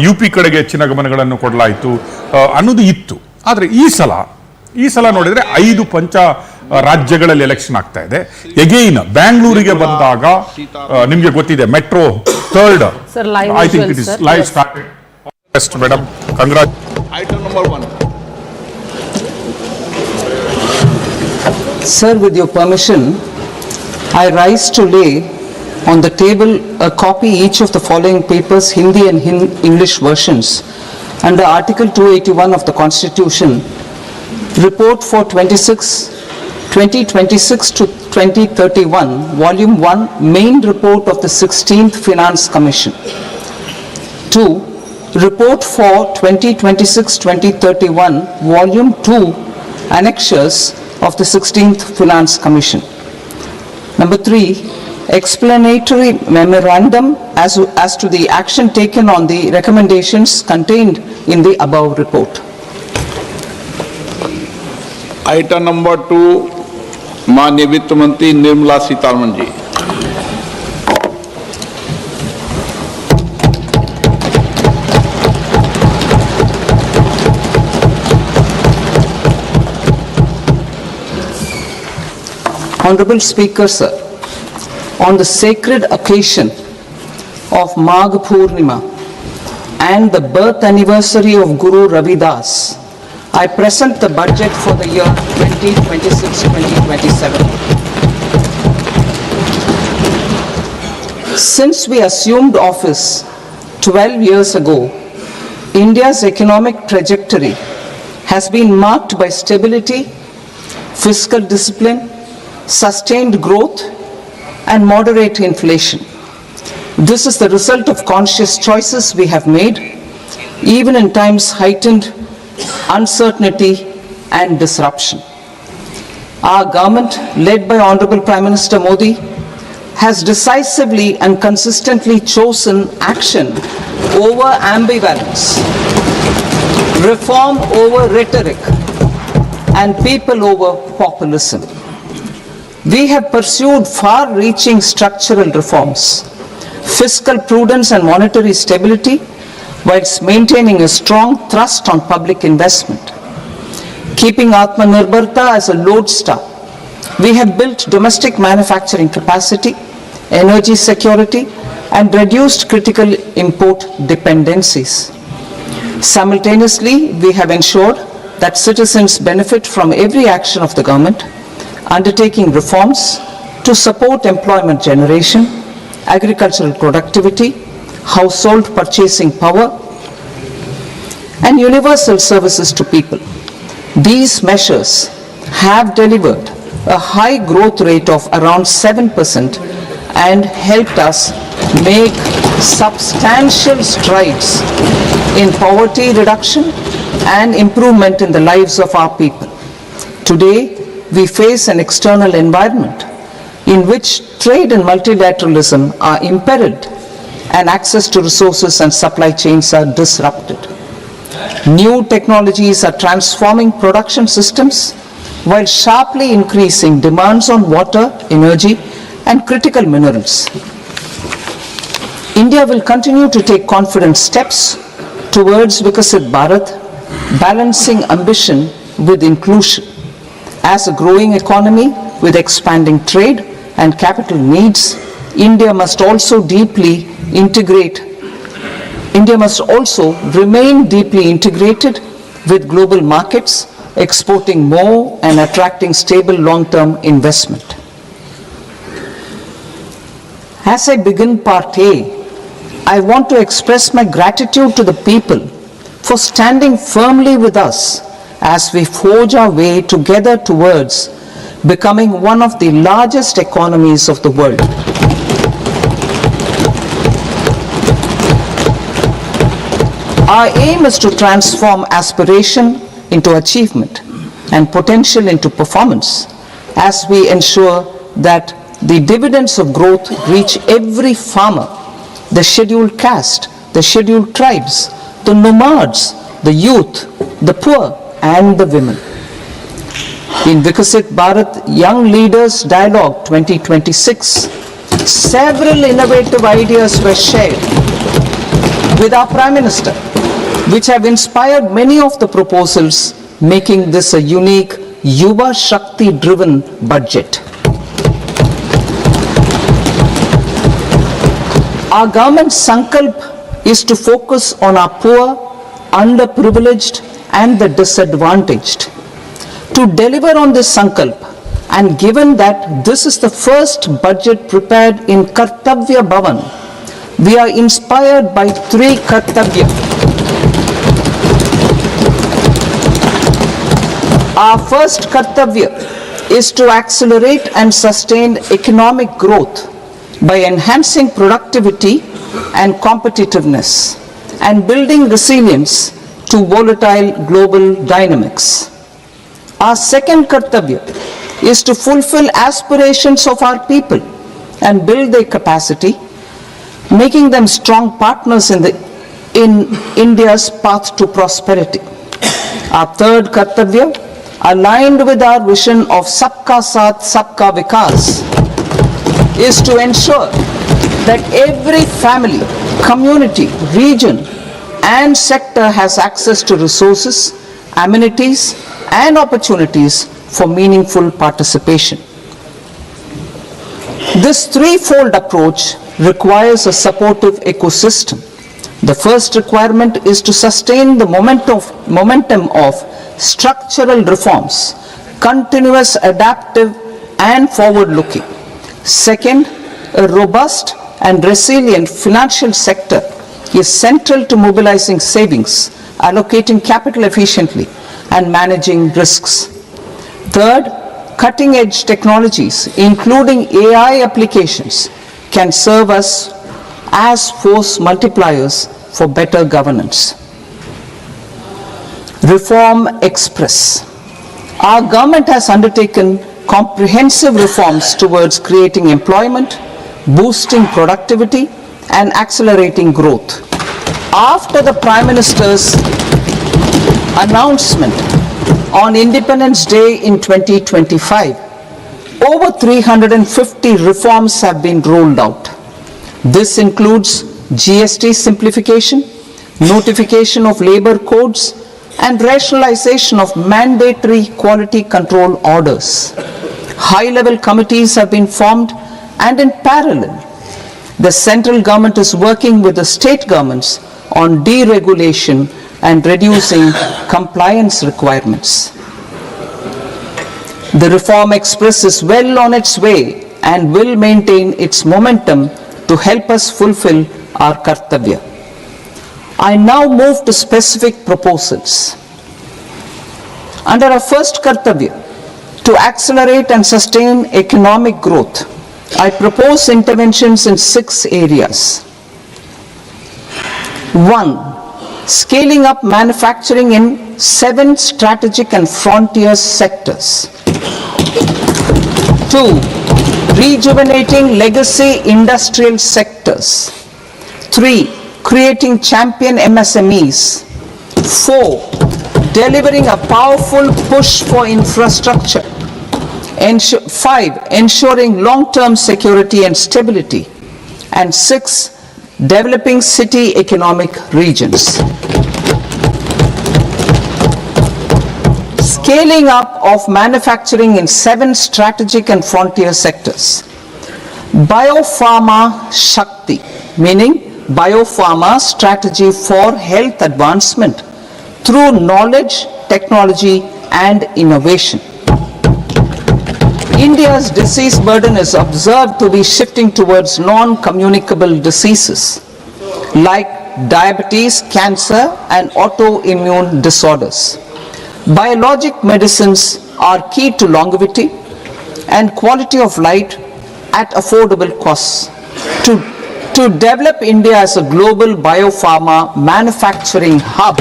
UP ಕಡೆಗೆ ಹೆಚ್ಚಿನ ಗಮನಗಳನ್ನು ಕೊಡಲಾಯಿತು ಅನ್ನೋದು ಇತ್ತು. ಆದರೆ ಈ ಸಲ ನೋಡಿದ್ರೆ 5 ಪಂಚ ರಾಜ್ಯಗಳಲ್ಲಿ ಎಲೆಕ್ಷನ್ ಆಗ್ತಾ ಇದೆ. ಎಗೈನ್ ಬ್ಯಾಂಗ್ಳೂರಿಗೆ ಬಂದಾಗ ನಿಮಗೆ ಗೊತ್ತಿದೆ metro third I think it is live started. Madam congrat. Item number 1. Sir, with your permission, I rise to lay on the table a copy each of the following papers, Hindi and English versions, under Article 281 of the Constitution. Report for 2026 to 2031, Volume 1, Main Report of the 16th Finance Commission. 2. Report for 2026-2031, Volume 2, Annexures of the 16th Finance Commission. Number 3, explanatory memorandum as to the action taken on the recommendations contained in the above report. Item number 2, माननीय वित्त मंत्री Nirmala Sitharaman ji. Honorable Speaker, sir, on the sacred occasion of Magh Purnima and the birth anniversary of Guru Ravidas, I present the budget for the year 2026-2027. Since we assumed office 12 years ago, India's economic trajectory has been marked by stability, fiscal discipline, sustained growth, and moderate inflation. This is the result of conscious choices we have made, even in times heightened uncertainty and disruption. Our government, led by Honorable Prime Minister Modi, has decisively and consistently chosen action over ambivalence, reform over rhetoric, and people over populism. We have pursued far-reaching structural reforms, fiscal prudence and monetary stability, whilst maintaining a strong thrust on public investment. Keeping Atmanirbharta as a lodestar, we have built domestic manufacturing capacity, energy security, and reduced critical import dependencies. Simultaneously, we have ensured that citizens benefit from every action of the government, undertaking reforms to support employment generation, agricultural productivity, household purchasing power, and universal services to people. These measures have delivered a high growth rate of around 7% and helped us make substantial strides in poverty reduction and improvement in the lives of our people. Today, we face an external environment in which trade and multilateralism are imperiled and access to resources and supply chains are disrupted. New technologies are transforming production systems while sharply increasing demands on water, energy, and critical minerals. India will continue to take confident steps towards Vikasit Bharat, balancing ambition with inclusion. As a growing economy with expanding trade and capital needs, India must also remain deeply integrated with global markets, exporting more and attracting stable long-term investment. As I begin Part A, I want to express my gratitude to the people for standing firmly with us as we forge our way together towards becoming one of the largest economies of the world. Our aim is to transform aspiration into achievement and potential into performance as we ensure that the dividends of growth reach every farmer, the scheduled caste, the scheduled tribes, the nomads, the youth, the poor, and the women. In Vikasit Bharat Young Leaders Dialogue 2026, several innovative ideas were shared with our Prime Minister, which have inspired many of the proposals, making this a unique Yuva Shakti-driven budget. Our government's sankalp is to focus on our poor, underprivileged and the disadvantaged. To deliver on this sankalp, and given that this is the first budget prepared in Kartavya Bhavan, we are inspired by three Kartavya. Our first Kartavya is to accelerate and sustain economic growth by enhancing productivity and competitiveness and building resilience to volatile global dynamics. Our second Kartavya is to fulfill aspirations of our people and build their capacity, making them strong partners in India's path to prosperity. Our third Kartavya, aligned with our vision of Sabka Saath, Sabka Vikas, is to ensure that every family, community, region and sector has access to resources, amenities and opportunities for meaningful participation. This threefold approach requires a supportive ecosystem. The first requirement is to sustain the momentum of structural reforms, continuous, adaptive and forward-looking. Second, a robust and resilient financial sector is central to mobilizing savings, allocating capital efficiently and managing risks. Third, cutting-edge technologies, including AI applications, can serve us as force multipliers for better governance. Reform Express. Our government has undertaken comprehensive reforms towards creating employment, boosting productivity, and accelerating growth. After the Prime Minister's announcement on Independence Day in 2025, over 350 reforms have been rolled out. This includes GST simplification, notification of labor codes, and rationalization of mandatory quality control orders. High-level committees have been formed, and in parallel, the central government is working with the state governments on deregulation and reducing compliance requirements. The Reform Express is well on its way and will maintain its momentum to help us fulfill our Kartavya. I now move to specific proposals. Under our first Kartavya, to accelerate and sustain economic growth, I propose interventions in 6 areas. 1. Scaling up manufacturing in 7 strategic and frontier sectors. 2. Rejuvenating legacy industrial sectors. 3. Creating champion MSMEs. 4. Delivering a powerful push for infrastructure. 5. Ensuring long-term security and stability. And 6. Developing city economic regions. Scaling up of manufacturing in 7 strategic and frontier sectors. Biopharma Shakti, meaning biopharma strategy for health advancement through knowledge, technology and innovation. India's disease burden is observed to be shifting towards non-communicable diseases like diabetes, cancer and autoimmune disorders. Biologic medicines are key to longevity and quality of life at affordable costs. To develop India as a global biopharma manufacturing hub,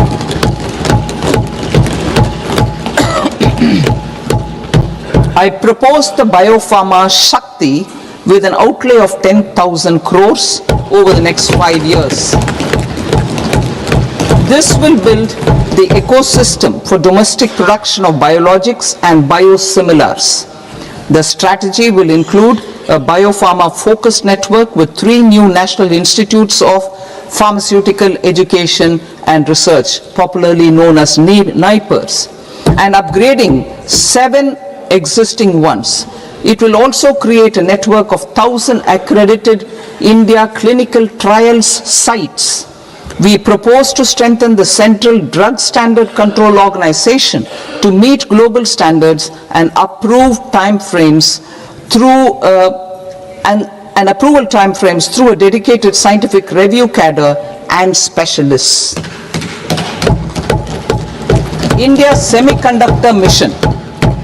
I propose the Biopharma Shakti with an outlay of 10,000 crores over the next 5 years. This will build the ecosystem for domestic production of biologics and biosimilars. The strategy will include a biopharma focused network with 3 new national institutes of pharmaceutical education and research, popularly known as NIPERS, and upgrading 7 existing ones. It will also create a network of 1,000 accredited India clinical trials sites. We propose to strengthen the Central Drug Standard Control Organization to meet global standards and approve timeframes through and approval timeframes through a dedicated scientific review cadre and specialists. India's Semiconductor Mission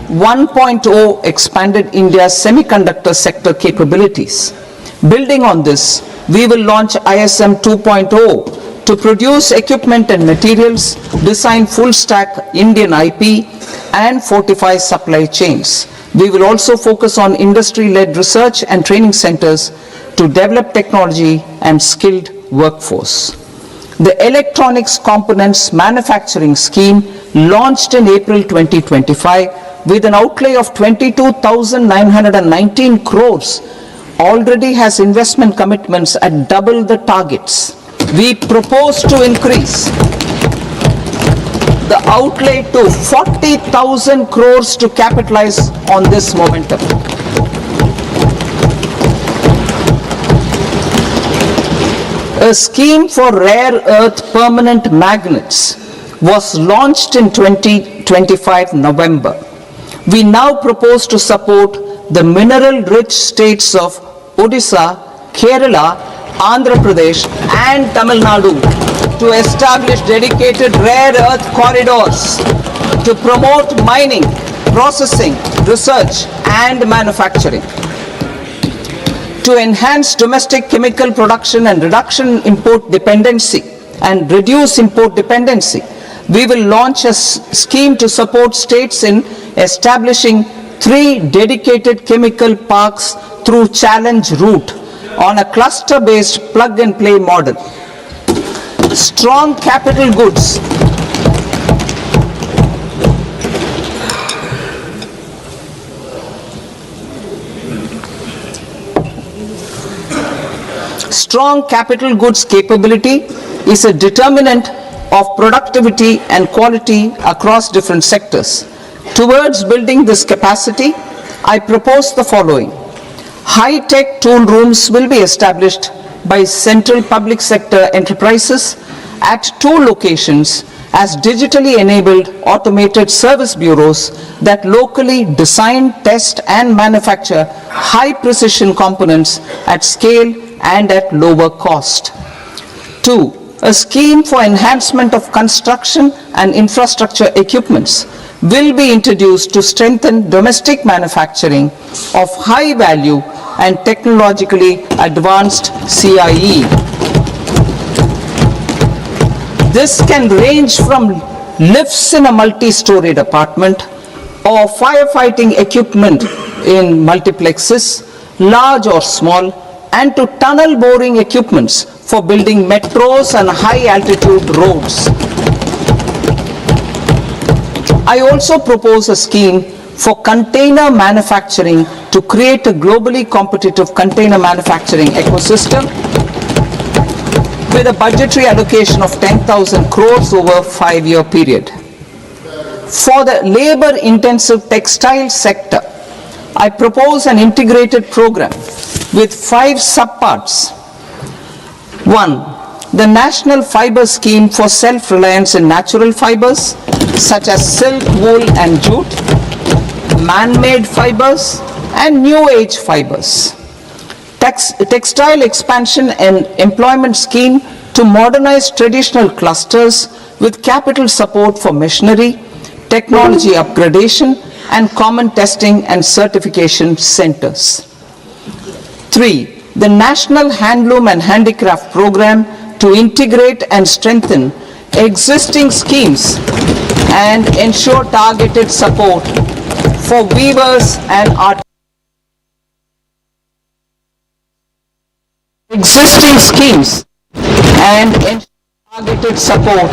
1.0 expanded India's semiconductor sector capabilities. Building on this, we will launch ISM 2.0 to produce equipment and materials, design full-stack Indian IP, and fortify supply chains. We will also focus on industry-led research and training centers to develop technology and skilled workforce. The Electronics Components Manufacturing Scheme, launched in April 2025 with an outlay of 22,919 crores, already has investment commitments at double the targets. We propose to increase the outlay to 40,000 crores to capitalize on this momentum. A scheme for rare earth permanent magnets was launched in 2025 November. We now propose to support the mineral-rich states of Odisha, Kerala, Andhra Pradesh and Tamil Nadu to establish dedicated rare earth corridors to promote mining, processing, research and manufacturing. To enhance domestic chemical production and reduce import dependency, we will launch a scheme to support states in establishing 3 dedicated chemical parks through challenge route on a cluster-based plug-and-play model. Strong capital goods. Strong capital goods capability is a determinant of productivity and quality across different sectors. Towards building this capacity, I propose the following. High-tech tool rooms will be established by central public sector enterprises at 2 locations as digitally enabled automated service bureaus that locally design, test and manufacture high-precision components at scale and at lower cost. 2. A scheme for enhancement of construction and infrastructure equipments will be introduced to strengthen domestic manufacturing of high value and technologically advanced CIE. This can range from lifts in a multi-storied apartment or firefighting equipment in multiplexes, large or small, and to tunnel boring equipments for building metros and high-altitude roads. I also propose a scheme for container manufacturing to create a globally competitive container manufacturing ecosystem with a budgetary allocation of 10,000 crores over a 5-year period. For the labor-intensive textile sector, I propose an integrated program with 5 subparts. 1. The National Fiber Scheme for Self-Reliance in Natural Fibers, such as silk, wool and jute, man-made fibers and new age fibers. Textile expansion and employment scheme to modernize traditional clusters with capital support for machinery, technology upgradation and common testing and certification centers. 3. The National Handloom and Handicraft Program to integrate and strengthen existing schemes and ensure targeted support for weavers and artisans. Existing schemes and ensure targeted support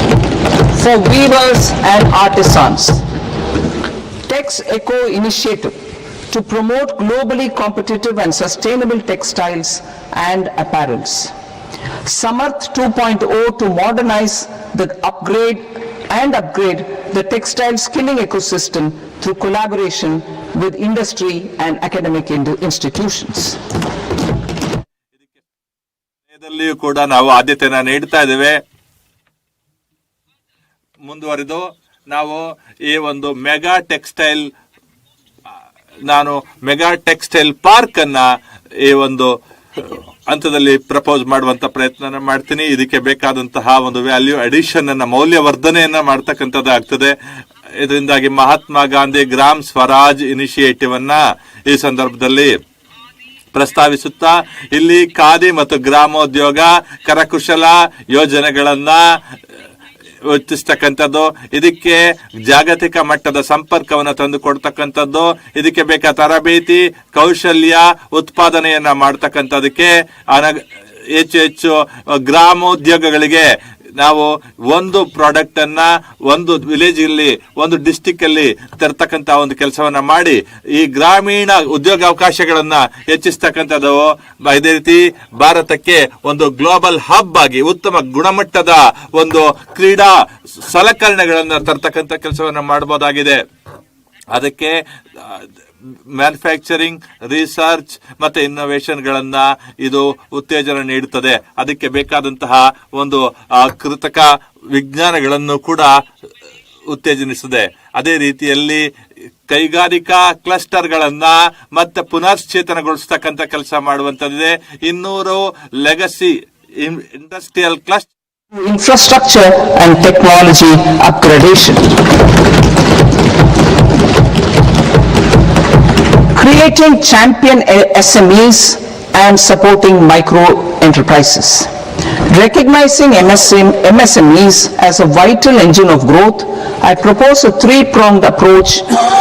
for weavers and artisans. Tex Eco Initiative to promote globally competitive and sustainable textiles and apparels. Samarth 2.0 to modernize the upgrade the textile skilling ecosystem through collaboration with industry and academic institutions. ಇದರಲ್ಲಿಯೂ ಕೂಡ ನಾವು ಆದ್ಯತೆಯನ್ನು ನೀಡ್ತಾ ಇದ್ದೇವೆ. ಮುಂದುವರಿದು ನಾವು ಈ ಒಂದು mega textile park ಅನ್ನ ಈ ಒಂದು ಹಂತದಲ್ಲಿ ಪ್ರಪೋಸ್ ಮಾಡುವಂತ ಪ್ರಯತ್ನ ಮಾಡ್ತೀನಿ. ಇದಕ್ಕೆ ಬೇಕಾದಂತಹ ಒಂದು ವ್ಯಾಲ್ಯೂ ಅಡಿಷನ್ ಅನ್ನ ಮೌಲ್ಯವರ್ಧನೆಯನ್ನ ಮಾಡ್ತಕ್ಕಂಥದ್ದು ಆಗ್ತದೆ. ಇದರಿಂದಾಗಿ ಮಹಾತ್ಮ ಗಾಂಧಿ ಗ್ರಾಮ್ ಸ್ವರಾಜ್ ಇನಿಷಿಯೇಟಿವ್ ಅನ್ನ ಈ ಸಂದರ್ಭದಲ್ಲಿ ಪ್ರಸ್ತಾವಿಸುತ್ತಾ ಇಲ್ಲಿ ಖಾದಿ ಮತ್ತು ಗ್ರಾಮೋದ್ಯೋಗ ಕರಕುಶಲ ಯೋಜನೆಗಳನ್ನ ಹೆಚ್ಚಿಸ್ತಕ್ಕಂಥದ್ದು, ಇದಕ್ಕೆ ಜಾಗತಿಕ ಮಟ್ಟದ ಸಂಪರ್ಕವನ್ನು ತಂದುಕೊಡ್ತಕ್ಕಂಥದ್ದು, ಇದಕ್ಕೆ ಬೇಕಾದ ತರಬೇತಿ ಕೌಶಲ್ಯ ಉತ್ಪಾದನೆಯನ್ನ ಮಾಡ್ತಕ್ಕಂಥದಕ್ಕೆ ಹೆಚ್ಚು ಗ್ರಾಮೋದ್ಯೋಗಗಳಿಗೆ ನಾವು ಒಂದು ಪ್ರಾಡಕ್ಟ್ ಅನ್ನ ಒಂದು ವಿಲೇಜ್ ಅಲ್ಲಿ ಒಂದು ಡಿಸ್ಟಿಕ್ ಅಲ್ಲಿ ತರ್ತಕ್ಕಂತ ಒಂದು ಕೆಲಸವನ್ನ ಮಾಡಿ ಈ ಗ್ರಾಮೀಣ ಉದ್ಯೋಗಾವಕಾಶಗಳನ್ನ ಹೆಚ್ಚಿಸ್ತಕ್ಕಂಥದ್ದು. ಇದೇ ರೀತಿ ಭಾರತಕ್ಕೆ ಒಂದು ಗ್ಲೋಬಲ್ ಹಬ್ ಆಗಿ ಉತ್ತಮ ಗುಣಮಟ್ಟದ ಒಂದು ಕ್ರೀಡಾ ಸಲಕರಣೆಗಳನ್ನ ತರ್ತಕ್ಕಂಥ ಕೆಲಸವನ್ನ ಮಾಡಬಹುದಾಗಿದೆ. ಅದಕ್ಕೆ ಮ್ಯಾನುಫ್ಯಾಕ್ಚರಿಂಗ್, ರಿಸರ್ಚ್ ಮತ್ತೆ ಇನ್ನೋವೇಷನ್ ಗಳನ್ನ ಇದು ಉತ್ತೇಜನ ನೀಡುತ್ತದೆ. ಅದಕ್ಕೆ ಬೇಕಾದಂತಹ ಒಂದು ಕೃತಕ ವಿಜ್ಞಾನಗಳನ್ನು ಕೂಡ ಉತ್ತೇಜನಿಸಿದೆ. ಅದೇ ರೀತಿಯಲ್ಲಿ ಕೈಗಾರಿಕಾ ಕ್ಲಸ್ಟರ್ ಗಳನ್ನ ಮತ್ತೆ ಪುನಶ್ಚೇತನಗೊಳಿಸತಕ್ಕಂಥ ಕೆಲಸ ಮಾಡುವಂತದ್ದಿದೆ. 200 legacy industrial cluster Infrastructure and technology upgradation. Creating champion SMEs and supporting micro enterprises. Recognizing MSMEs as a vital engine of growth, I propose a three-pronged approach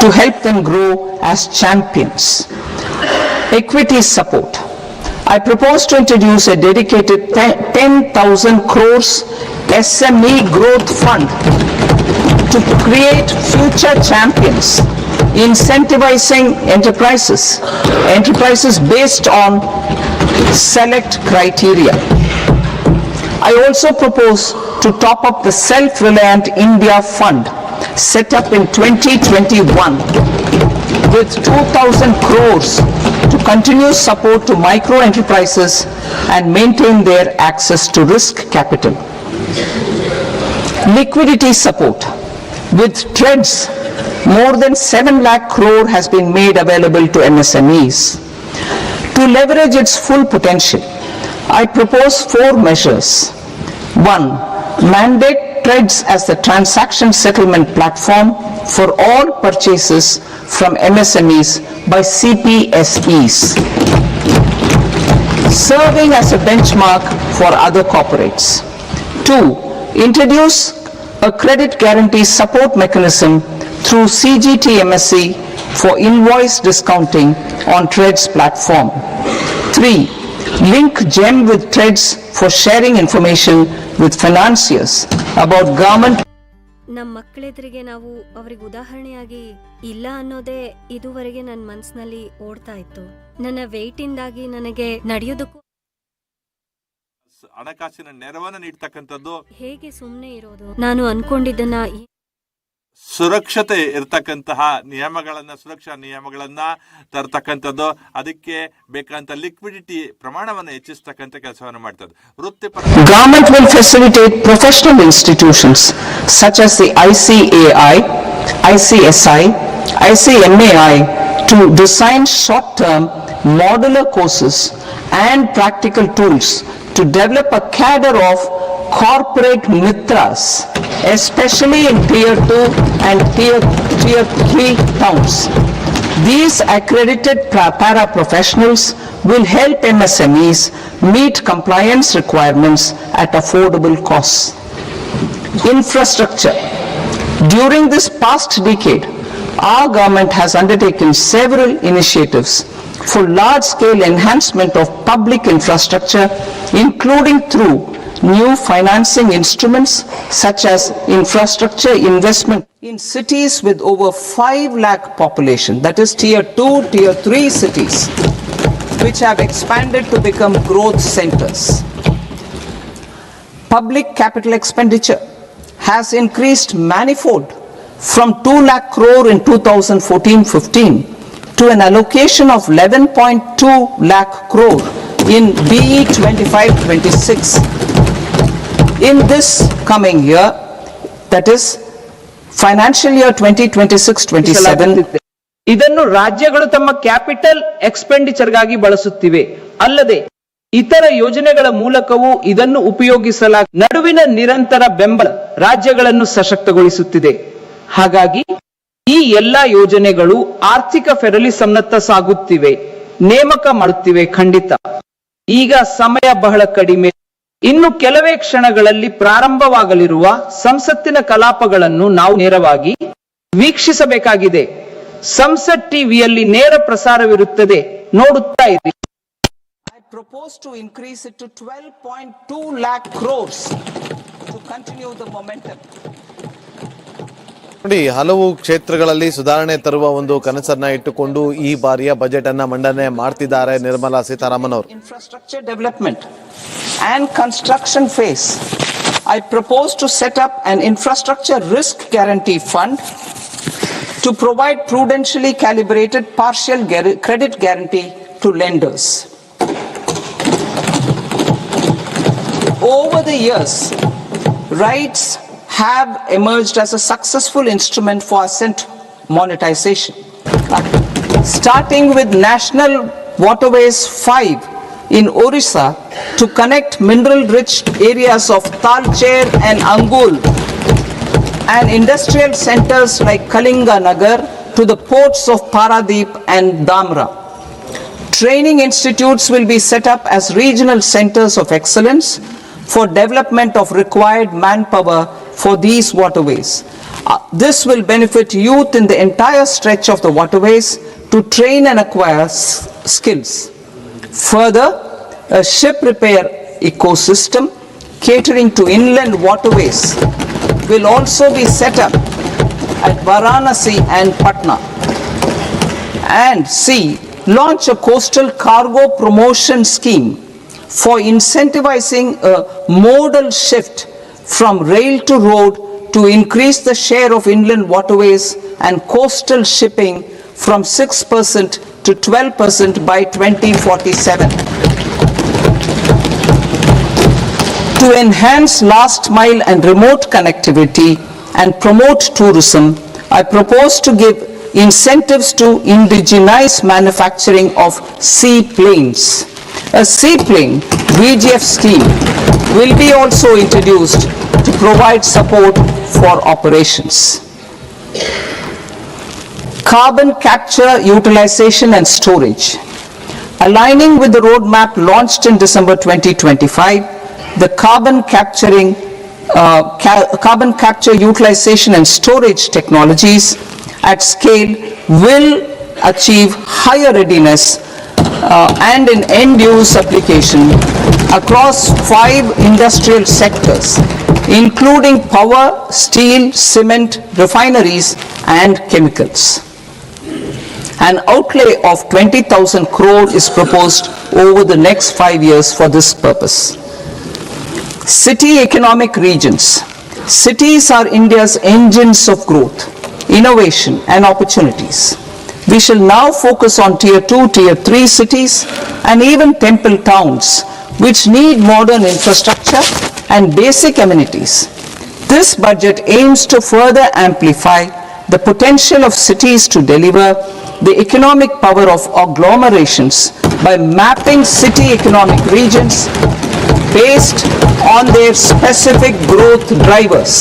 to help them grow as champions. Equity support. I propose to introduce a dedicated 10,000 crores SME growth fund to create future champions, incentivizing enterprises based on select criteria. I also propose to top up the Self-Reliant India Fund set up in 2021 with 2,000 crores to continue support to micro enterprises and maintain their access to risk capital. Liquidity support. With TREDS, more than 7 lakh crore has been made available to MSMEs. To leverage its full potential, I propose 4 measures. 1. Mandate TREDS as the transaction settlement platform for all purchases from MSMEs by CPSEs, serving as a benchmark for other corporates. 2. Introduce a credit guarantee support mechanism through CGTMSE for invoice discounting on TREDS platform. 3. Link GEM with TREDS for sharing information with financiers about government. ನಮ್ಮ ಮಕ್ಕಳೆದುರಿಗೆ ನಾವು ಅವ್ರಿಗೆ ಉದಾಹರಣೆಯಾಗಿ ಇಲ್ಲ ಅನ್ನೋದೇ ಇದುವರೆಗೆ ನನ್ನ ಮನಸ್ಸಿನಲ್ಲಿ ಓಡ್ತಾ ಇತ್ತು. ನನ್ನ ವೆಯ್ಟಿಂದಾಗಿ ನನಗೆ ನಡೆಯೋದಕ್ಕೂ ಹಣಕಾಸಿನ ನೆರವನ್ನು ನೀಡ್ತಕ್ಕಂಥದ್ದು, ಹೇಗೆ ಸುಮ್ಮನೆ ಇರೋದು, ನಾನು ಅನ್ಕೊಂಡಿದ್ದನ್ನ ಸುರಕ್ಷತೆ ಇರತಕ್ಕಂತಹ ಸುರಕ್ಷಾ ನಿಯಮಗಳನ್ನ ತರತಕ್ಕಂಥದ್ದು, ಅದಕ್ಕೆ ಬೇಕಾದಂತ ಲಿಕ್ವಿಡಿಟಿ ಪ್ರಮಾಣವನ್ನು ಹೆಚ್ಚಿಸತಕ್ಕಂಥ ಕೆಲಸವನ್ನು ಮಾಡ್ತದೆ. ವೃತ್ತಿಪರ Government will facilitate professional institutions such as the ICAI, ICSI, ICMAI to design short-term modular courses and practical tools to develop a cadre of corporate mitras, especially in Tier 2 and Tier 3 towns. These accredited para-professionals will help MSMEs meet compliance requirements at affordable costs. Infrastructure. During this past decade, our government has undertaken several initiatives for large-scale enhancement of public infrastructure, including through new financing instruments such as infrastructure investment in cities with over 5 lakh population, that is Tier 2, Tier 3 cities, which have expanded to become growth centers. public capital expenditure has increased manifold from 2 lakh crore in 2014-15 to an allocation of 11.2 lakh crore in BE 25-26. In this coming year, that is financial year 2026-27, ಇದನ್ನು ರಾಜ್ಯಗಳು ತಮ್ಮ capital ಎಕ್ಸ್ಪೆಂಡಿಚರ್ಗಾಗಿ ಬಳಸುತ್ತಿವೆ. ಅಲ್ಲದೆ ಇತರ ಯೋಜನೆಗಳ ಮೂಲಕವೂ ಇದನ್ನು ನಡುವಿನ ನಿರಂತರ ಬೆಂಬಲ ರಾಜ್ಯಗಳನ್ನು ಸಶಕ್ತಗೊಳಿಸುತ್ತಿದೆ. ಹಾಗಾಗಿ ಈ ಎಲ್ಲಾ ಯೋಜನೆಗಳು ಆರ್ಥಿಕ ಫೆಡರಲಿಸಂನತ್ತ ಸಾಗುತ್ತಿವೆ, ನೇಮಕ ಮಾಡುತ್ತಿವೆ. ಖಂಡಿತ ಈಗ ಸಮಯ ಬಹಳ ಕಡಿಮೆ. ಇನ್ನು ಕೆಲವೇ ಕ್ಷಣಗಳಲ್ಲಿ ಪ್ರಾರಂಭವಾಗಲಿರುವ ಸಂಸತ್ತಿನ ಕಲಾಪಗಳನ್ನು ನಾವು ನೇರವಾಗಿ ವೀಕ್ಷಿಸಬೇಕಾಗಿದೆ. ಸಂಸತ್ ಟಿವಿಯಲ್ಲಿ ನೇರ ಪ್ರಸಾರವಿರುತ್ತದೆ, ನೋಡುತ್ತಾ ಇರಿ. I propose to increase it to 12.2 lakh crores to continue the momentum. ನೋಡಿ, ಹಲವು ಕ್ಷೇತ್ರಗಳಲ್ಲಿ ಸುಧಾರಣೆ ತರುವ ಒಂದು ಕನಸನ್ನ ಇಟ್ಟುಕೊಂಡು ಈ ಬಾರಿಯ ಬಜೆಟ್ ಅನ್ನ ಮಂಡನೆ ಮಾಡ್ತಿದ್ದಾರೆ ನಿರ್ಮಲಾ ಸೀತಾರಾಮನ್ ಅವರು. Infrastructure development and construction phase. I propose to set up an infrastructure risk guarantee fund to provide prudentially calibrated partial credit guarantee to lenders. Over the years, rights have emerged as a successful instrument for asset monetization. Starting with National Waterways 5 in Orissa to connect mineral-rich areas of Talcher and Angul and industrial centers like Kalinga Nagar to the ports of Paradeep and Dhamra. Training institutes will be set up as regional centers of excellence for development of required manpower for these waterways. This will benefit youth in the entire stretch of the waterways to train and acquire skills. Further, a ship repair ecosystem catering to inland waterways will also be set up at Varanasi and Patna. And launch a coastal cargo promotion scheme for incentivizing a modal shift from rail to road to increase the share of inland waterways and coastal shipping from 6% to 12% by 2047. To enhance last mile and remote connectivity and promote tourism, I propose to give incentives to indigenize manufacturing of seaplanes. A seaplane VGF scheme will be also introduced to provide support for operations. Carbon capture, utilization and storage. Aligning with the roadmap launched in December 2025, the carbon capture, utilization and storage technologies at scale will achieve higher readiness and in end-use application across 5 industrial sectors, including power, steel, cement, refineries, and chemicals. An outlay of 20,000 crore is proposed over the next 5 years for this purpose. City economic regions. Cities are India's engines of growth, innovation, and opportunities. We shall now focus on Tier 2, Tier 3 cities, and even temple towns, which need modern infrastructure and basic amenities. This budget aims to further amplify the potential of cities to deliver the economic power of agglomerations by mapping city economic regions based on their specific growth drivers.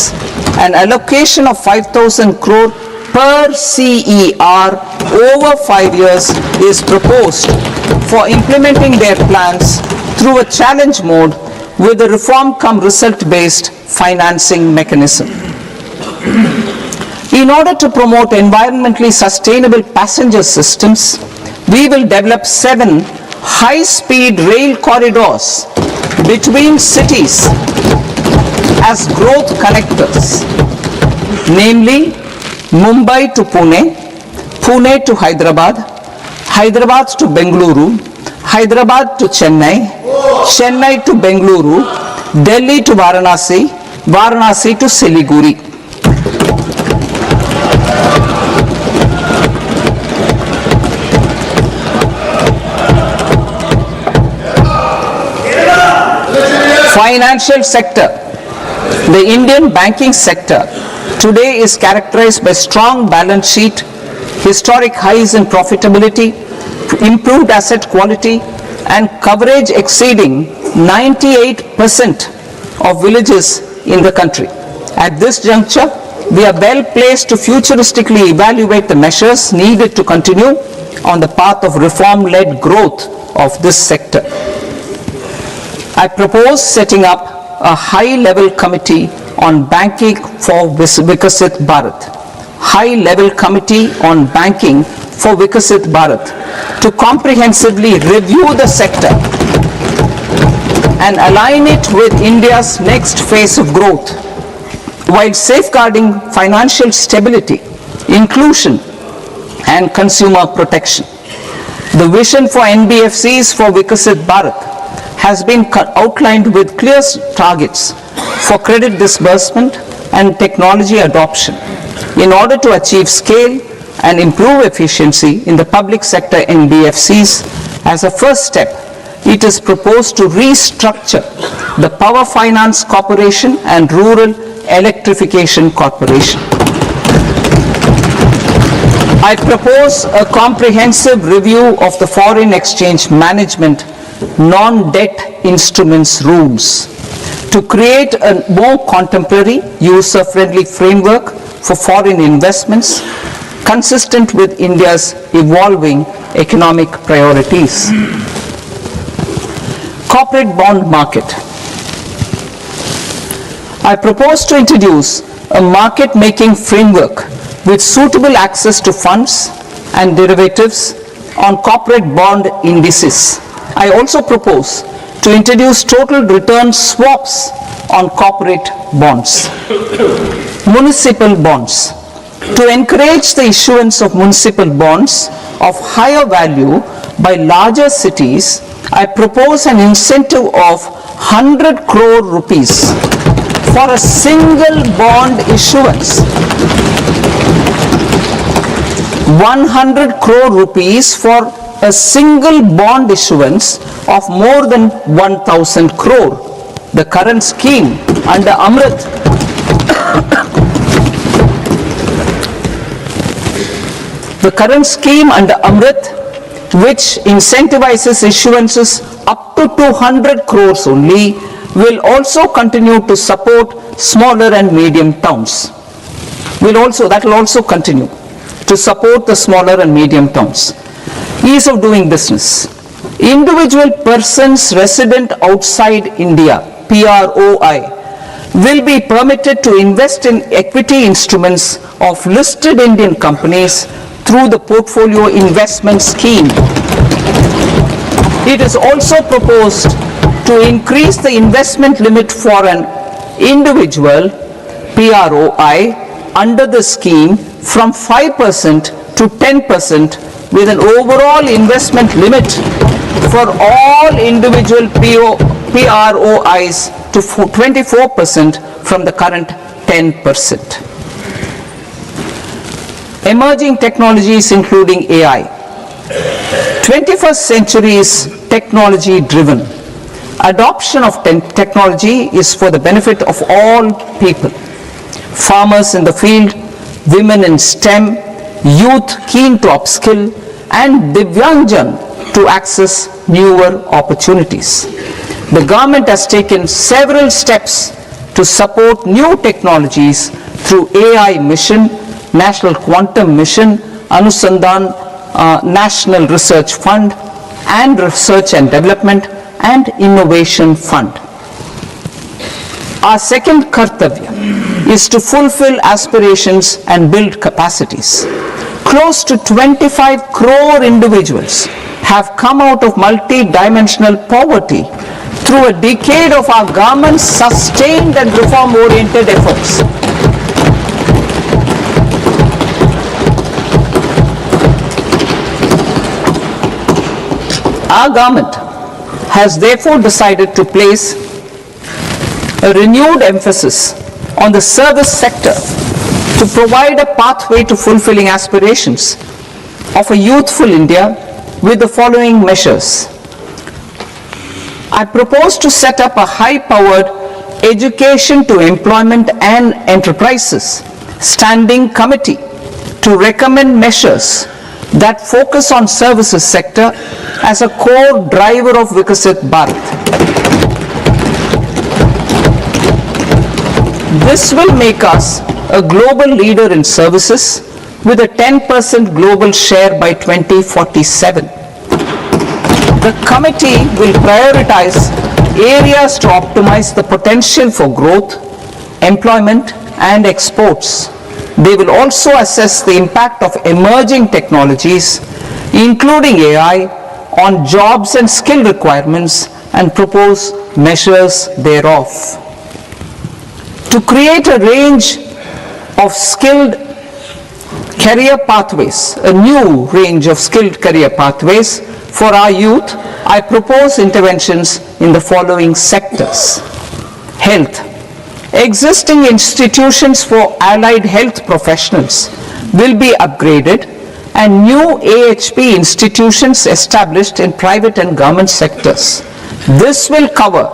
An allocation of 5,000 crore per CER over 5 years is proposed for implementing their plans through a challenge mode with a reform cum result based financing mechanism. In order to promote environmentally sustainable passenger systems, we will develop 7 high-speed rail corridors between cities as growth connectors, namely Mumbai to Pune, Pune to Hyderabad, Hyderabad to Bengaluru, Hyderabad to Chennai, Chennai to Bengaluru, Delhi to Varanasi, Varanasi to Siliguri. Financial sector. The Indian banking sector today is characterized by strong balance sheet, historic highs in profitability, improved asset quality, and coverage exceeding 98% of villages in the country. At this juncture, we are well placed to futuristically evaluate the measures needed to continue on the path of reform-led growth of this sector. I propose setting up a high-level committee on banking for Vikasit Bharat. High-level committee on banking for Vikasit Bharat to comprehensively review the sector and align it with India's next phase of growth while safeguarding financial stability, inclusion, and consumer protection. The vision for NBFCs for Vikasit Bharat has been outlined with clear targets for credit disbursement and technology adoption in order to achieve scale and improve efficiency in the public sector NBFCs. As a first step, it is proposed to restructure the Power Finance Corporation and Rural Electrification Corporation. I propose a comprehensive review of the foreign exchange management non-debt instruments rules to create a more contemporary, user-friendly framework for foreign investments consistent with India's evolving economic priorities. Corporate bond market. I propose to introduce a market-making framework with suitable access to funds and derivatives on corporate bond indices. I also propose to introduce total return swaps on corporate bonds. Municipal bonds. To encourage the issuance of municipal bonds of higher value by larger cities, I propose an incentive of 100 crore rupees for a single bond issuance. 100 crore rupees for a single bond issuance of more than 1,000 crore. The current scheme under Amrit which incentivizes issuances up to 200 crores only, will also continue to support smaller and medium towns. That will also continue to support the smaller and medium towns. Ease of doing business. Individual persons resident outside India, PROI, will be permitted to invest in equity instruments of listed Indian companies through the portfolio investment scheme. It is also proposed to increase the investment limit for an individual PROI under the scheme from 5% to 10%, with an overall investment limit for all individual PROIs to 24% from the current 10%. Emerging technologies including AI. 21st century is technology driven. Adoption of technology is for the benefit of all people. Farmers in the field, women in STEM, youth keen to upskill, and Divyangjan to access newer opportunities. The government has taken several steps to support new technologies through AI mission, National Quantum Mission, Anusandhan National Research Fund, and Research and Development and Innovation Fund. Our second kartavya is to fulfill aspirations and build capacities. Close to 25 crore individuals have come out of multi-dimensional poverty through a decade of our government's sustained and reform-oriented efforts. Our government has therefore decided to place a renewed emphasis on the service sector to provide a pathway to fulfilling aspirations of a youthful India with the following measures. I propose to set up a high-powered education to employment and enterprises standing committee to recommend measures that focus on services sector as a core driver of Vikasit Bharat. This will make us a global leader in services with a 10% global share by 2047. The committee will prioritize areas to optimize the potential for growth, employment, and exports. They will also assess the impact of emerging technologies, including AI, on jobs and skill requirements and propose measures thereof. To create a range of skilled career pathways, a new range of skilled career pathways for our youth, I propose interventions in the following sectors. Health. Existing institutions for allied health professionals will be upgraded and new AHP institutions established in private and government sectors. This will cover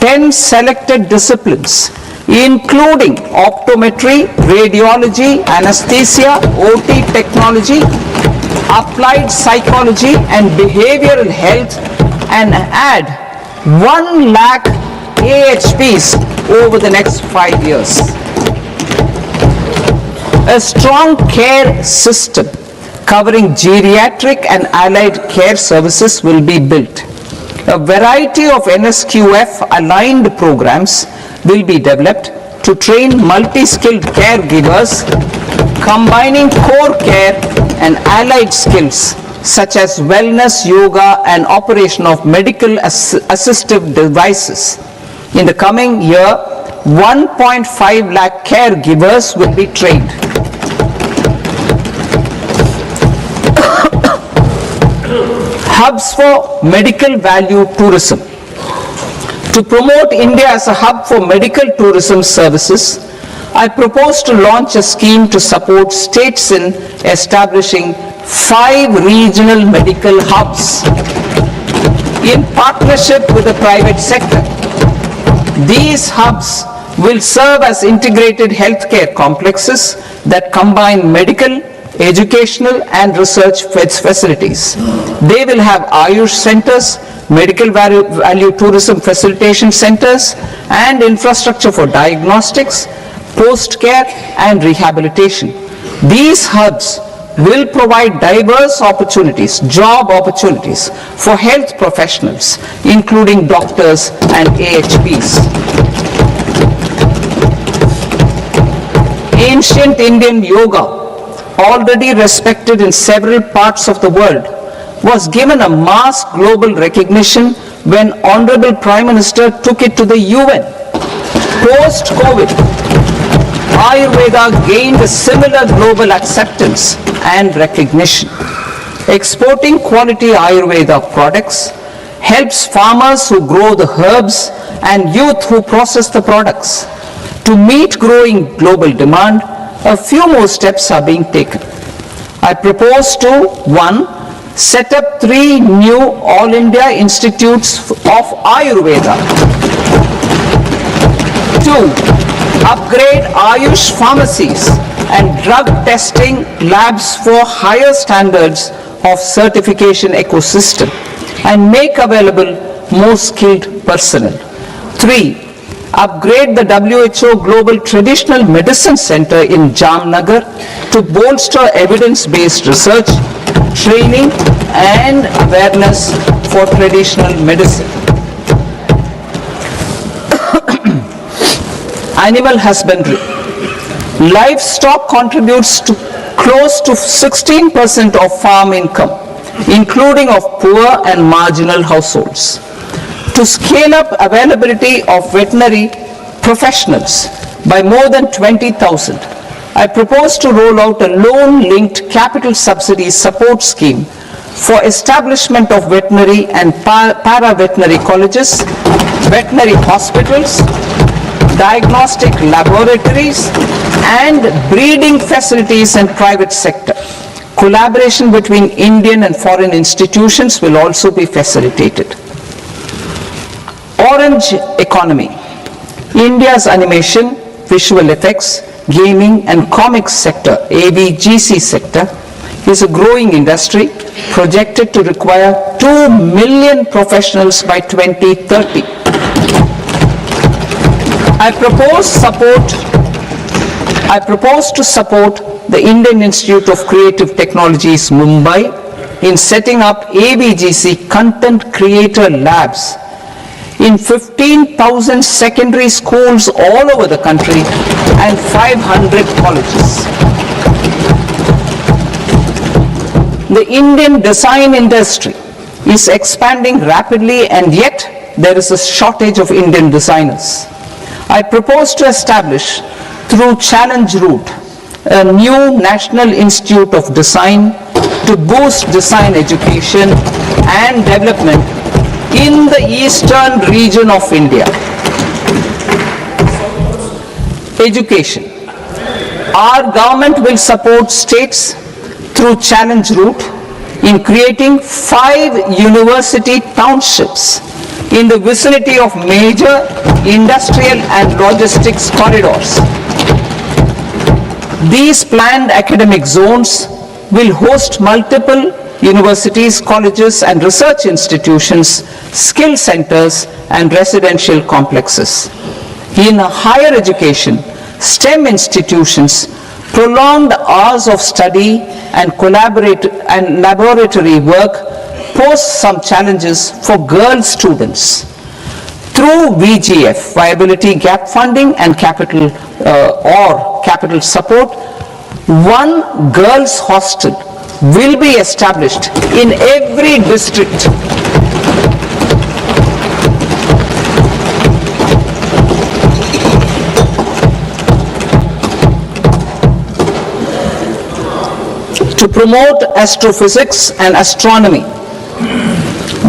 10 selected disciplines, including optometry, radiology, anesthesia, OT technology, applied psychology and behavioral health, and add 1 lakh AHPs over the next 5 years. A strong care system covering geriatric and allied care services will be built. A variety of NSQF aligned programs will be developed to train multi-skilled caregivers, combining core care and allied skills such as wellness, yoga, and operation of medical assistive devices. In the coming year, 1.5 lakh caregivers will be trained. Hubs for medical value tourism. To promote India as a hub for medical tourism services, I propose to launch a scheme to support states in establishing 5 regional medical hubs in partnership with the private sector. These hubs will serve as integrated healthcare complexes that combine medical, educational, and research facilities. They will have Ayush centers, medical value tourism facilitation centers, and infrastructure for diagnostics, post-care, and rehabilitation. These hubs will provide diverse opportunities, job opportunities for health professionals, including doctors and AHPs. Ancient Indian yoga, already respected in several parts of the world, was given a mass global recognition when Honorable Prime Minister took it to the UN. Post-COVID, Ayurveda gained a similar global acceptance and recognition. Exporting quality Ayurveda products helps farmers who grow the herbs and youth who process the products. To meet growing global demand, a few more steps are being taken. I propose to 1. Set up 3 new All India Institutes of Ayurveda. 2. Upgrade Ayush pharmacies and drug testing labs for higher standards of certification ecosystem and make available more skilled personnel. 3. Upgrade the WHO Global Traditional Medicine Center in Jamnagar to bolster evidence-based research, training, and awareness for traditional medicine. Animal husbandry. Livestock contributes to close to 16% of farm income, including of poor and marginal households. To scale up availability of veterinary professionals by more than 20,000, I propose to roll out a loan-linked capital subsidy support scheme for establishment of veterinary and para-veterinary colleges, veterinary hospitals, diagnostic laboratories, and breeding facilities in private sector. Collaboration between Indian and foreign institutions will also be facilitated. Orange economy. India's animation, visual effects, gaming and comics sector, AVGC sector, is a growing industry projected to require 2 million professionals by 2030. I propose to support the Indian Institute of Creative Technologies, Mumbai, in setting up AVGC content creator labs in 15,000 secondary schools all over the country and 500 colleges. The Indian design industry is expanding rapidly, and yet there is a shortage of Indian designers. I propose to establish, through challenge route, a new National Institute of Design to boost design education and development in the eastern region of India. Education. Our government will support states through challenge route in creating 5 university townships in the vicinity of major industrial and logistics corridors. These planned academic zones will host multiple universities, colleges and research institutions, skill centers and residential complexes. In higher education, STEM institutions, prolonged hours of study and laboratory work pose some challenges for girl students. Through VGF, Viability Gap Funding and capital support, one girls' hostel will be established in every district. To promote astrophysics and astronomy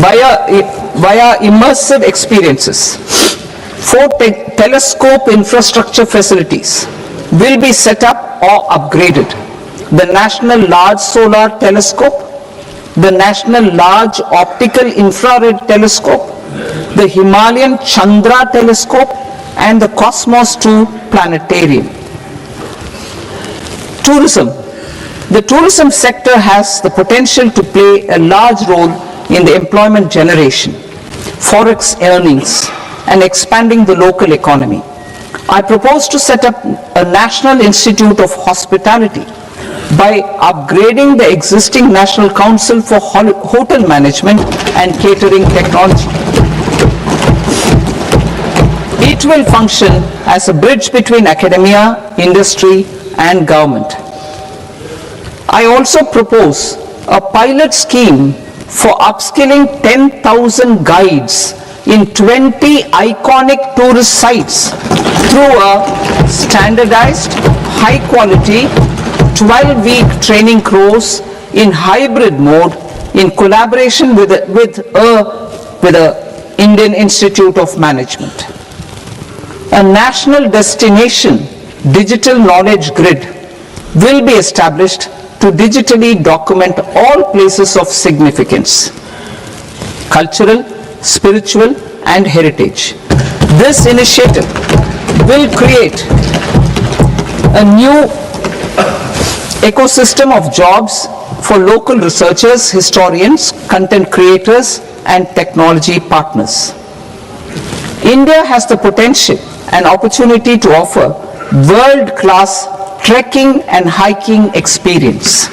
via immersive experiences. 4 telescope infrastructure facilities will be set up or upgraded. The National Large Solar Telescope, the National Large Optical Infrared Telescope, the Himalayan Chandra Telescope, and the Cosmos 2 Planetarium. Tourism. The tourism sector has the potential to play a large role in the employment generation, forex earnings, and expanding the local economy. I propose to set up a National Institute of Hospitality by upgrading the existing National Council for Hotel Management and Catering Technology. It will function as a bridge between academia, industry, and government. I also propose a pilot scheme for upskilling 10,000 guides in 20 iconic tourist sites through a standardized, high-quality, 12-week training course in hybrid mode in collaboration with the Indian Institute of Management. A national destination digital knowledge grid will be established to digitally document all places of significance, cultural, spiritual, and heritage. This initiative will create a new ecosystem of jobs for local researchers, historians, content creators, and technology partners. India has the potential and opportunity to offer world-class trekking and hiking experience.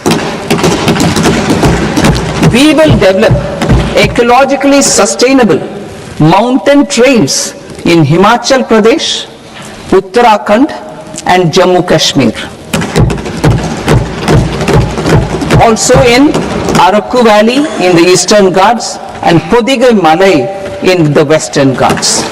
We will develop ecologically sustainable mountain trails in Himachal Pradesh, Uttarakhand, and Jammu Kashmir. Also in Araku Valley in the Eastern Ghats and Podigai Malai in the Western Ghats.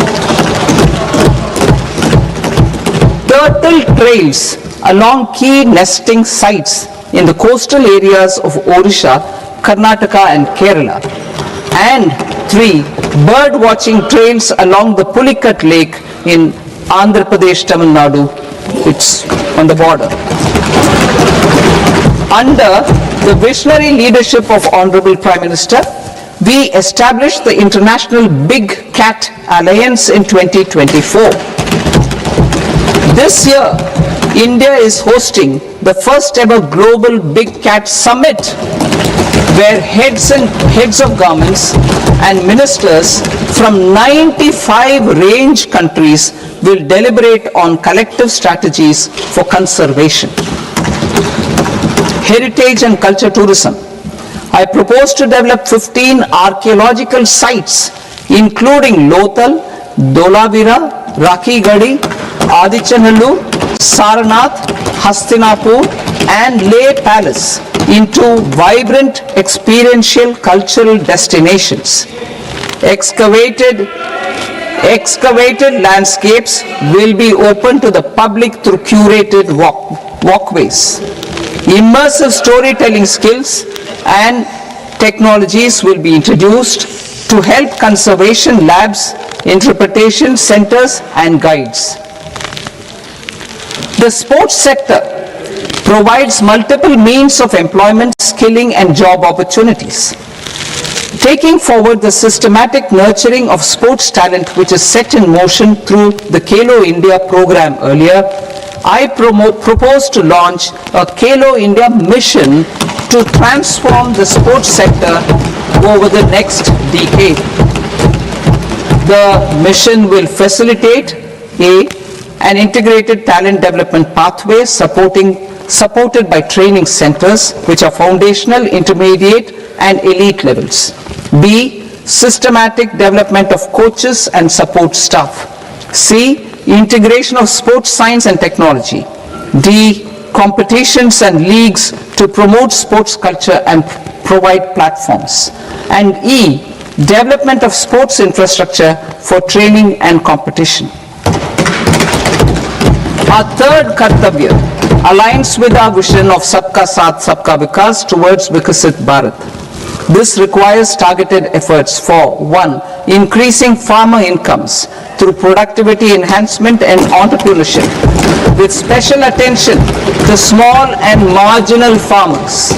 Turtle trails along key nesting sites in the coastal areas of Odisha, Karnataka and Kerala. And 3 bird watching trails along the Pulikat Lake in Andhra Pradesh, Tamil Nadu, it's on the border. Under the visionary leadership of Honorable Prime Minister, we established the International Big Cat Alliance in 2024. This year, India is hosting the first ever global Big Cat Summit, where heads of governments and ministers from 95 range countries will deliberate on collective strategies for conservation. Heritage and culture tourism. I propose to develop 15 archaeological sites, including Lothal, Dolavira, Rakigadi, Adichanallu, Saranath, Hastinapur, and Leh Palace into vibrant experiential cultural destinations. Excavated landscapes will be open to the public through curated walkways. Immersive storytelling skills and technologies will be introduced to help conservation labs, interpretation centers, and guides. The sports sector provides multiple means of employment, skilling, and job opportunities. Taking forward the systematic nurturing of sports talent which is set in motion through the Khelo India program earlier, I propose to launch a Khelo India mission to transform the sports sector over the next decade. The mission will facilitate an integrated talent development pathway supported by training centers which are foundational, intermediate, and elite levels. B, systematic development of coaches and support staff. C, integration of sports science and technology. D, competitions and leagues to promote sports culture and provide platforms. And E, development of sports infrastructure for training and competition. Our third Kartavya aligns with our vision of Sabka Saath, Sabka Vikas towards Vikasit Bharat. This requires targeted efforts for 1. Increasing farmer incomes through productivity enhancement and entrepreneurship, with special attention to small and marginal farmers.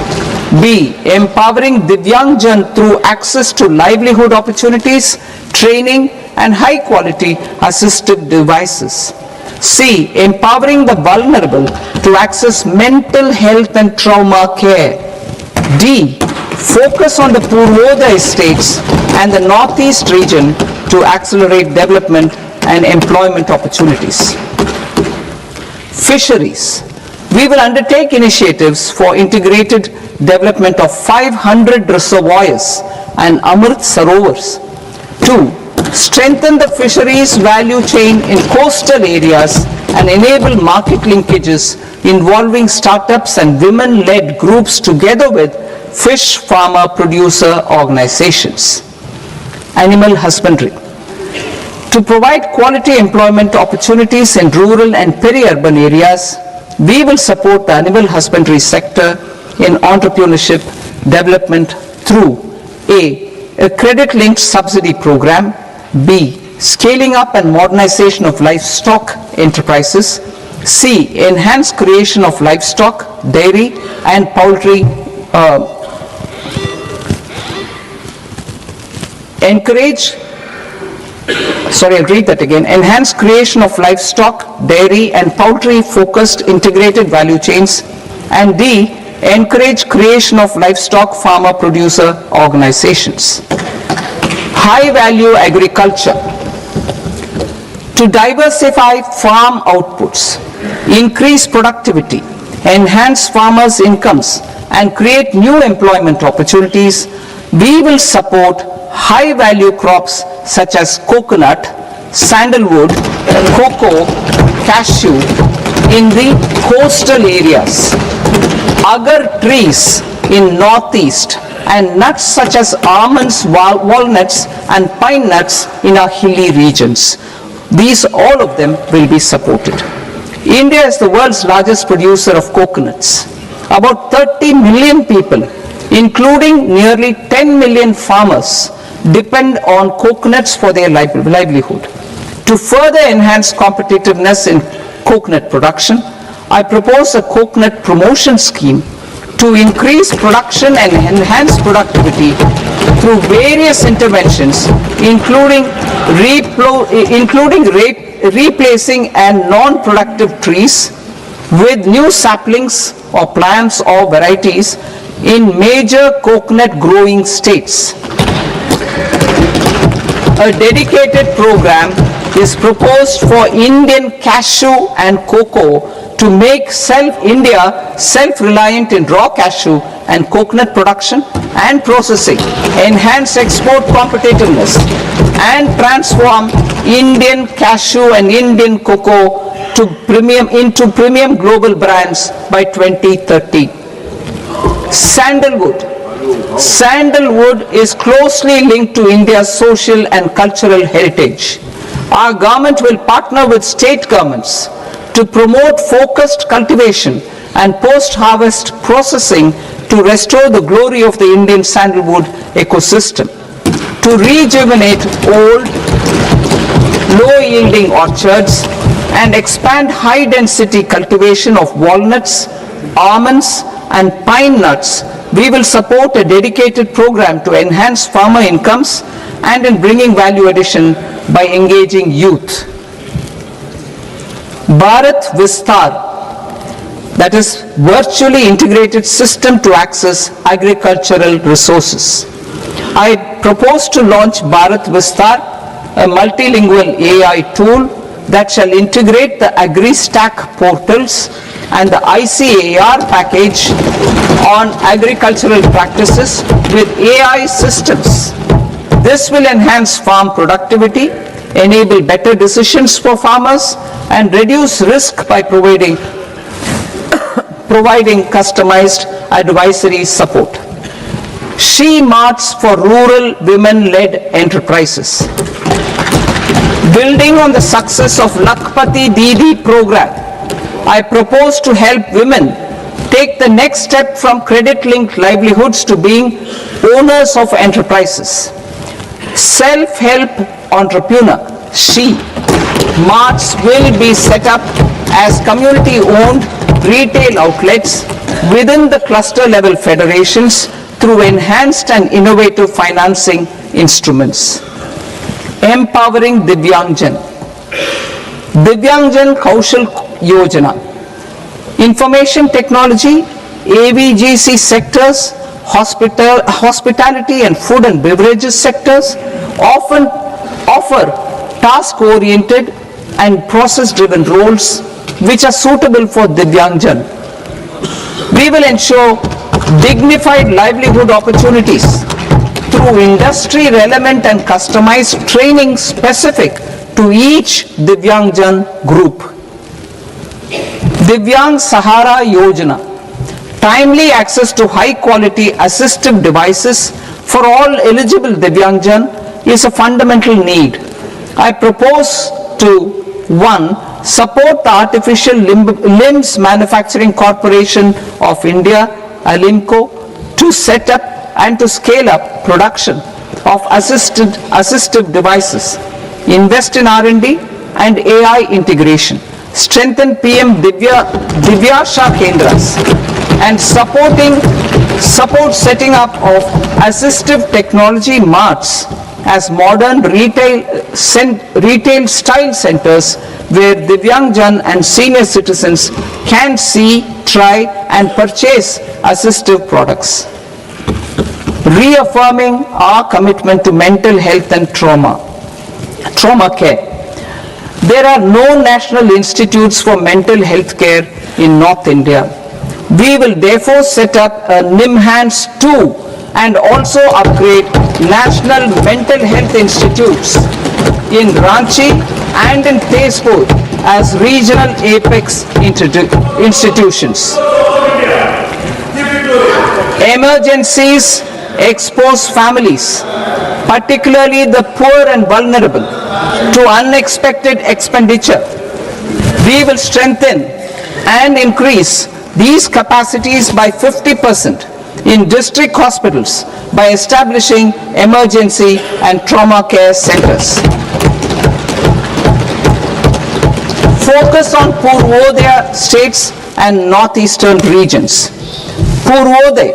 B. Empowering Divyangjan through access to livelihood opportunities, training, and high-quality assistive devices. C. Empowering the vulnerable to access mental health and trauma care. D. Focus on the Purvodaya states and the Northeast region to accelerate development and employment opportunities. Fisheries. We will undertake initiatives for integrated development of 500 reservoirs and Amrit Sarovars. 2. Strengthen the fisheries value chain in coastal areas and enable market linkages involving startups and women-led groups together with fish farmer producer organizations. Animal husbandry. To provide quality employment opportunities in rural and peri-urban areas, we will support the animal husbandry sector in entrepreneurship development through A. A credit-linked subsidy program. B. Scaling up and modernization of livestock enterprises. C. Enhanced creation of livestock, dairy, and poultry. I'll read that again. Enhanced creation of livestock, dairy, and poultry-focused integrated value chains. And D. Encourage creation of livestock farmer producer organizations. High-value agriculture. To diversify farm outputs, increase productivity, enhance farmers' incomes, and create new employment opportunities, we will support high-value crops such as coconut, sandalwood, cocoa, cashew in the coastal areas, agar trees in northeast, and nuts such as almonds, walnuts, and pine nuts in our hilly regions. These, all of them, will be supported. India is the world's largest producer of coconuts. About 30 million people, including nearly 10 million farmers, depend on coconuts for their livelihood. To further enhance competitiveness in coconut production, I propose a coconut promotion scheme to increase production and enhance productivity through various interventions, including replacing and non-productive trees with new saplings or plants or varieties in major coconut growing states. A dedicated program is proposed for Indian cashew and cocoa to make India self-reliant in raw cashew and coconut production and processing, enhance export competitiveness, and transform Indian cashew and Indian cocoa into premium global brands by 2030. Sandalwood. Sandalwood is closely linked to India's social and cultural heritage. Our government will partner with state governments to promote focused cultivation and post-harvest processing to restore the glory of the Indian sandalwood ecosystem, to rejuvenate old, low-yielding orchards and expand high-density cultivation of walnuts, almonds, and pine nuts. We will support a dedicated program to enhance farmer incomes and in bringing value addition by engaging youth. Bharat Vistar, that is virtually integrated system to access agricultural resources. I propose to launch Bharat Vistar, a multilingual AI tool that shall integrate the AgriStack portals and the ICAR package on agricultural practices with AI systems. This will enhance farm productivity, enable better decisions for farmers, and reduce risk by providing customized advisory support. She Marts for rural women-led enterprises. Building on the success of Lakpati Didi program, I propose to help women take the next step from credit-linked livelihoods to being owners of enterprises. Self-help entrepreneur, She Marts will be set up as community-owned retail outlets within the cluster-level federations through enhanced and innovative financing instruments. Empowering Divyangjan. Divyangjan Kaushal Yojana. Information technology, AVGC sectors, hospitality and food and beverages sectors often offer task-oriented and process-driven roles which are suitable for Divyangjan. We will ensure dignified livelihood opportunities through industry-relevant and customized training specific to each Divyangjan group. Divyang Sahara Yojana. Timely access to high-quality assistive devices for all eligible Divyangjan is a fundamental need. I propose to 1. Support the Artificial Limbs Manufacturing Corporation of India, Alimco, to set up and to scale up production of assistive devices, invest in R&D and AI integration, strengthen PM Divyasha Kendras, and support setting up of assistive technology marts as modern retail style centers where Divyangjan and senior citizens can see, try and purchase assistive products. Reaffirming our commitment to mental health and trauma care. There are no national institutes for mental health care in North India. We will therefore set up a NIMHANS 2 and also upgrade national mental health institutes in Ranchi and in Tezpur as regional apex institutions. Emergencies expose families, particularly the poor and vulnerable, to unexpected expenditure. We will strengthen and increase these capacities by 50% in district hospitals by establishing emergency and trauma care centers. focus on Purvodaya states and northeastern regions. Purvodaya,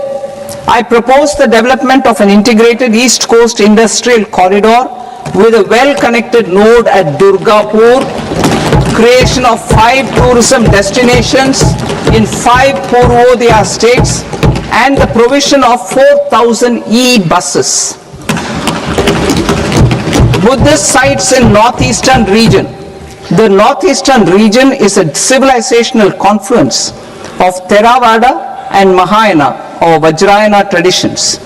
I propose the development of an integrated East Coast industrial corridor with a well-connected node at Durgapur, creation of 5 tourism destinations in 5 Purvodaya states, and the provision of 4,000 e-buses. Buddhist sites in northeastern region. The northeastern region is a civilizational confluence of Theravada and Mahayana or Vajrayana traditions.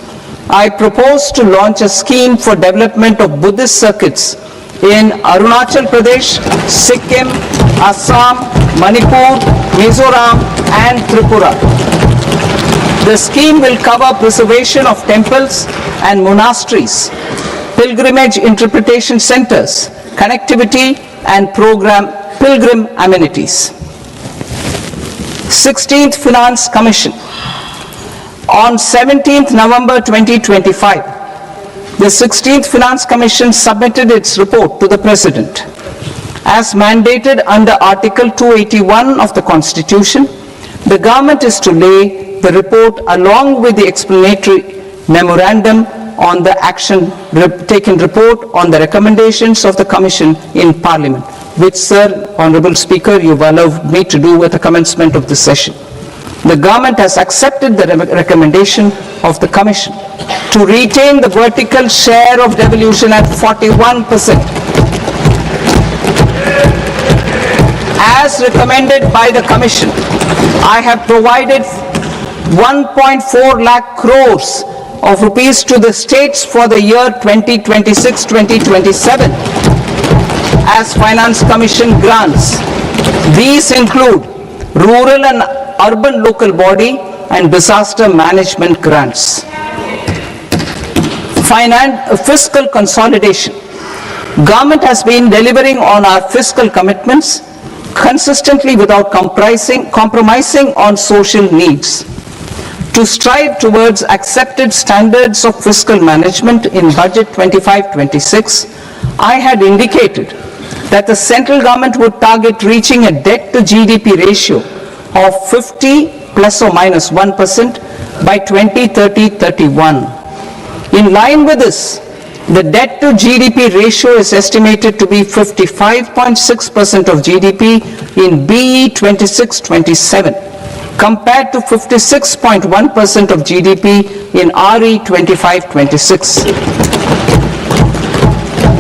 I propose to launch a scheme for development of Buddhist circuits in Arunachal Pradesh, Sikkim, Assam, Manipur, Mizoram and Tripura. The scheme will cover preservation of temples and monasteries, pilgrimage interpretation centers, connectivity and pilgrim amenities. 16th Finance Commission. On 17th November 2025, the 16th Finance Commission submitted its report to the President. As mandated under Article 281 of the Constitution, the government is to lay the report along with the explanatory memorandum on the action taken report on the recommendations of the Commission in Parliament, which, Sir, Honourable Speaker, you've allowed me to do at the commencement of this session. The government has accepted the recommendation of the Commission to retain the vertical share of devolution at 41%. As recommended by the Commission, I have provided 1.4 lakh crores of rupees to the states for the year 2026-2027 as Finance Commission grants. These include rural and urban local body and disaster management grants. Fiscal consolidation. Government has been delivering on our fiscal commitments consistently without compromising on social needs. To strive towards accepted standards of fiscal management in Budget 25-26, I had indicated that the central government would target reaching a debt to GDP ratio of 50 plus or minus 1% by 2030-31. In line with this, the debt to GDP ratio is estimated to be 55.6% of GDP in BE 26-27, compared to 56.1% of GDP in RE 25-26.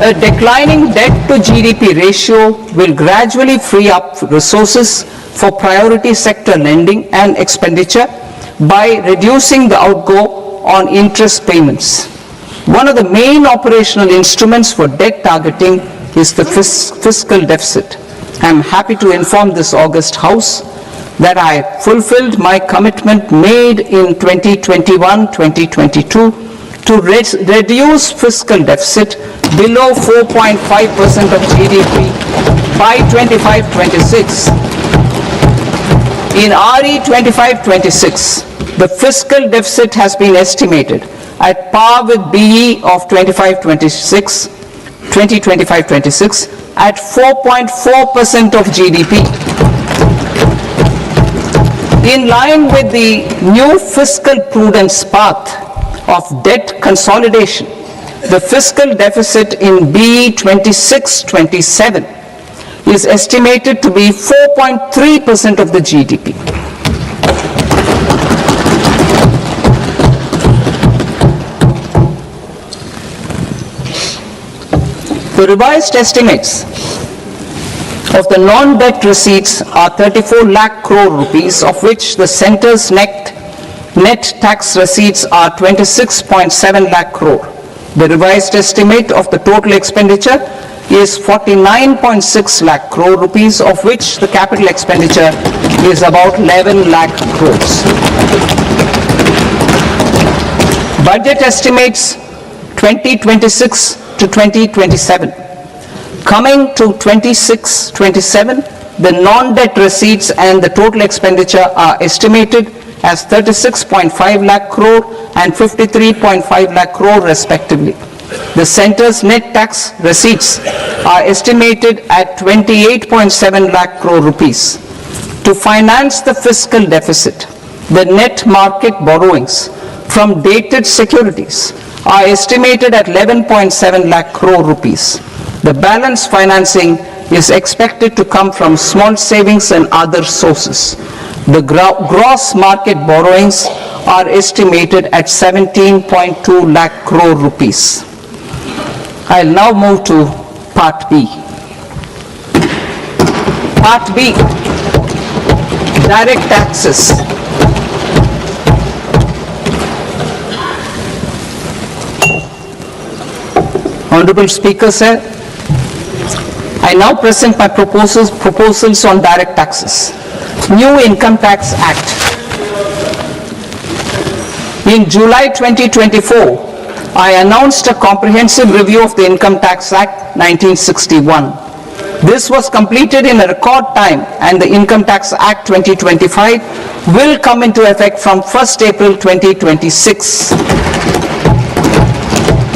A declining debt to GDP ratio will gradually free up resources for priority sector lending and expenditure by reducing the outgo on interest payments. One of the main operational instruments for debt targeting is the fiscal deficit. I am happy to inform this august House that I fulfilled my commitment made in 2021-2022 to reduce fiscal deficit below 4.5% of GDP by 25-26. In RE 25-26, the fiscal deficit has been estimated at par with BE of 2025-26 at 4.4% of GDP. In line with the new fiscal prudence path of debt consolidation, the fiscal deficit in BE 26-27 is estimated to be 4.3% of the GDP. The revised estimates of the non-debt receipts are 34 lakh crore rupees, of which the centre's net tax receipts are 26.7 lakh crore. The revised estimate of the total expenditure is 49.6 lakh crore rupees, of which the capital expenditure is about 11 lakh crores. Budget estimates 2026 to 2027. Coming to 26-27, the non-debt receipts and the total expenditure are estimated as 36.5 lakh crore and 53.5 lakh crore respectively. The centre's net tax receipts are estimated at 28.7 lakh crore rupees. To finance the fiscal deficit, the net market borrowings from dated securities are estimated at 11.7 lakh crore rupees. The balance financing is expected to come from small savings and other sources. The gross market borrowings are estimated at 17.2 lakh crore rupees. I'll now move to Part B. Part B, direct taxes. Honorable Speaker, sir, I now present my proposals on direct taxes. New Income Tax Act. In July 2024, I announced a comprehensive review of the Income Tax Act 1961. This was completed in a record time, and the Income Tax Act 2025 will come into effect from 1st April 2026.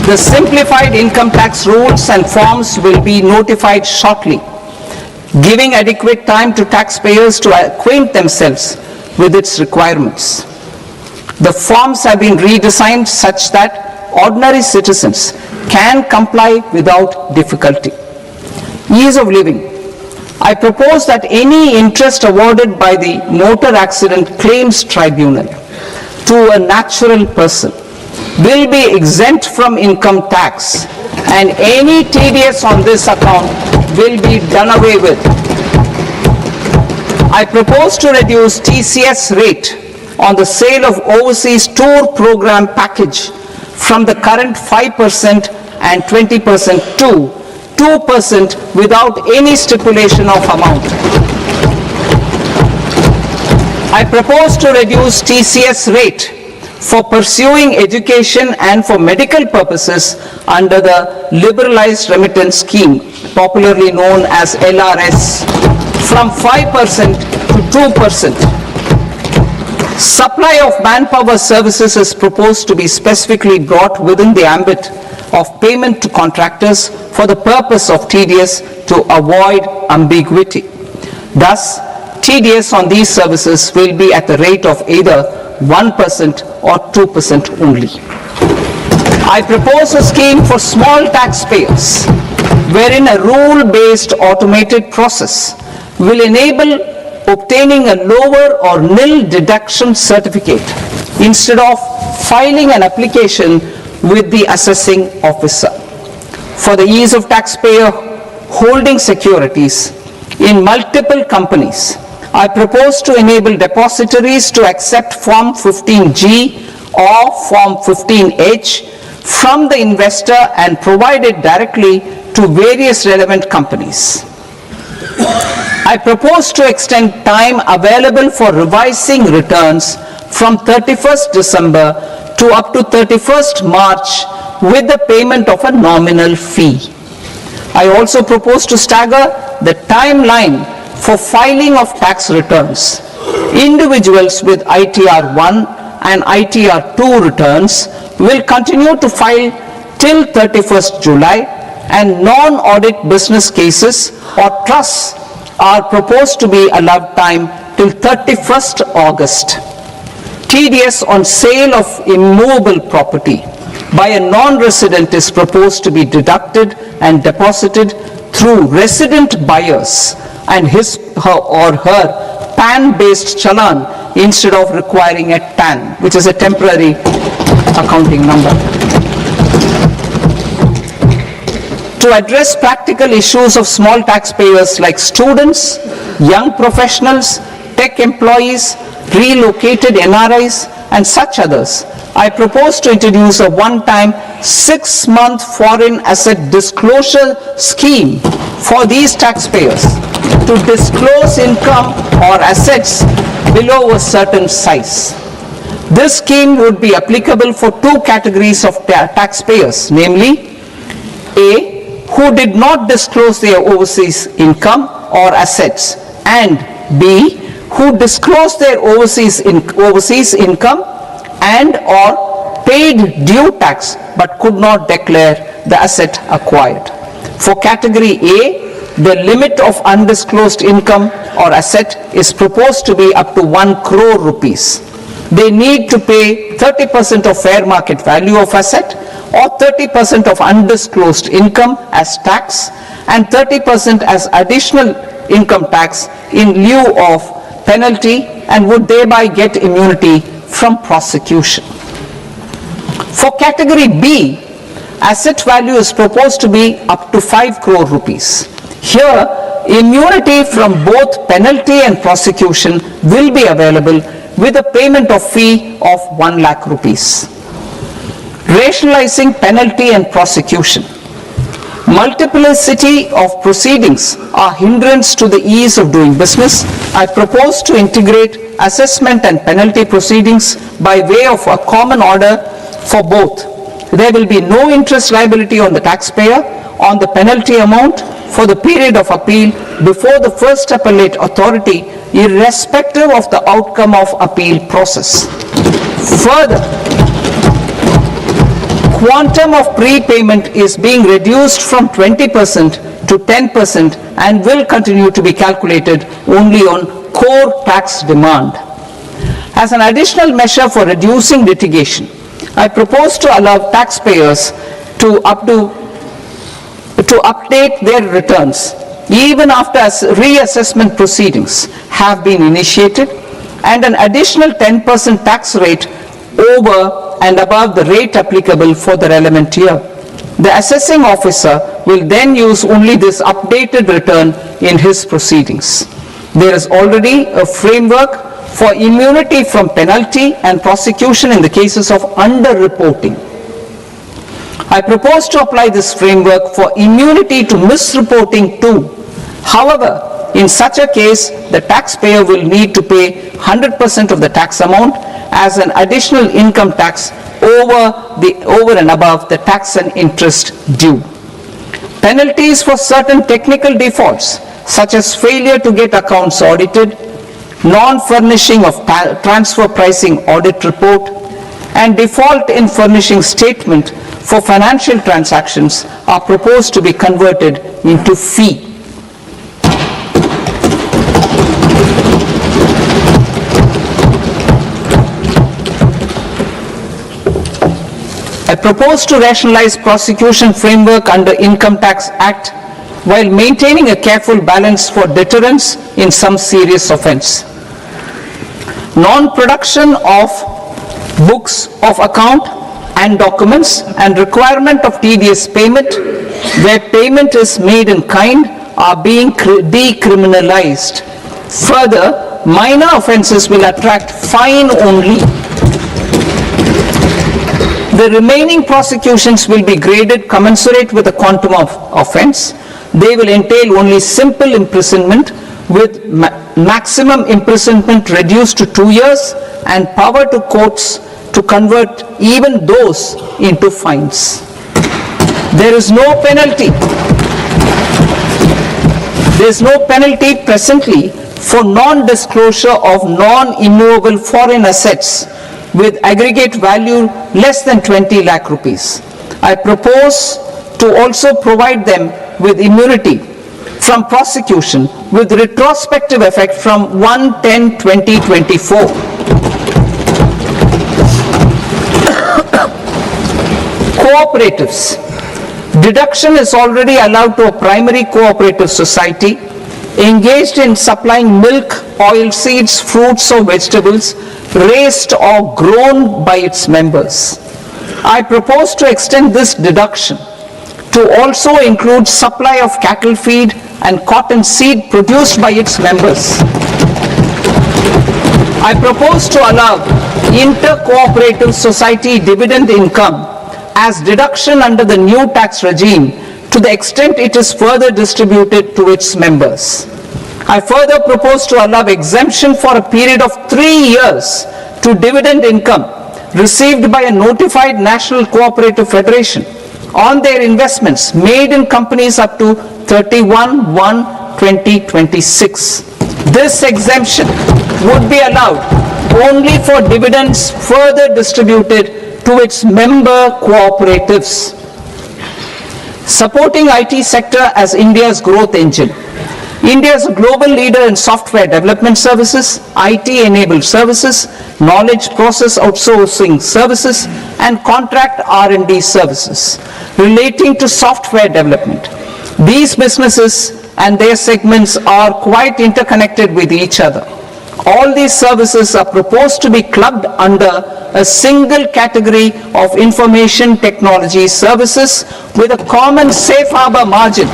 The simplified income tax rules and forms will be notified shortly, giving adequate time to taxpayers to acquaint themselves with its requirements. The forms have been redesigned such that ordinary citizens can comply without difficulty. Ease of living. I propose that any interest awarded by the Motor Accident Claims Tribunal to a natural person will be exempt from income tax, and any TDS on this account will be done away with. I propose to reduce TCS rate on the sale of overseas tour program package from the current 5% and 20% to 2% without any stipulation of amount. I propose to reduce TCS rate for pursuing education and for medical purposes under the Liberalized Remittance Scheme, popularly known as LRS, from 5% to 2%. Supply of manpower services is proposed to be specifically brought within the ambit of payment to contractors for the purpose of TDS to avoid ambiguity. Thus, TDS on these services will be at the rate of either 1% or 2% only. I propose a scheme for small taxpayers wherein a rule-based automated process will enable obtaining a lower or nil deduction certificate instead of filing an application with the assessing officer. For the ease of taxpayer holding securities in multiple companies, I propose to enable depositories to accept Form 15G or Form 15H from the investor and provide it directly to various relevant companies. I propose to extend time available for revising returns from 31st December to up to 31st March with the payment of a nominal fee. I also propose to stagger the timeline for filing of tax returns. Individuals with ITR 1 and ITR 2 returns will continue to file till 31st July, and non-audit business cases or trusts are proposed to be allowed time till 31st August. TDS on sale of immovable property by a non-resident is proposed to be deducted and deposited through resident buyers and his or her PAN-based challan instead of requiring a TAN, which is a temporary accounting number. To address practical issues of small taxpayers like students, young professionals, tech employees, relocated NRIs, and such others, I propose to introduce a one-time 6-month foreign asset disclosure scheme for these taxpayers to disclose income or assets below a certain size. This scheme would be applicable for two categories of taxpayers, namely A, who did not disclose their overseas income or assets, and B, who disclosed their overseas income and or paid due tax but could not declare the asset acquired. For category A, the limit of undisclosed income or asset is proposed to be up to 1 crore rupees. They need to pay 30% of fair market value of asset or 30% of undisclosed income as tax and 30% as additional income tax in lieu of penalty and would thereby get immunity from prosecution. For category B, asset value is proposed to be up to 5 crore rupees. Here, immunity from both penalty and prosecution will be available with a payment of fee of 1 lakh rupees. Rationalizing penalty and prosecution. Multiplicity of proceedings are hindrance to the ease of doing business. I propose to integrate assessment and penalty proceedings by way of a common order for both. There will be no interest liability on the taxpayer on the penalty amount for the period of appeal before the first appellate authority, irrespective of the outcome of appeal process. Further, quantum of prepayment is being reduced from 20% to 10% and will continue to be calculated only on core tax demand. As an additional measure for reducing litigation, I propose to allow taxpayers to update their returns even after reassessment proceedings have been initiated and an additional 10% tax rate over and above the rate applicable for the relevant year. The assessing officer will then use only this updated return in his proceedings. There is already a framework for immunity from penalty and prosecution in the cases of underreporting. I propose to apply this framework for immunity to misreporting too. However, in such a case, the taxpayer will need to pay 100% of the tax amount as an additional income tax over and above the tax and interest due. Penalties for certain technical defaults, such as failure to get accounts audited, non-furnishing of transfer pricing audit report, and default in furnishing statement for financial transactions are proposed to be converted into fee. I propose to rationalize prosecution framework under Income Tax Act while maintaining a careful balance for deterrence in some serious offense. Non-production of books of account and documents and requirement of TDS payment where payment is made in kind are being decriminalized. Further, minor offenses will attract fine only. The remaining prosecutions will be graded commensurate with the quantum of offense. They will entail only simple imprisonment with maximum imprisonment reduced to 2 years and power to courts to convert even those into fines. There is no penalty. There is no penalty presently for non-disclosure of non-immovable foreign assets with aggregate value less than 20 lakh rupees. I propose to also provide them with immunity from prosecution with retrospective effect from 1/10/2024. Cooperatives. Deduction is already allowed to a primary cooperative society engaged in supplying milk, oil seeds, fruits or vegetables raised or grown by its members. I propose to extend this deduction to also include supply of cattle feed and cotton seed produced by its members. I propose to allow inter-cooperative society dividend income as deduction under the new tax regime to the extent it is further distributed to its members. I further propose to allow exemption for a period of 3 years to dividend income received by a notified national cooperative federation on their investments made in companies up to 31/1/2026. This exemption would be allowed only for dividends further distributed to its member cooperatives. Supporting IT sector as India's growth engine. India is a global leader in software development services, IT-enabled services, knowledge process outsourcing services, and contract R&D services relating to software development. These businesses and their segments are quite interconnected with each other. All these services are proposed to be clubbed under a single category of information technology services with a common safe harbor margin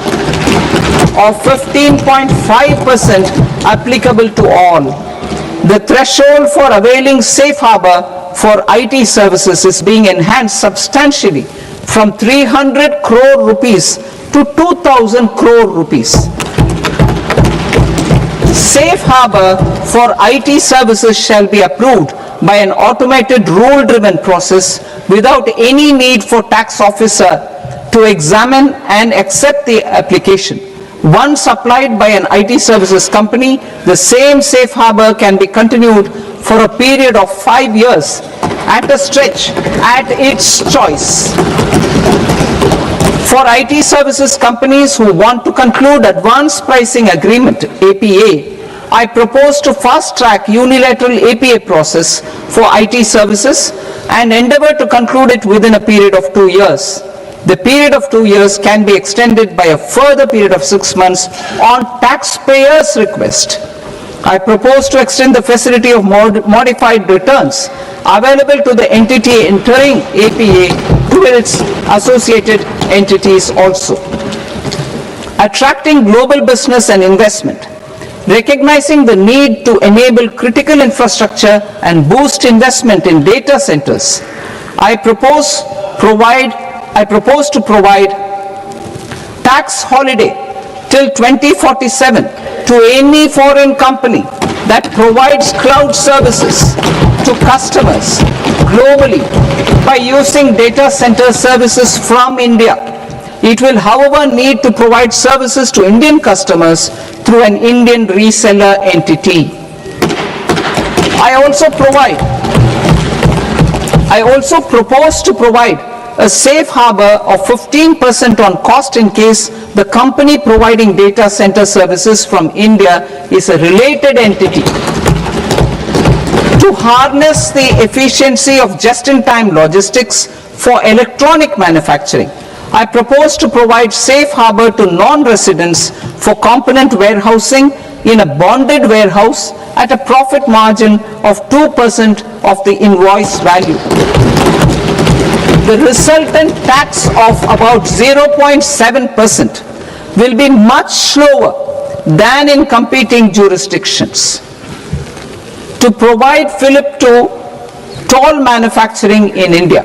of 15.5% applicable to all. The threshold for availing safe harbor for IT services is being enhanced substantially from 300 crore rupees to 2,000 crore rupees. Safe harbor for IT services shall be approved by an automated rule-driven process without any need for tax officer to examine and accept the application. Once applied by an IT services company, the same safe harbor can be continued for a period of 5 years at a stretch at its choice. For IT services companies who want to conclude advanced pricing agreement, APA, I propose to fast-track unilateral APA process for IT services and endeavor to conclude it within a period of 2 years. The period of 2 years can be extended by a further period of 6 months on taxpayers' request. I propose to extend the facility of modified returns available to the entity entering APA to its associated entities also. Attracting global business and investment. Recognizing the need to enable critical infrastructure and boost investment in data centers, I propose to provide tax holiday till 2047 to any foreign company that provides cloud services to customers globally by using data center services from India. It will, however, need to provide services to Indian customers through an Indian reseller entity. I also propose to provide a safe harbor of 15% on cost in case the company providing data center services from India is a related entity. To harness the efficiency of just-in-time logistics for electronic manufacturing, I propose to provide safe harbor to non-residents for component warehousing in a bonded warehouse at a profit margin of 2% of the invoice value. The resultant tax of about 0.7% will be much slower than in competing jurisdictions. To provide fillip to toll manufacturing in India,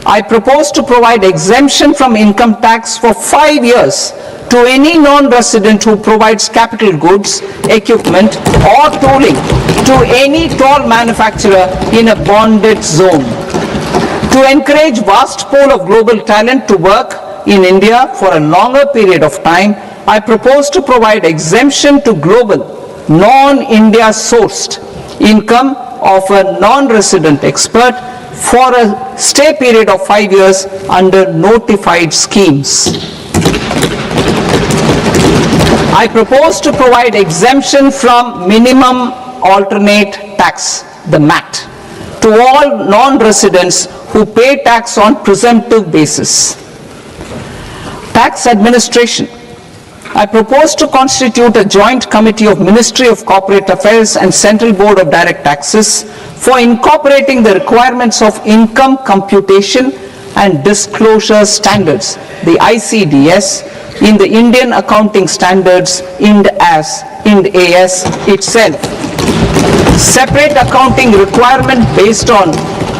I propose to provide exemption from income tax for 5 years to any non-resident who provides capital goods, equipment or tooling to any toll manufacturer in a bonded zone. To encourage vast pool of global talent to work in India for a longer period of time, I propose to provide exemption to global, non-India sourced income of a non-resident expert for a stay period of 5 years under notified schemes. I propose to provide exemption from minimum alternate tax, the MAT, to all non-residents who pay tax on presumptive basis. Tax administration. I propose to constitute a joint committee of Ministry of Corporate Affairs and Central Board of Direct Taxes for incorporating the requirements of income computation and disclosure standards, the ICDS, in the Indian Accounting Standards Ind AS itself. Separate accounting requirement based on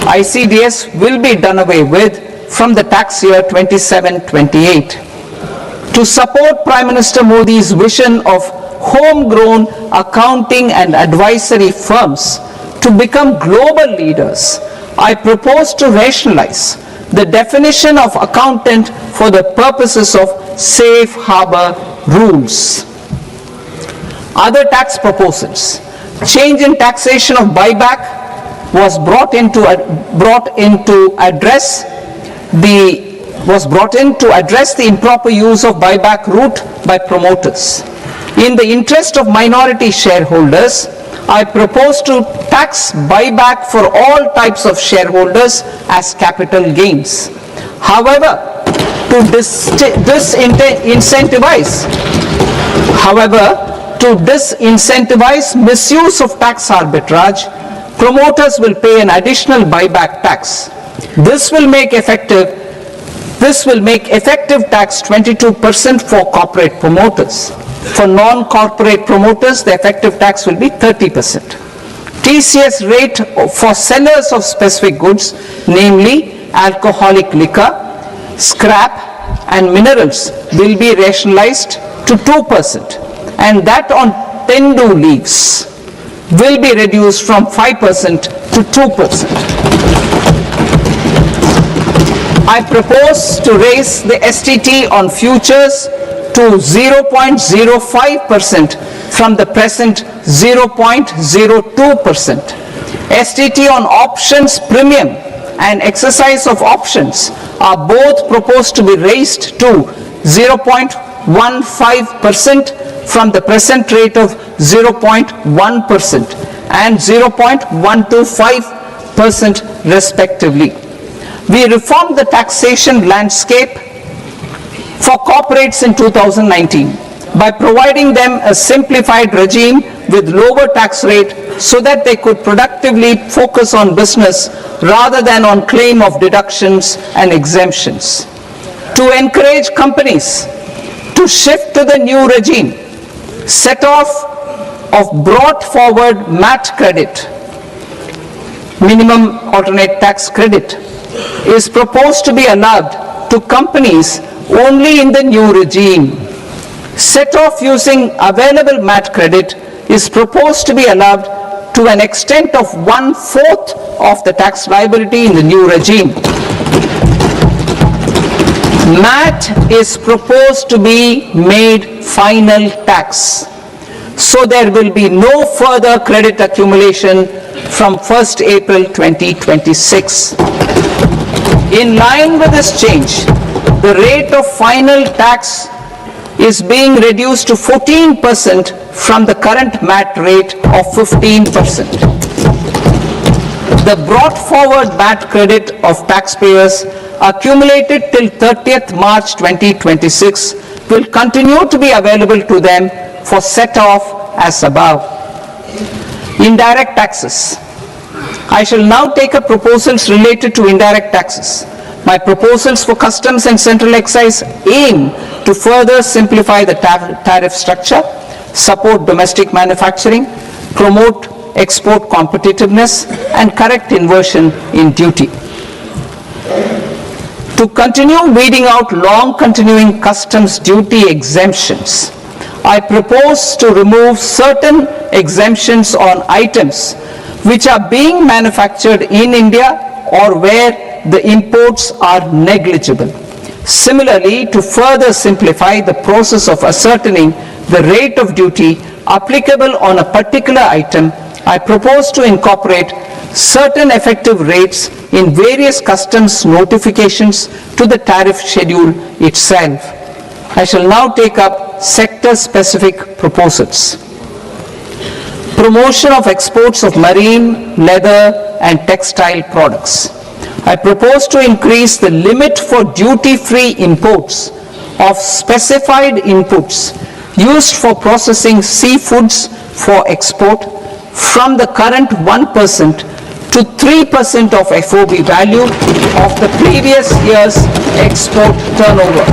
ICDS will be done away with from the tax year 27-28. To support Prime Minister Modi's vision of homegrown accounting and advisory firms to become global leaders, I propose to rationalize the definition of accountant for the purposes of safe harbor rules. Other tax proposals. Change in taxation of buyback was brought in to address the improper use of buyback route by promoters. In the interest of minority shareholders, I propose to tax buyback for all types of shareholders as capital gains. However, to disincentivize misuse of tax arbitrage, promoters will pay an additional buyback tax. This will make effective tax 22% for corporate promoters. For non-corporate promoters, the effective tax will be 30%. TCS rate for sellers of specific goods, namely alcoholic liquor, scrap and minerals, will be rationalized to 2%, and that on tendu leaves will be reduced from 5% to 2%. I propose to raise the STT on futures to 0.05% from the present 0.02%. STT on options premium and exercise of options are both proposed to be raised to 0.15% from the present rate of 0.1% and 0.125% respectively. We reformed the taxation landscape for corporates in 2019 by providing them a simplified regime with lower tax rate so that they could productively focus on business rather than on claim of deductions and exemptions. To encourage companies to shift to the new regime, set off of brought forward MAT credit, minimum alternate tax credit, is proposed to be allowed to companies only in the new regime. Set off using available MAT credit is proposed to be allowed to an extent of 1/4 of the tax liability in the new regime. MAT is proposed to be made final tax, so there will be no further credit accumulation from 1st April 2026. In line with this change, the rate of final tax is being reduced to 14% from the current MAT rate of 15%. The brought forward MAT credit of taxpayers accumulated till 30th March 2026 will continue to be available to them for set off as above. Indirect taxes. I shall now take up proposals related to indirect taxes. My proposals for customs and central excise aim to further simplify the tariff structure, support domestic manufacturing, promote export competitiveness, and correct inversion in duty. To continue weeding out long continuing customs duty exemptions, I propose to remove certain exemptions on items which are being manufactured in India or where the imports are negligible. Similarly, to further simplify the process of ascertaining the rate of duty applicable on a particular item, I propose to incorporate certain effective rates in various customs notifications to the tariff schedule itself. I shall now take up sector-specific proposals. Promotion of exports of marine, leather, and textile products. I propose to increase the limit for duty-free imports of specified inputs used for processing seafoods for export from the current 1% to 3% of FOB value of the previous year's export turnover.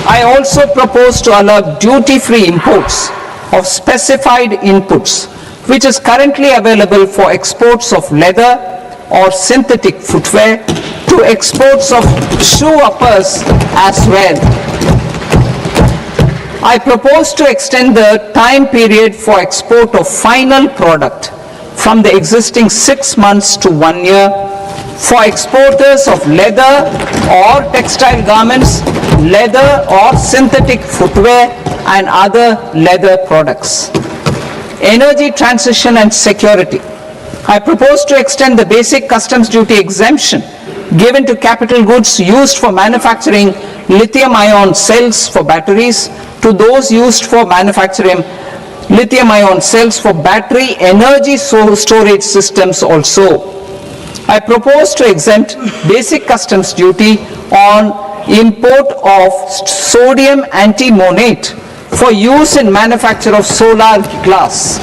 I also propose to allow duty-free imports of specified inputs, which is currently available for exports of leather or synthetic footwear, to exports of shoe uppers as well. I propose to extend the time period for export of final product from the existing 6 months to 1 year for exporters of leather or textile garments, leather or synthetic footwear, and other leather products. Energy transition and security. I propose to extend the basic customs duty exemption given to capital goods used for manufacturing lithium-ion cells for batteries to those used for manufacturing lithium-ion cells for battery energy storage systems also. I propose to exempt basic customs duty on import of sodium antimonate for use in manufacture of solar glass.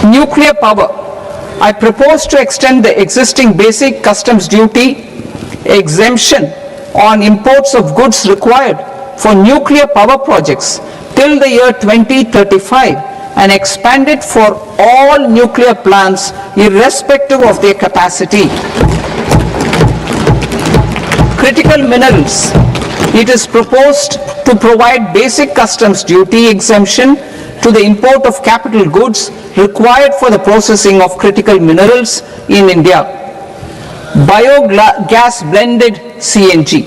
Nuclear power. I propose to extend the existing basic customs duty exemption on imports of goods required for nuclear power projects till the year 2035 and expand it for all nuclear plants irrespective of their capacity. Critical minerals. It is proposed to provide basic customs duty exemption to the import of capital goods required for the processing of critical minerals in India. Biogas blended CNG.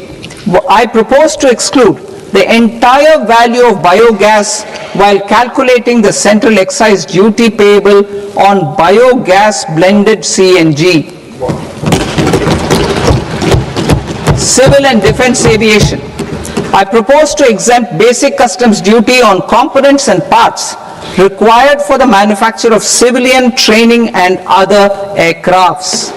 I propose to exclude the entire value of biogas while calculating the central excise duty payable on biogas blended CNG. Civil and defense aviation. I propose to exempt basic customs duty on components and parts required for the manufacture of civilian training and other aircrafts.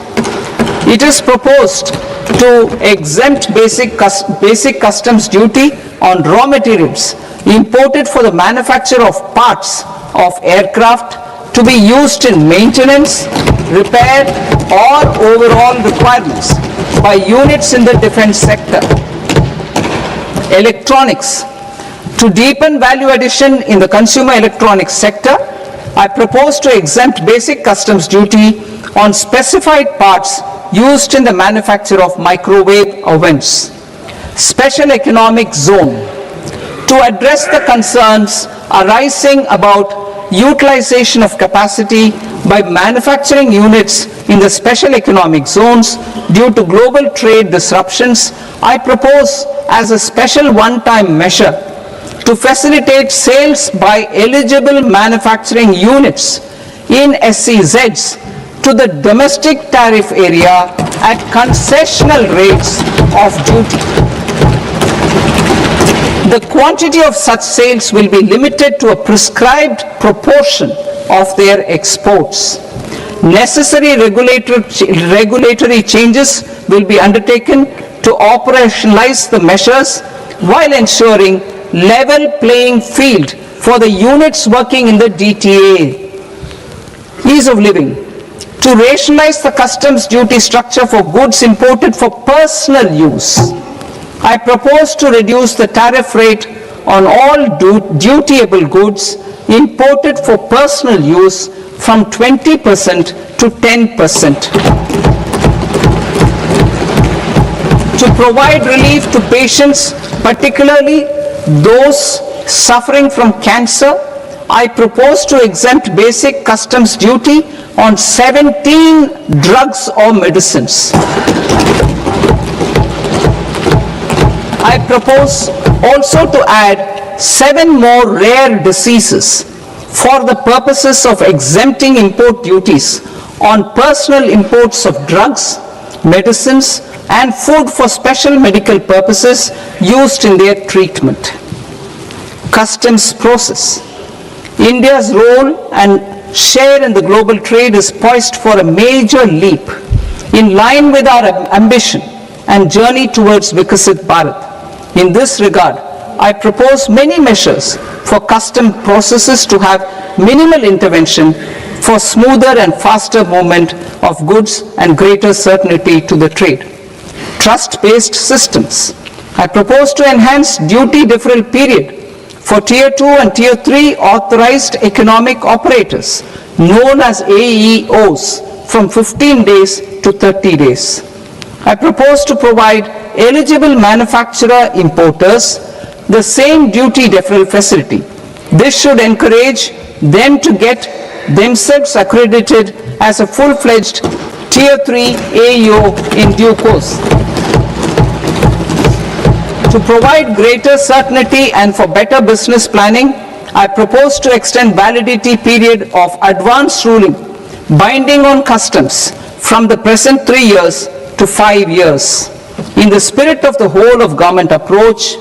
It is proposed to exempt basic customs duty on raw materials imported for the manufacture of parts of aircraft to be used in maintenance, repair, or overall requirements by units in the defense sector. Electronics. To deepen value addition in the consumer electronics sector, I propose to exempt basic customs duty on specified parts used in the manufacture of microwave ovens. Special economic zone. To address the concerns arising about utilization of capacity by manufacturing units in the special economic zones due to global trade disruptions, I propose as a special one-time measure to facilitate sales by eligible manufacturing units in SEZs to the domestic tariff area at concessional rates of duty. The quantity of such sales will be limited to a prescribed proportion of their exports. Necessary regulatory changes will be undertaken to operationalize the measures while ensuring level playing field for the units working in the DTA. Ease of living. To rationalize the customs duty structure for goods imported for personal use, I propose to reduce the tariff rate on all dutiable goods imported for personal use from 20% to 10%. To provide relief to patients, particularly those suffering from cancer, I propose to exempt basic customs duty on 17 drugs or medicines. I propose also to add 7 more rare diseases for the purposes of exempting import duties on personal imports of drugs, medicines, and food for special medical purposes used in their treatment. Customs process. India's role and share in the global trade is poised for a major leap in line with our ambition and journey towards Vikasit Bharat. In this regard, I propose many measures for custom processes to have minimal intervention for smoother and faster movement of goods and greater certainty to the trade. Trust-based systems. I propose to enhance duty deferral period for Tier 2 and Tier 3 authorized economic operators, known as AEOs, from 15 days to 30 days. I propose to provide eligible manufacturer importers the same duty deferral facility. This should encourage them to get themselves accredited as a full-fledged Tier 3 AEO in due course. To provide greater certainty and for better business planning, I propose to extend validity period of advance ruling binding on customs from the present 3 years to 5 years. In the spirit of the whole of government approach,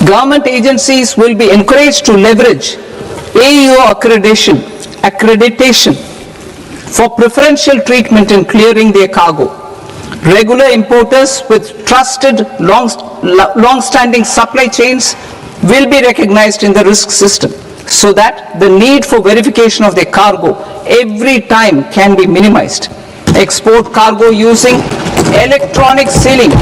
government agencies will be encouraged to leverage AEO accreditation for preferential treatment in clearing their cargo. Regular importers with trusted long-standing supply chains will be recognized in the risk system so that the need for verification of their cargo every time can be minimized. Export cargo using electronic sealing.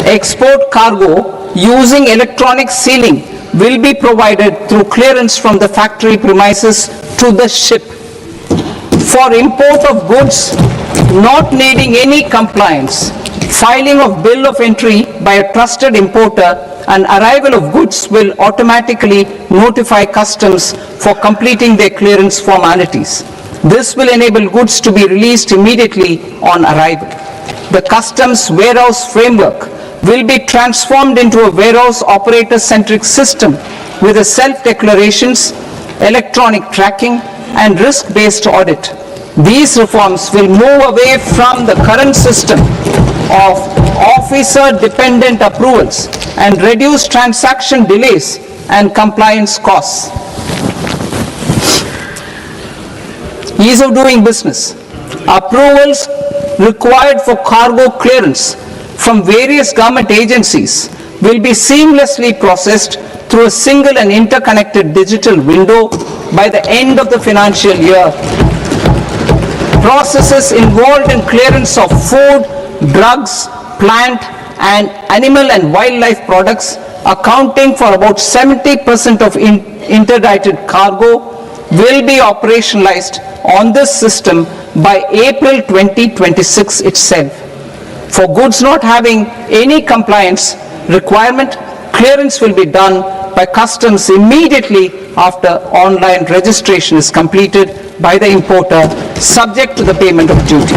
Export cargo using electronic sealing will be provided through clearance from the factory premises to the ship. For import of goods not needing any compliance, filing of bill of entry by a trusted importer and arrival of goods will automatically notify customs for completing their clearance formalities. This will enable goods to be released immediately on arrival. The customs warehouse framework will be transformed into a warehouse operator-centric system with a self-declarations, electronic tracking, and risk-based audit. These reforms will move away from the current system of officer-dependent approvals and reduce transaction delays and compliance costs. Ease of doing business. Approvals required for cargo clearance from various government agencies will be seamlessly processed through a single and interconnected digital window by the end of the financial year. Processes involved in clearance of food, drugs, plant and animal and wildlife products accounting for about 70% of interdicted cargo will be operationalized on this system by April 2026 itself. For goods not having any compliance requirement, clearance will be done by customs immediately after online registration is completed by the importer, subject to the payment of duty.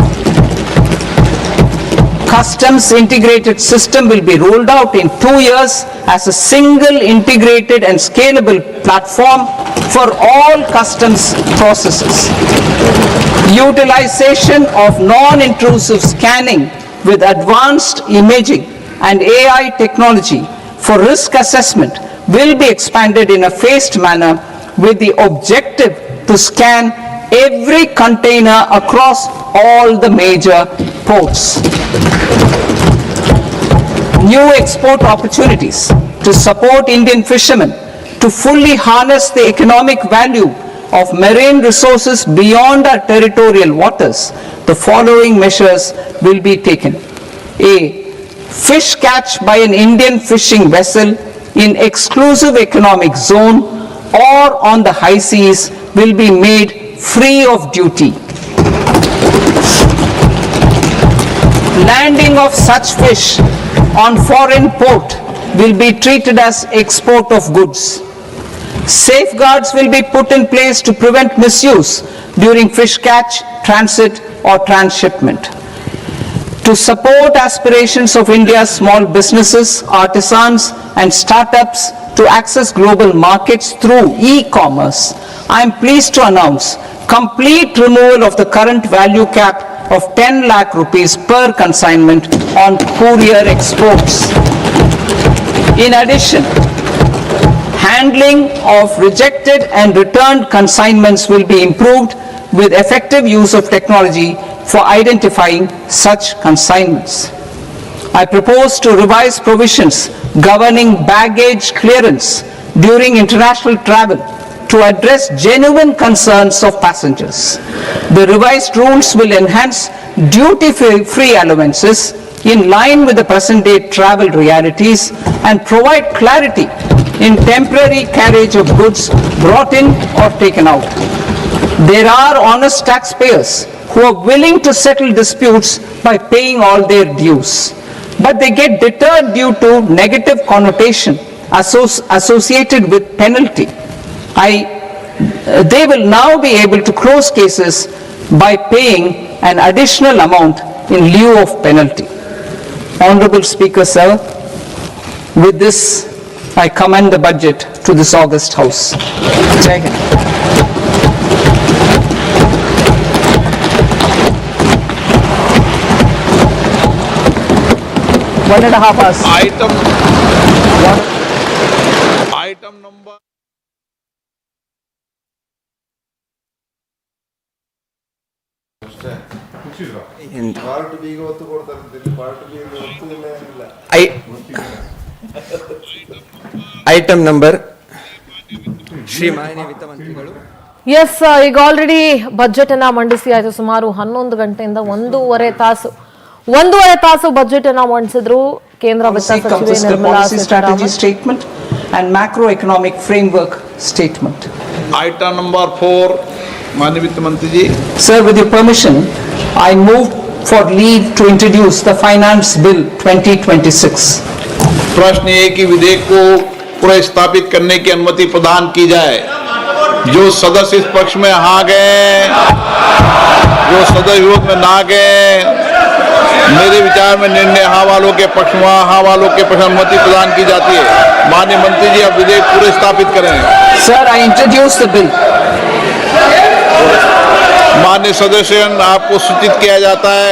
Customs integrated system will be rolled out in 2 years as a single integrated and scalable platform for all customs processes. Utilization of non-intrusive scanning with advanced imaging and AI technology for risk assessment will be expanded in a phased manner with the objective to scan every container across all the major ports. New export opportunities to support Indian fishermen to fully harness the economic value of marine resources beyond our territorial waters. The following measures will be taken. A. Fish catch by an Indian fishing vessel in exclusive economic zone or on the high seas will be made free of duty. Landing of such fish on foreign port will be treated as export of goods. Safeguards will be put in place to prevent misuse during fish catch, transit or transshipment. To support aspirations of India's small businesses, artisans and startups to access global markets through e-commerce, I am pleased to announce complete removal of the current value cap of 10 lakh rupees per consignment on courier exports. In addition, handling of rejected and returned consignments will be improved with effective use of technology for identifying such consignments. I propose to revise provisions governing baggage clearance during international travel to address genuine concerns of passengers. The revised rules will enhance duty-free allowances in line with the present-day travel realities and provide clarity in temporary carriage of goods brought in or taken out. There are honest taxpayers who are willing to settle disputes by paying all their dues, but they get deterred due to negative connotation associated with penalty. They will now be able to close cases by paying an additional amount in lieu of penalty. Honorable Speaker, sir, with this, I commend the budget to this august house. Jai Hind. One and a half hours. Item number. Item number Shri ಮಾನ್ಯ ವಿತ್ತ ಮಂತ್ರಿಗಳು. S, ಈಗ already budget ಅನ್ನ ಮಂಡಿಸಿ ಆಯ್ತು. ಸುಮಾರು 11 ಗಂಟೆಯಿಂದ ಒಂದೂವರೆ ತಾಸು ಬಜೆಟ್ ಅನ್ನ ಮಂಡಿಸಿದ್ರು ಕೇಂದ್ರ ವಿತ್ತ ಸಚಿವೆ Nirmala strategy statement and macroeconomic framework statement. Item number 4, माननीय वित्त मंत्री जी. Sir, with your permission, I move for leave to introduce the Finance Bill 2026. प्रश्न ये कि विधेयक को पुनर्स्थापित करने की अनुमति प्रदान की जाए. जो सदस्य इस पक्ष में हाँ गए, जो सदस्य विरोध में ना गए, मेरे विचार में निर्णय हाँ वालों के पक्ष में, हाँ वालों के पक्ष में अनुमति प्रदान की जाती है. माननीय मंत्री जी, अब विधेयक पूरे स्थापित करें. Sir, I introduce the bill. माननीय सदस्य, आपको सूचित किया जाता है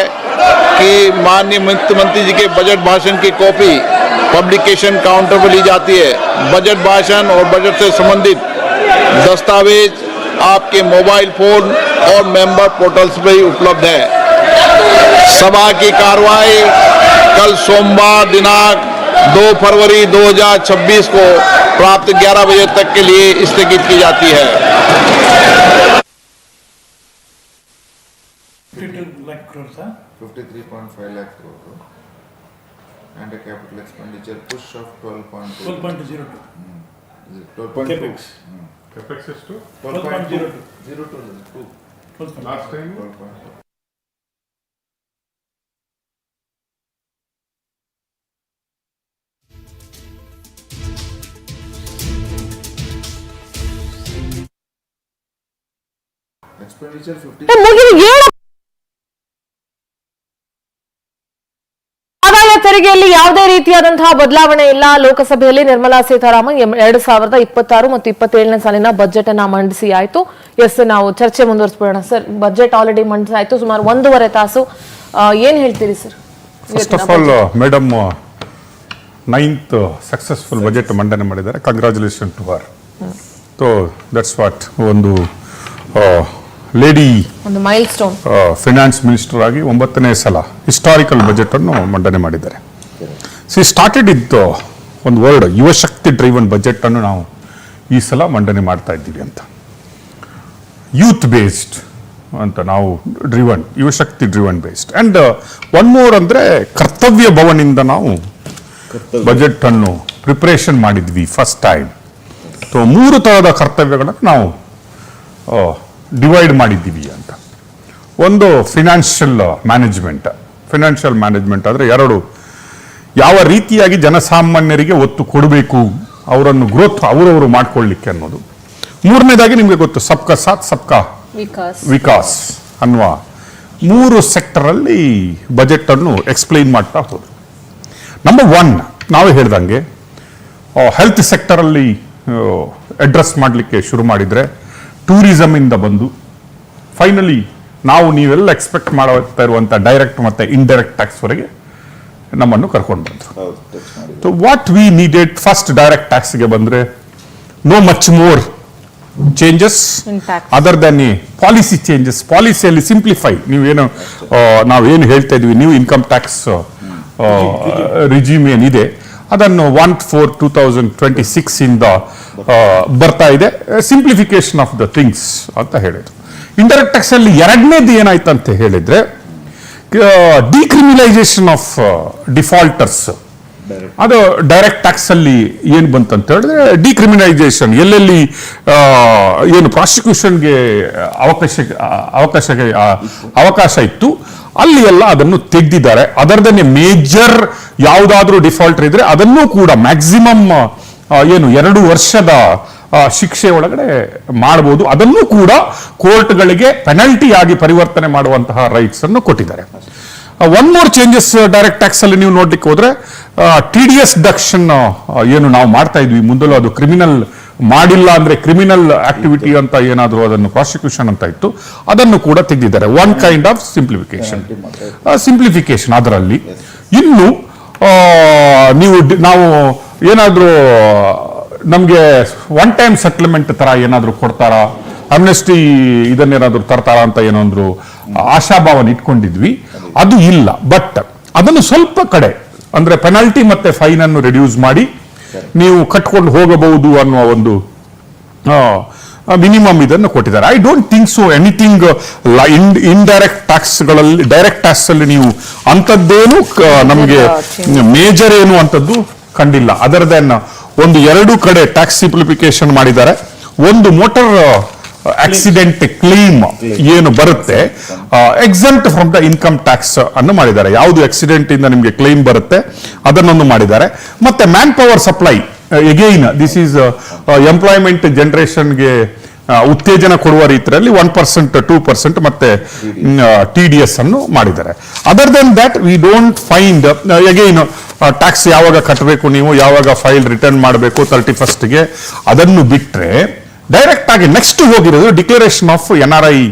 कि माननीय वित्त मंत्री जी के बजट भाषण की कॉपी पब्लिकेशन काउंटर पर ली जाती है. बजट भाषण और बजट से संबंधित दस्तावेज आपके मोबाइल फोन और मेंबर पोर्टल्स पर ही उपलब्ध है. सभा की कार्रवाई कल सोमवार दिनांक 2 फरवरी 2026 को प्राप्त 11 बजे तक के लिए स्थगित की जाती है. 53.5 lakh crore and a capital expenditure push of 12.02. 12.02. Capex is to 12.02. last time 12.02. Expenditure 50. ಆದಾಯ ತೆರಿಗೆಯಲ್ಲಿ ಯಾವುದೇ ರೀತಿಯಾದಂತಹ ಬದಲಾವಣೆ ಇಲ್ಲ. ಲೋಕಸಭೆಯಲ್ಲಿ ನಿರ್ಮಲಾ ಸೀತಾರಾಮನ್ 2026 ಮತ್ತು 27ನೇ ಸಾಲಿನ ಬಜೆಟ್ ಅನ್ನ ಮಂಡಿಸಿ ಆಯ್ತು. ಎಸ್, ನಾವು ಚರ್ಚೆ ಮುಂದುವರಿಸೋಣ. ಸರ್, ಬಜೆಟ್ ಆಲ್ರೆಡಿ ಮಂಡಿಸಿ ಆಯ್ತು, ಸುಮಾರು 1.5 ತಾಸು. ಏನ್ ಹೇಳ್ತೀರಿ ಸರ್? First of all madam 9th successful budget ಮಂಡನೆ ಮಾಡಿದ್ದಾರೆ. Congratulation to her. So that's what ಒಂದು ಲೇಡಿ ಒಂದು ಮೈಲ್ ಸ್ಟೋನ್. ಫಿನಾನ್ಸ್ ಮಿನಿಸ್ಟರ್ ಆಗಿ 9ನೇ ಸಲ ಹಿಸ್ಟಾರಿಕಲ್ ಬಜೆಟ್ ಅನ್ನು ಮಂಡನೆ ಮಾಡಿದ್ದಾರೆ. ಸ್ಟಾರ್ಟೆಡ್ ಇದ್ದು ಒಂದು ವರ್ಡ್, ಯುವಶಕ್ತಿ ಡ್ರೈವನ್ ಬಜೆಟ್ ಅನ್ನು ನಾವು ಈ ಸಲ ಮಂಡನೆ ಮಾಡ್ತಾ ಇದ್ದೀವಿ ಅಂತ. ಯೂತ್ ಬೇಸ್ಡ್ ಅಂತ ನಾವು ಡ್ರಿವನ್, ಯುವಶಕ್ತಿ driven based. And one more ಅಂದ್ರೆ ಕರ್ತವ್ಯ ಭವನಿಂದ ನಾವು ಬಜೆಟ್ ಅನ್ನು ಪ್ರಿಪರೇಷನ್ ಮಾಡಿದ್ವಿ ಫಸ್ಟ್ ಟೈಮ್. ಸೊ 3 ತರಹದ ಕರ್ತವ್ಯಗಳನ್ನು ನಾವು ಡಿವೈಡ್ ಮಾಡಿದ್ದೀವಿ ಅಂತ. ಒಂದು ಫಿನಾನ್ಷಿಯಲ್ ಮ್ಯಾನೇಜ್ಮೆಂಟ್ ಅಂದರೆ ಎರಡು, ಯಾವ ರೀತಿಯಾಗಿ ಜನಸಾಮಾನ್ಯರಿಗೆ ಒತ್ತು ಕೊಡಬೇಕು, ಅವರನ್ನು ಗ್ರೋತ್ ಅವರವರು ಮಾಡ್ಕೊಳ್ಳಿಕ್ಕೆ ಅನ್ನೋದು. 3ನೇದಾಗಿ ನಿಮಗೆ ಗೊತ್ತು, ಸಬ್ಕಾ ಸಾಥ್ ಸಬ್ಕಾ ವಿಕಾಸ್ ಅನ್ನುವ 3 ಸೆಕ್ಟರಲ್ಲಿ ಬಜೆಟ್ ಅನ್ನು ಎಕ್ಸ್ಪ್ಲೈನ್ ಮಾಡ್ತಾ ಹೋದ್ರು. ನಂಬರ್ 1 ನಾವೇ ಹೇಳ್ದಂಗೆ ಹೆಲ್ತ್ ಸೆಕ್ಟರಲ್ಲಿ ಅಡ್ರೆಸ್ ಮಾಡಲಿಕ್ಕೆ ಶುರು ಮಾಡಿದರೆ, ಟೂರಿಸಮ್ ಇಂದ ಬಂದು ಫೈನಲಿ ನೀವೆಲ್ಲ ಎಕ್ಸ್ಪೆಕ್ಟ್ ಮಾಡ್ತಾ ಇರುವಂಥ ಡೈರೆಕ್ಟ್ ಮತ್ತು ಇಂಡೈರೆಕ್ಟ್ ಟ್ಯಾಕ್ಸ್ ವರೆಗೆ ನಮ್ಮನ್ನು ಕರ್ಕೊಂಡು ಬಂದರು. So what we needed, first direct ಟ್ಯಾಕ್ಸ್ಗೆ ಬಂದರೆ no much more changes other than policy changes. ಪಾಲಿಸಿಯಲ್ಲಿ ಸಿಂಪ್ಲಿಫೈ, ನಾವೇನು ಹೇಳ್ತಾ ಇದ್ವಿ, ನ್ಯೂ ಇನ್ಕಮ್ ಟ್ಯಾಕ್ಸ್ ರಿಜಿಮ್ ಏನಿದೆ ಅದನ್ನು 1/4/2026 ಇಂದ ಬರ್ತಾ ಇದೆ. ಸಿಂಪ್ಲಿಫಿಕೇಶನ್ ಆಫ್ ದ ಥಿಂಗ್ಸ್ ಅಂತ ಹೇಳಿದ್ರು. ಇಂಡೈರೆಕ್ಟ್ ಟ್ಯಾಕ್ಸ್ ಅಲ್ಲಿ 2ನೇದು ಏನಾಯ್ತು ಅಂತ ಹೇಳಿದ್ರೆ, ಡಿಕ್ರಿಮಿನಲೈಸೇಷನ್ ಆಫ್ ಡಿಫಾಲ್ಟರ್ಸ್. ಅದು ಡೈರೆಕ್ಟ್ ಟ್ಯಾಕ್ಸ್ ಅಲ್ಲಿ ಏನ್ ಬಂತಂತ ಹೇಳಿದ್ರೆ, ಡಿಕ್ರಿಮಿನಲೈಸೇಷನ್ ಎಲ್ಲೆಲ್ಲಿ ಏನು ಪ್ರಾಸಿಕ್ಯೂಷನ್ಗೆ ಅವಕಾಶ ಇತ್ತು ಅಲ್ಲಿ ಎಲ್ಲ ಅದನ್ನು ತೆಗೆದಿದ್ದಾರೆ. ಅದರದನ್ನೇ ಮೇಜರ್ ಯಾವುದಾದ್ರೂ ಡಿಫಾಲ್ಟರ್ ಇದ್ರೆ ಅದನ್ನೂ ಕೂಡ ಮ್ಯಾಕ್ಸಿಮಮ್ 2 ವರ್ಷದ ಶಿಕ್ಷೆ ಒಳಗಡೆ ಮಾಡಬಹುದು. ಅದನ್ನು ಕೂಡ ಕೋರ್ಟ್ಗಳಿಗೆ ಪೆನಲ್ಟಿ ಆಗಿ ಪರಿವರ್ತನೆ ಮಾಡುವಂತಹ ರೈಟ್ಸ್ ಅನ್ನು ಕೊಟ್ಟಿದ್ದಾರೆ. One more changes direct tax ಅಲ್ಲಿ ನೀವು ನೋಡ್ಲಿಕ್ಕೆ ಹೋದ್ರೆ TDS ಡಿಡಕ್ಷನ್ ಏನು ನಾವು ಮಾಡ್ತಾ ಇದ್ವಿ ಮುಂದಲು, ಅದು ಕ್ರಿಮಿನಲ್ ಮಾಡಿಲ್ಲ ಅಂದ್ರೆ ಕ್ರಿಮಿನಲ್ ಆಕ್ಟಿವಿಟಿ ಅಂತ ಏನಾದ್ರು ಅದನ್ನು ಪ್ರಾಸಿಕ್ಯೂಷನ್ ಅಂತ ಇತ್ತು, ಅದನ್ನು ಕೂಡ ತೆಗೆದಿದ್ದಾರೆ. ಒನ್ ಕೈಂಡ್ ಆಫ್ ಸಿಂಪ್ಲಿಫಿಕೇಶನ್ ಅದರಲ್ಲಿ. ಇನ್ನು ನಾವು ಏನಾದ್ರೂ ನಮ್ಗೆ ಒನ್ ಟೈಮ್ ಸೆಟ್ಲ್ಮೆಂಟ್ ತರ ಏನಾದ್ರು ಕೊಡ್ತಾರಾ, ಅಮ್ನೆಸ್ಟಿ ಇದನ್ನೇನಾದ್ರು ತರ್ತಾರ ಅಂತ ಏನೊಂದ್ರು ಆಶಾಭಾವನೆ ಇಟ್ಕೊಂಡಿದ್ವಿ, ಅದು ಇಲ್ಲ. ಬಟ್ ಅದನ್ನು ಸ್ವಲ್ಪ ಕಡೆ ಅಂದ್ರೆ ಪೆನಾಲ್ಟಿ ಮತ್ತೆ ಫೈನ್ ಅನ್ನು ರಿಡ್ಯೂಸ್ ಮಾಡಿ ನೀವು ಕಟ್ಕೊಂಡು ಹೋಗಬಹುದು ಅನ್ನುವ ಒಂದು ಮಿನಿಮಮ್ ಇದನ್ನು ಕೊಟ್ಟಿದ್ದಾರೆ. I don't think so anything indirect ಟ್ಯಾಕ್ಸ್ಗಳಲ್ಲಿ, ಡೈರೆಕ್ಟ್ ಟ್ಯಾಕ್ಸ್ ಅಲ್ಲಿ ನೀವು ಅಂಥದ್ದೇನು ನಮಗೆ ಮೇಜರ್ ಏನು ಅಂತದ್ದು ಕಂಡಿಲ್ಲ. ಅದರ್ ದೆನ್ ಒಂದು 2 ಕಡೆ ಟ್ಯಾಕ್ಸ್ ಸಿಂಪ್ಲಿಫಿಕೇಶನ್ ಮಾಡಿದ್ದಾರೆ. ಒಂದು ಮೋಟಾರ್ ಆಕ್ಸಿಡೆಂಟ್ ಕ್ಲೇಮ್ ಏನು ಬರುತ್ತೆ exempt from the income tax ಅನ್ನು ಮಾಡಿದ್ದಾರೆ. ಯಾವುದು ಆಕ್ಸಿಡೆಂಟ್ ಇಂದ ನಿಮಗೆ ಕ್ಲೇಮ್ ಬರುತ್ತೆ ಅದನ್ನೊಂದು ಮಾಡಿದ್ದಾರೆ. ಮತ್ತೆ man power supply, again this is employment ಜನರೇಷನ್ಗೆ ಉತ್ತೇಜನ ಕೊಡುವ ರೀತಿಯಲ್ಲಿ 1%, 2% ಮತ್ತೆ TDS ಅನ್ನು ಮಾಡಿದ್ದಾರೆ. Other than that we don't find again tax ಯಾವಾಗ ಕಟ್ಟಬೇಕು, ನೀವು ಯಾವಾಗ ಫೈಲ್ ರಿಟರ್ನ್ ಮಾಡಬೇಕು 31ಗೆ, ಅದನ್ನು ಬಿಟ್ರೆ ಡೈರೆಕ್ಟ್ ಆಗಿ ನೆಕ್ಸ್ಟ್ ಹೋಗಿರೋದು ಡಿಕ್ಲರೇಷನ್ ಆಫ್ NRI.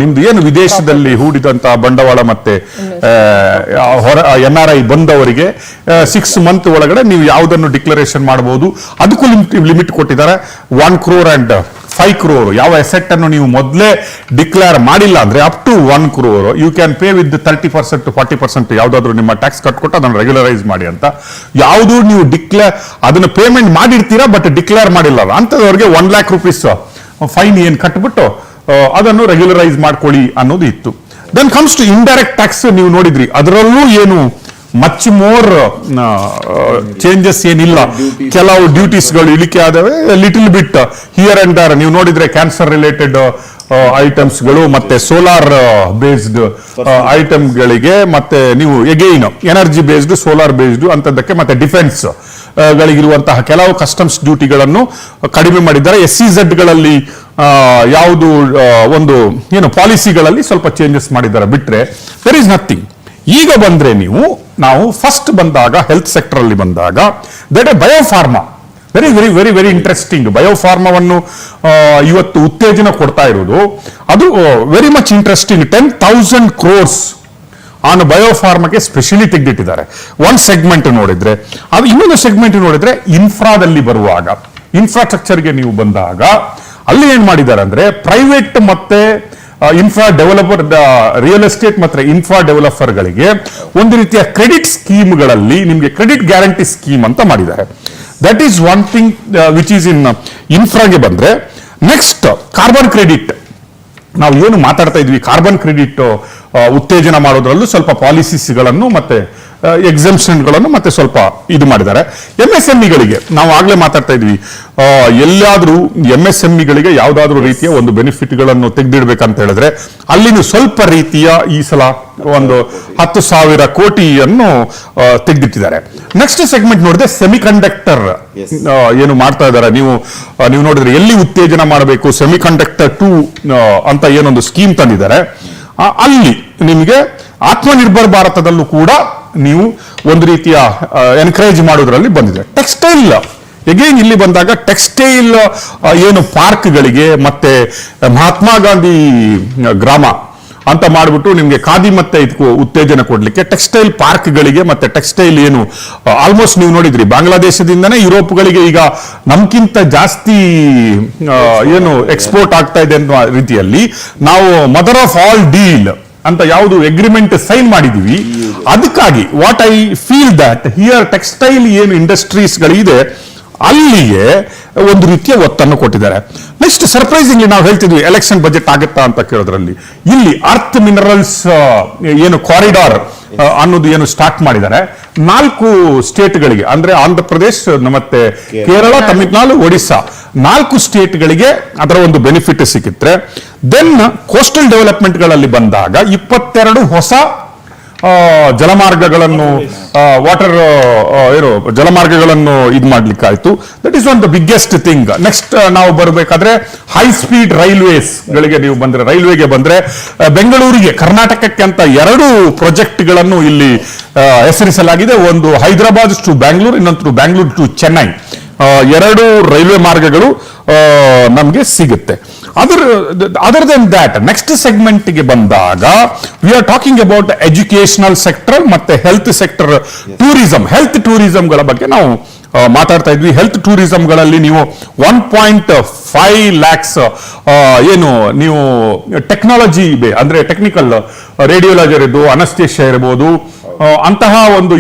ನಿಮ್ದು ಏನು ವಿದೇಶದಲ್ಲಿ ಹೂಡಿದಂತಹ ಬಂಡವಾಳ ಮತ್ತೆ NRI ಬಂದವರಿಗೆ 6 ಮಂತ್ ಒಳಗಡೆ ನೀವು ಯಾವುದನ್ನು ಡಿಕ್ಲರೇಷನ್ ಮಾಡಬಹುದು. ಅದಕ್ಕೂ ಲಿಮಿಟ್ ಕೊಟ್ಟಿದ್ದಾರೆ. 1 crore and 5 crore ಯಾವ ಅಸೆಟ್ ಅನ್ನು ನೀವು ಮೊದಲೇ ಡಿಕ್ಲೇರ್ ಮಾಡಿಲ್ಲ ಅಂದ್ರೆ up to 1 crore you can pay with 30% to 40% ಯಾವ್ದಾದ್ರು ನಿಮ್ಮ ಟ್ಯಾಕ್ಸ್ ಕಟ್ಕೊಟ್ಟು ಅದನ್ನು ರೆಗ್ಯುಲರೈಸ್ ಮಾಡಿ ಅಂತ. ಯಾವುದು ನೀವು ಅದನ್ನು ಪೇಮೆಂಟ್ ಮಾಡಿರ್ತೀರಾ ಬಟ್ ಡಿಕ್ಲೇರ್ ಮಾಡಿಲ್ಲ ಅಂತದವರಿಗೆ 1 lakh rupees ಫೈನ್ ಏನ್ ಕಟ್ಬಿಟ್ಟು ಅದನ್ನು ರೆಗ್ಯುಲರೈಸ್ ಮಾಡ್ಕೊಳ್ಳಿ ಅನ್ನೋದು ಇತ್ತು. Then comes to indirect tax. ನೀವು ನೋಡಿದ್ರಿ ಅದರಲ್ಲೂ ಏನು ಮಚ್ ಮೋರ್ ಚೇಂಜಸ್ ಏನಿಲ್ಲ. ಕೆಲವು ಡ್ಯೂಟೀಸ್ಗಳು ಇಳಿಕೆ ಆದವೆ, little bit here and there. ನೀವು ನೋಡಿದ್ರೆ ಕ್ಯಾನ್ಸರ್ ರಿಲೇಟೆಡ್ ಐಟಮ್ಸ್ಗಳು ಮತ್ತೆ ಸೋಲಾರ್ ಬೇಸ್ಡ್ ಐಟಮ್ಗಳಿಗೆ, ಮತ್ತೆ ನೀವು again energy based, solar based ಅಂತದಕ್ಕೆ, ಮತ್ತೆ ಡಿಫೆನ್ಸ್ ಗಳಿಗಿರುವಂತಹ ಕೆಲವು ಕಸ್ಟಮ್ಸ್ ಡ್ಯೂಟಿಗಳನ್ನು ಕಡಿಮೆ ಮಾಡಿದ್ದಾರೆ. SEZ ಗಳಲ್ಲಿ ಯಾವುದು ಒಂದು ಏನು ಪಾಲಿಸಿಗಳಲ್ಲಿ ಸ್ವಲ್ಪ ಚೇಂಜಸ್ ಮಾಡಿದ್ದಾರೆ, ಬಿಟ್ರೆ ದೇರ್ ಇಸ್ ನಥಿಂಗ್. ಈಗ ಬಂದ್ರೆ ನಾವು ಫಸ್ಟ್ ಬಂದಾಗ ಹೆಲ್ತ್ ಸೆಕ್ಟರ್ ಅಲ್ಲಿ ಬಂದಾಗ that a biopharma, very very very very interesting. ಬಯೋಫಾರ್ಮಾವನ್ನು ಇವತ್ತು ಉತ್ತೇಜನ ಕೊಡ್ತಾ ಇರೋದು, ಅದು very much interesting. 10,000 crores on ಬಯೋಫಾರ್ಮಾಗೆ ಸ್ಪೆಷಲಿ ತೆಗೆದಿಟ್ಟಿದ್ದಾರೆ. ಒಂದು ಸೆಗ್ಮೆಂಟ್ ನೋಡಿದ್ರೆ, ಅದು ಇನ್ನೊಂದು ಸೆಗ್ಮೆಂಟ್ ನೋಡಿದ್ರೆ ಇನ್ಫ್ರಾದಲ್ಲಿ ಬರುವಾಗ, ಇನ್ಫ್ರಾಸ್ಟ್ರಕ್ಚರ್ಗೆ ನೀವು ಬಂದಾಗ ಅಲ್ಲಿ ಏನ್ ಮಾಡಿದ್ದಾರೆ ಅಂದ್ರೆ ಪ್ರೈವೇಟ್ ಮತ್ತೆ ಇನ್ಫ್ರಾ ಡೆವಲಪರ್, ರಿಯಲ್ ಎಸ್ಟೇಟ್ ಮತ್ತೆ ಇನ್ಫ್ರಾ ಡೆವಲಪರ್ಗಳಿಗೆ ಒಂದು ರೀತಿಯ ಕ್ರೆಡಿಟ್ ಸ್ಕೀಮ್ಗಳಲ್ಲಿ ನಿಮಗೆ ಕ್ರೆಡಿಟ್ ಗ್ಯಾರಂಟಿ ಸ್ಕೀಮ್ ಅಂತ ಮಾಡಿದ್ದಾರೆ. That is one thing which is in ಇನ್ಫ್ರಾಗೆ ಬಂದ್ರೆ. Next carbon credit. ನಾವು ಏನು ಮಾತಾಡ್ತಾ ಇದ್ವಿ, ಕಾರ್ಬನ್ ಕ್ರೆಡಿಟ್ ಉತ್ತೇಜನ ಮಾಡೋದ್ರಲ್ಲೂ ಸ್ವಲ್ಪ ಪಾಲಿಸೀಸ್ಗಳನ್ನು ಮತ್ತೆ ಎಕ್ಸೆಂಪ್ಷನ್ಗಳನ್ನು ಮತ್ತೆ ಸ್ವಲ್ಪ ಇದು ಮಾಡಿದ್ದಾರೆ. MSMEಗಳಿಗೆ ನಾವು ಆಗ್ಲೇ ಮಾತಾಡ್ತಾ ಇದ್ವಿ, ಎಲ್ಲಾದ್ರೂ MSMEಗಳಿಗೆ ಯಾವ್ದಾದ್ರು ರೀತಿಯ ಒಂದು ಬೆನಿಫಿಟ್ಗಳನ್ನು ತೆಗೆದಿಡ್ಬೇಕಂತ ಹೇಳಿದ್ರೆ ಅಲ್ಲಿನೂ ಸ್ವಲ್ಪ ರೀತಿಯ ಈ ಸಲ ಒಂದು 10,000 ಕೋಟಿಯನ್ನು ತೆಗೆದಿಟ್ಟಿದ್ದಾರೆ. ನೆಕ್ಸ್ಟ್ ಸೆಗ್ಮೆಂಟ್ ನೋಡಿದ್ರೆ ಸೆಮಿಕಂಡಕ್ಟರ್ ಏನು ಮಾಡ್ತಾ ಇದ್ದಾರೆ. ನೀವು ನೋಡಿದ್ರೆ ಎಲ್ಲಿ ಉತ್ತೇಜನ ಮಾಡಬೇಕು, ಸೆಮಿಕಂಡಕ್ಟರ್ 2 ಅಂತ ಏನೊಂದು ಸ್ಕೀಮ್ ತಂದಿದ್ದಾರೆ. ಅಲ್ಲಿ ನಿಮಗೆ ಆತ್ಮನಿರ್ಭರ್ ಭಾರತದಲ್ಲೂ ಕೂಡ ನೀವು ಒಂದು ರೀತಿಯ ಎನ್ಕರೇಜ್ ಮಾಡೋದ್ರಲ್ಲಿ ಬಂದಿದೆ. ಟೆಕ್ಸ್ಟೈಲ್ ಎಗೇನ್ ಇಲ್ಲಿ ಬಂದಾಗ ಟೆಕ್ಸ್ಟೈಲ್ ಏನು ಪಾರ್ಕ್ಗಳಿಗೆ ಮತ್ತೆ ಮಹಾತ್ಮ ಗಾಂಧಿ ಗ್ರಾಮ ಅಂತ ಮಾಡಿಬಿಟ್ಟು ನಿಮಗೆ ಖಾದಿ ಮತ್ತೆ ಇದಕ್ಕೂ ಉತ್ತೇಜನ ಕೊಡ್ಲಿಕ್ಕೆ ಟೆಕ್ಸ್ಟೈಲ್ ಪಾರ್ಕ್ಗಳಿಗೆ ಮತ್ತೆ ಟೆಕ್ಸ್ಟೈಲ್ ಏನು ಆಲ್ಮೋಸ್ಟ್ ನೀವು ನೋಡಿದ್ರಿ ಬಾಂಗ್ಲಾದೇಶದಿಂದನೇ ಯುರೋಪ್ಗಳಿಗೆ ಈಗ ನಮ್ಗಿಂತ ಜಾಸ್ತಿ ಏನು ಎಕ್ಸ್ಪೋರ್ಟ್ ಆಗ್ತಾ ಇದೆ ಅನ್ನೋ ರೀತಿಯಲ್ಲಿ ನಾವು ಮದರ್ ಆಫ್ ಆಲ್ ಡೀಲ್ ಅಂತ ಯಾವುದು ಅಗ್ರಿಮೆಂಟ್ ಸೈನ್ ಮಾಡಿದೀವಿ. ಅದಕ್ಕಾಗಿ what I feel that here textile ಏನು ಇಂಡಸ್ಟ್ರೀಸ್ಗಳಿದೆ ಅಲ್ಲಿಗೆ ಒಂದು ರೀತಿಯ ಒತ್ತನ್ನು ಕೊಟ್ಟಿದ್ದಾರೆ. ನೆಕ್ಸ್ಟ್ ಸರ್ಪ್ರೈಸಿಂಗ್ಲಿ ನಾವು ಹೇಳ್ತಿದ್ವಿ ಎಲೆಕ್ಷನ್ ಬಜೆಟ್ ಆಗುತ್ತಾ ಅಂತ ಕೇಳೋದ್ರಲ್ಲಿ, ಇಲ್ಲಿ ಅರ್ತ್ ಮಿನರಲ್ಸ್ ಏನು ಕಾರಿಡಾರ್ ಅನ್ನೋದು ಏನು ಸ್ಟಾರ್ಟ್ ಮಾಡಿದ್ದಾರೆ 4 ಸ್ಟೇಟ್ಗಳಿಗೆ, ಅಂದ್ರೆ ಆಂಧ್ರ ಪ್ರದೇಶ್ ಮತ್ತೆ ಕೇರಳ, ತಮಿಳುನಾಡು, ಒಡಿಸ್ಸಾ 4 ಸ್ಟೇಟ್ಗಳಿಗೆ ಅದರ ಒಂದು ಬೆನಿಫಿಟ್ ಸಿಕ್ಕಿದ್ರೆ. ದೆನ್ ಕೋಸ್ಟಲ್ ಡೆವಲಪ್ಮೆಂಟ್ಗಳಲ್ಲಿ ಬಂದಾಗ 22 ಹೊಸ ಜಲಮಾರ್ಗಗಳನ್ನು ವಾಟರ್ ಏನು ಜಲಮಾರ್ಗಗಳನ್ನು ಇದು ಮಾಡ್ಲಿಕ್ಕಾಯ್ತು. That is one the biggest thing. Next ನಾವು ಬರಬೇಕಾದ್ರೆ ಹೈ ಸ್ಪೀಡ್ ರೈಲ್ವೇಸ್ ಗಳಿಗೆ ನೀವು ಬಂದ್ರೆ, ರೈಲ್ವೆಗೆ ಬಂದ್ರೆ ಬೆಂಗಳೂರಿಗೆ, ಕರ್ನಾಟಕಕ್ಕೆ ಅಂತ 2 ಪ್ರಾಜೆಕ್ಟ್ಗಳನ್ನು ಇಲ್ಲಿ ಹೆಸರಿಸಲಾಗಿದೆ. ಒಂದು ಹೈದರಾಬಾದ್ ಟು ಬ್ಯಾಂಗ್ಳೂರ್, ಇನ್ನೊಂದು ಬ್ಯಾಂಗ್ಳೂರ್ ಟು ಚೆನ್ನೈ. 2 ರೈಲ್ವೆ ಮಾರ್ಗಗಳು ನಮಗೆ ಸಿಗುತ್ತೆ. ಅದರ್ ದೆನ್ ದ್ಯಾಟ್ ನೆಕ್ಸ್ಟ್ ಸೆಗ್ಮೆಂಟ್ಗೆ ಬಂದಾಗ we are talking about educational sector ಮತ್ತೆ ಹೆಲ್ತ್ ಸೆಕ್ಟರ್, ಟೂರಿಸಂ, ಹೆಲ್ತ್ ಟೂರಿಸಂಗಳ ಬಗ್ಗೆ ನಾವು ಮಾತಾಡ್ತಾ ಇದ್ವಿ. ಹೆಲ್ತ್ ಟೂರಿಸಂಗಳಲ್ಲಿ ನೀವು 1.5 lakhs ಏನು ನೀವು ಟೆಕ್ನಾಲಜಿ ಅಂದ್ರೆ ಟೆಕ್ನಿಕಲ್ ರೇಡಿಯೋಲಜಿ ಇರ್ಬೋದು, ಅನಸ್ತೇಷಿಯಾ ಇರ್ಬೋದು, ಅಂತಹ ಒಂದು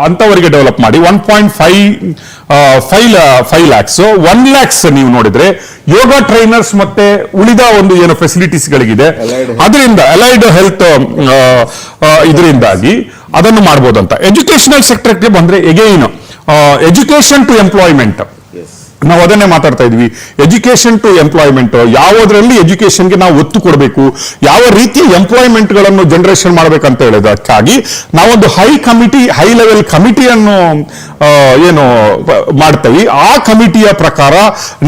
ಅಂತವರಿಗೆ ಡೆವಲಪ್ ಮಾಡಿ 1.5 lakhs. 1 lakhs ನೀವು ನೋಡಿದ್ರೆ ಯೋಗ ಟ್ರೈನರ್ಸ್ ಮತ್ತೆ ಉಳಿದ ಒಂದು ಏನು ಫೆಸಿಲಿಟೀಸ್ ಗಳಿಗಿದೆ ಅದರಿಂದ ಅಲೈಡ್ ಹೆಲ್ತ್ ಇದರಿಂದಾಗಿ ಅದನ್ನು ಮಾಡಬಹುದಂತ. ಎಜುಕೇಶನಲ್ ಸೆಕ್ಟರ್ಗೆ ಬಂದ್ರೆ ಎಗೈನ್ ಎಜುಕೇಶನ್ ಟು ಎಂಪ್ಲಾಯ್ಮೆಂಟ್, ನಾವು ಅದನ್ನೇ ಮಾತಾಡ್ತಾ ಇದ್ವಿ. ಎಜುಕೇಶನ್ ಟು ಎಂಪ್ಲಾಯ್ಮೆಂಟ್, ಯಾವುದರಲ್ಲಿ ಎಜುಕೇಶನ್ಗೆ ನಾವು ಒತ್ತು ಕೊಡಬೇಕು, ಯಾವ ರೀತಿಯ ಎಂಪ್ಲಾಯ್ಮೆಂಟ್ ಗಳನ್ನು ಜನರೇಷನ್ ಮಾಡಬೇಕಂತ ಹೇಳಿದಕ್ಕಾಗಿ ನಾವೊಂದು ಹೈ ಲೆವೆಲ್ ಕಮಿಟಿಯನ್ನು ಏನು ಮಾಡ್ತೀವಿ. ಆ ಕಮಿಟಿಯ ಪ್ರಕಾರ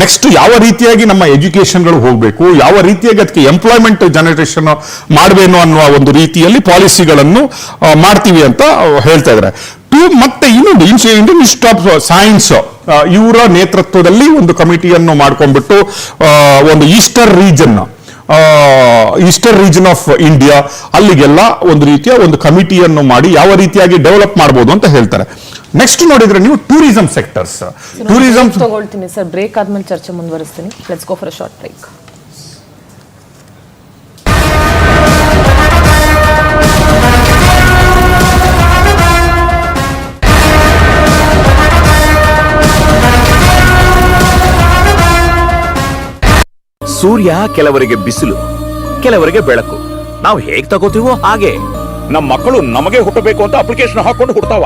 ನೆಕ್ಸ್ಟ್ ಯಾವ ರೀತಿಯಾಗಿ ನಮ್ಮ ಎಜುಕೇಶನ್ಗಳು ಹೋಗಬೇಕು, ಯಾವ ರೀತಿಯಾಗಿ ಅದಕ್ಕೆ ಎಂಪ್ಲಾಯ್ಮೆಂಟ್ ಜನರೇಷನ್ ಮಾಡಬೇಕು ಅನ್ನುವ ಒಂದು ರೀತಿಯಲ್ಲಿ ಪಾಲಿಸಿಗಳನ್ನು ಮಾಡ್ತೀವಿ ಅಂತ ಹೇಳ್ತಾ ಇದ್ದಾರೆ. ಮತ್ತೆ ಇನ್ನೊಂದು ಇನ್ಸ್ಟಿಟ್ಯೂಟ್ ಆಫ್ ಸೈನ್ಸ್ ಇವರ ನೇತೃತ್ವದಲ್ಲಿ ಒಂದು ಕಮಿಟಿಯನ್ನು ಮಾಡ್ಕೊಂಡ್ಬಿಟ್ಟು ಒಂದು ಈಸ್ಟರ್ನ್ ರೀಜನ್ ಆಫ್ ಇಂಡಿಯಾ ಅಲ್ಲಿಗೆಲ್ಲ ಒಂದು ರೀತಿಯ ಒಂದು ಕಮಿಟಿಯನ್ನು ಮಾಡಿ ಯಾವ ರೀತಿಯಾಗಿ ಡೆವಲಪ್ ಮಾಡಬಹುದು ಅಂತ ಹೇಳ್ತಾರೆ. ನೆಕ್ಸ್ಟ್ ನೋಡಿದ್ರೆ ನೀವು ಟೂರಿಸಂ ಸೆಕ್ಟರ್ಸ್, ಟೂರಿಸಂ ತಗೊಳ್ತೀನಿ ಸರ್, ಬ್ರೇಕ್ ಆದ್ಮೇಲೆ ಚರ್ಚೆ ಮುಂದುವರಿಸ್ತೀನಿ. Let's go for a short break. ಸೂರ್ಯ ಕೆಲವರಿಗೆ ಬಿಸಿಲು, ಕೆಲವರಿಗೆ ಬೆಳಕು. ನಾವು ಹೇಗ್ ತಗೋತೀವೋ ಹಾಗೆ. ನಮ್ಮ ಮಕ್ಕಳು ನಮಗೆ ಹುಟ್ಟಬೇಕು ಅಂತ ಅಪ್ಲಿಕೇಶನ್ ಹಾಕೊಂಡು ಹುಡ್ತಾವ.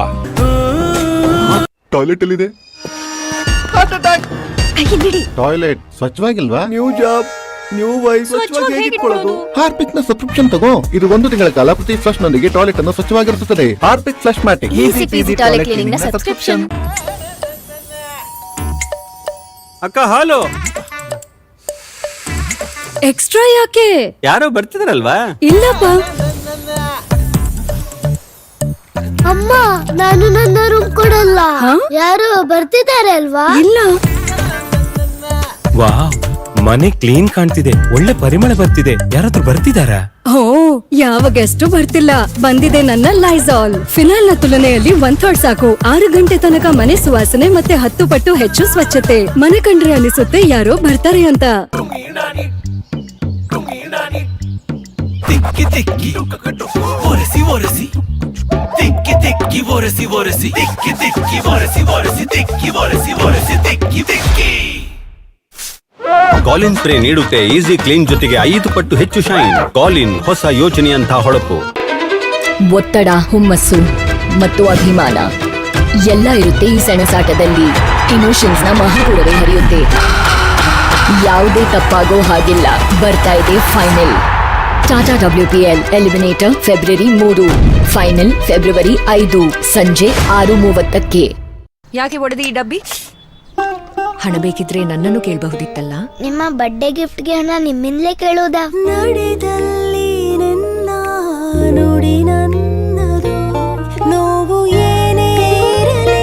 ಟಾಯ್ಲೆಟ್ ಎಲ್ಲಿದೆ? ಟಾಯ್ಲೆಟ್ ಸ್ವಚ್ಛವಾಗಿಲ್ವಾ? ನ್ಯೂ ಜಾಬ್, ನ್ಯೂ ವೈಫ್, ಸ್ವಚ್ಛವಾಗಿ ಹೇಗಿಟ್ಕೊಳ್ಳೋದು? ಹಾರ್ಪಿಕ್ ನ ಸಬ್ಸ್ಕ್ರಿಪ್ಷನ್ ತಗೋ. ಇದು 1 ತಿಂಗಳ ಕಾಲ ಪ್ರತಿ ಫ್ಲಶ್ ನೊಂದಿಗೆ ಟಾಯ್ಲೆಟ್ ಅನ್ನು ಸ್ವಚ್ಛವಾಗಿರುತ್ತದೆ. Harpic Flushmatic, easy toilet cleaning ನ ಸಬ್ಸ್ಕ್ರಿಪ್ಷನ್. ಅಕ್ಕ ಹಾಲು ಎಕ್ಸ್ಟ್ರಾ ಯಾಕೆ? ಯಾರೋ ಬರ್ತಿದಾರಲ್ವಾ? ಇಲ್ಲಪ್ಪ. ಅಮ್ಮ, ನಾನು ನನ್ನ ರೂಮ್ ಕೊಡಲ್ಲ. ಯಾರು ಬರ್ತಿದ್ದಾರೆ ಅಲ್ವಾ? ಇಲ್ಲ. ವಾಹ್, ಮನೆ ಕ್ಲೀನ್ ಕಾಣ್ತಿದೆ, ಒಳ್ಳೆ ಪರಿಮಳ ಬರ್ತಿದೆ. ಯಾರಾದ್ರೂ ಬರ್ತಿದಾರಾ? ಓ, ಯಾವ ಗೆಸ್ಟು ಬರ್ತಿಲ್ಲ. ಬಂದಿದೆ ನನ್ನ ಲೈಸಾಲ್ ಫಿನಾಲ್ ನ ತುಲನೆಯಲ್ಲಿ 1/3 ಸಾಕು. 6 ಗಂಟೆ ತನಕ ಮನೆ ಸುವಾಸನೆ ಮತ್ತೆ 10 ಪಟ್ಟು ಹೆಚ್ಚು ಸ್ವಚ್ಛತೆ. ಮನೆ ಕಂಡ್ರೆ ಅನಿಸುತ್ತೆ ಯಾರೋ ಬರ್ತಾರೆ ಅಂತ. ತಿಕ್ಕಿ ತಿಕ್ಕಿ ಒರೆಸಿ ಒರೆಸಿ, ತಿಕ್ಕಿ ತಿಕ್ಕಿ ಒರೆಸಿ ಒರೆಸಿ, ತಿಕ್ಕಿ ತಿಕ್ಕಿ ಒರೆಸಿ ಒರೆಸಿ, ತಿಕ್ಕಿ ಒರೆಸಿ ಒರೆಸಿ, ತಿಕ್ಕಿ ತಿಕ್ಕಿ. ಕಾಲಿನ್ ಸ್ಪ್ರೇ ನೀಡುತ್ತೆ ಈಸಿ ಕ್ಲೀನ್ ಜೊತೆಗೆ 5 ಪಟ್ಟು ಹೆಚ್ಚು ಶೈನ್. ಕಾಲಿನ್ ಹೊಸ ಯೋಚನೆಯಂತ ಹೊಳಪು. ಒತ್ತಡ, ಹುಮ್ಮಸ್ಸು ಮತ್ತು ಅಭಿಮಾನ ಎಲ್ಲ ಇರುತ್ತೆ ಈ ಸೆಣಸಾಟದಲ್ಲಿ. ಇಮೋಷನ್ಸ್ ನ ಮಹಾಪೂರವೇ ಹರಿಯುತ್ತೆ. ಯಾವುದೇ ತಪ್ಪಾಗೋ ಹಾಗಿಲ್ಲ. ಬರ್ತಾ ಇದೆ final. Tata WPL eliminator February 3, final February 5 ಸಂಜೆ 6:30ಕ್ಕೆ. ಯಾಕೆ ಒಡೆದಿ ಈ ಡಬ್ಬಿ? ಹಣ ಬೇಕಿದ್ರೆ ನನ್ನನ್ನು ಕೇಳಬಹುದಿತ್ತಲ್ಲ. ನಿಮ್ಮ ಬರ್ಡೇ ಗಿಫ್ಟ್ಗೆ ಹಣ ನಿಮ್ಮಿಂದಲೇ ಕೇಳೋದಾ? ನಡೆದಲ್ಲಿ ನನ್ನ ನುಡಿ ನನ್ನದು, ನೋವು ಏನೇ ಇರಲಿ.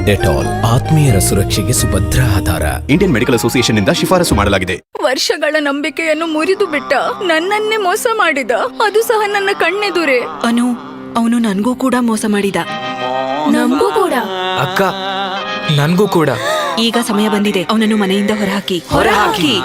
ಡೆಟಾಲ್ ಆತ್ಮೀಯರ ಸುರಕ್ಷೆಗೆ ಸುಭದ್ರ ಆಧಾರ. ಇಂಡಿಯನ್ ಮೆಡಿಕಲ್ ಅಸೋಸಿಯೇಷನ್ ನಿಂದ ಶಿಫಾರಸು ಮಾಡಲಾಗಿದೆ. ವರ್ಷಗಳ ನಂಬಿಕೆಯನ್ನು ಮುರಿದು ಬಿಟ್ಟ, ನನ್ನನ್ನೇ ಮೋಸ ಮಾಡಿದ, ಅದು ಸಹ ನನ್ನ ಕಣ್ಣೆದುರೇ. ಅವನು ನನ್ಗೂ ಕೂಡ ಮೋಸ ಮಾಡಿದ. ನಮಗೂ ಕೂಡ. ಅಕ್ಕ, ನನ್ಗೂ ಕೂಡ. ಈಗ ಸಮಯ ಬಂದಿದೆ, ಅವನನ್ನು ಮನೆಯಿಂದ ಹೊರಹಾಕಿ.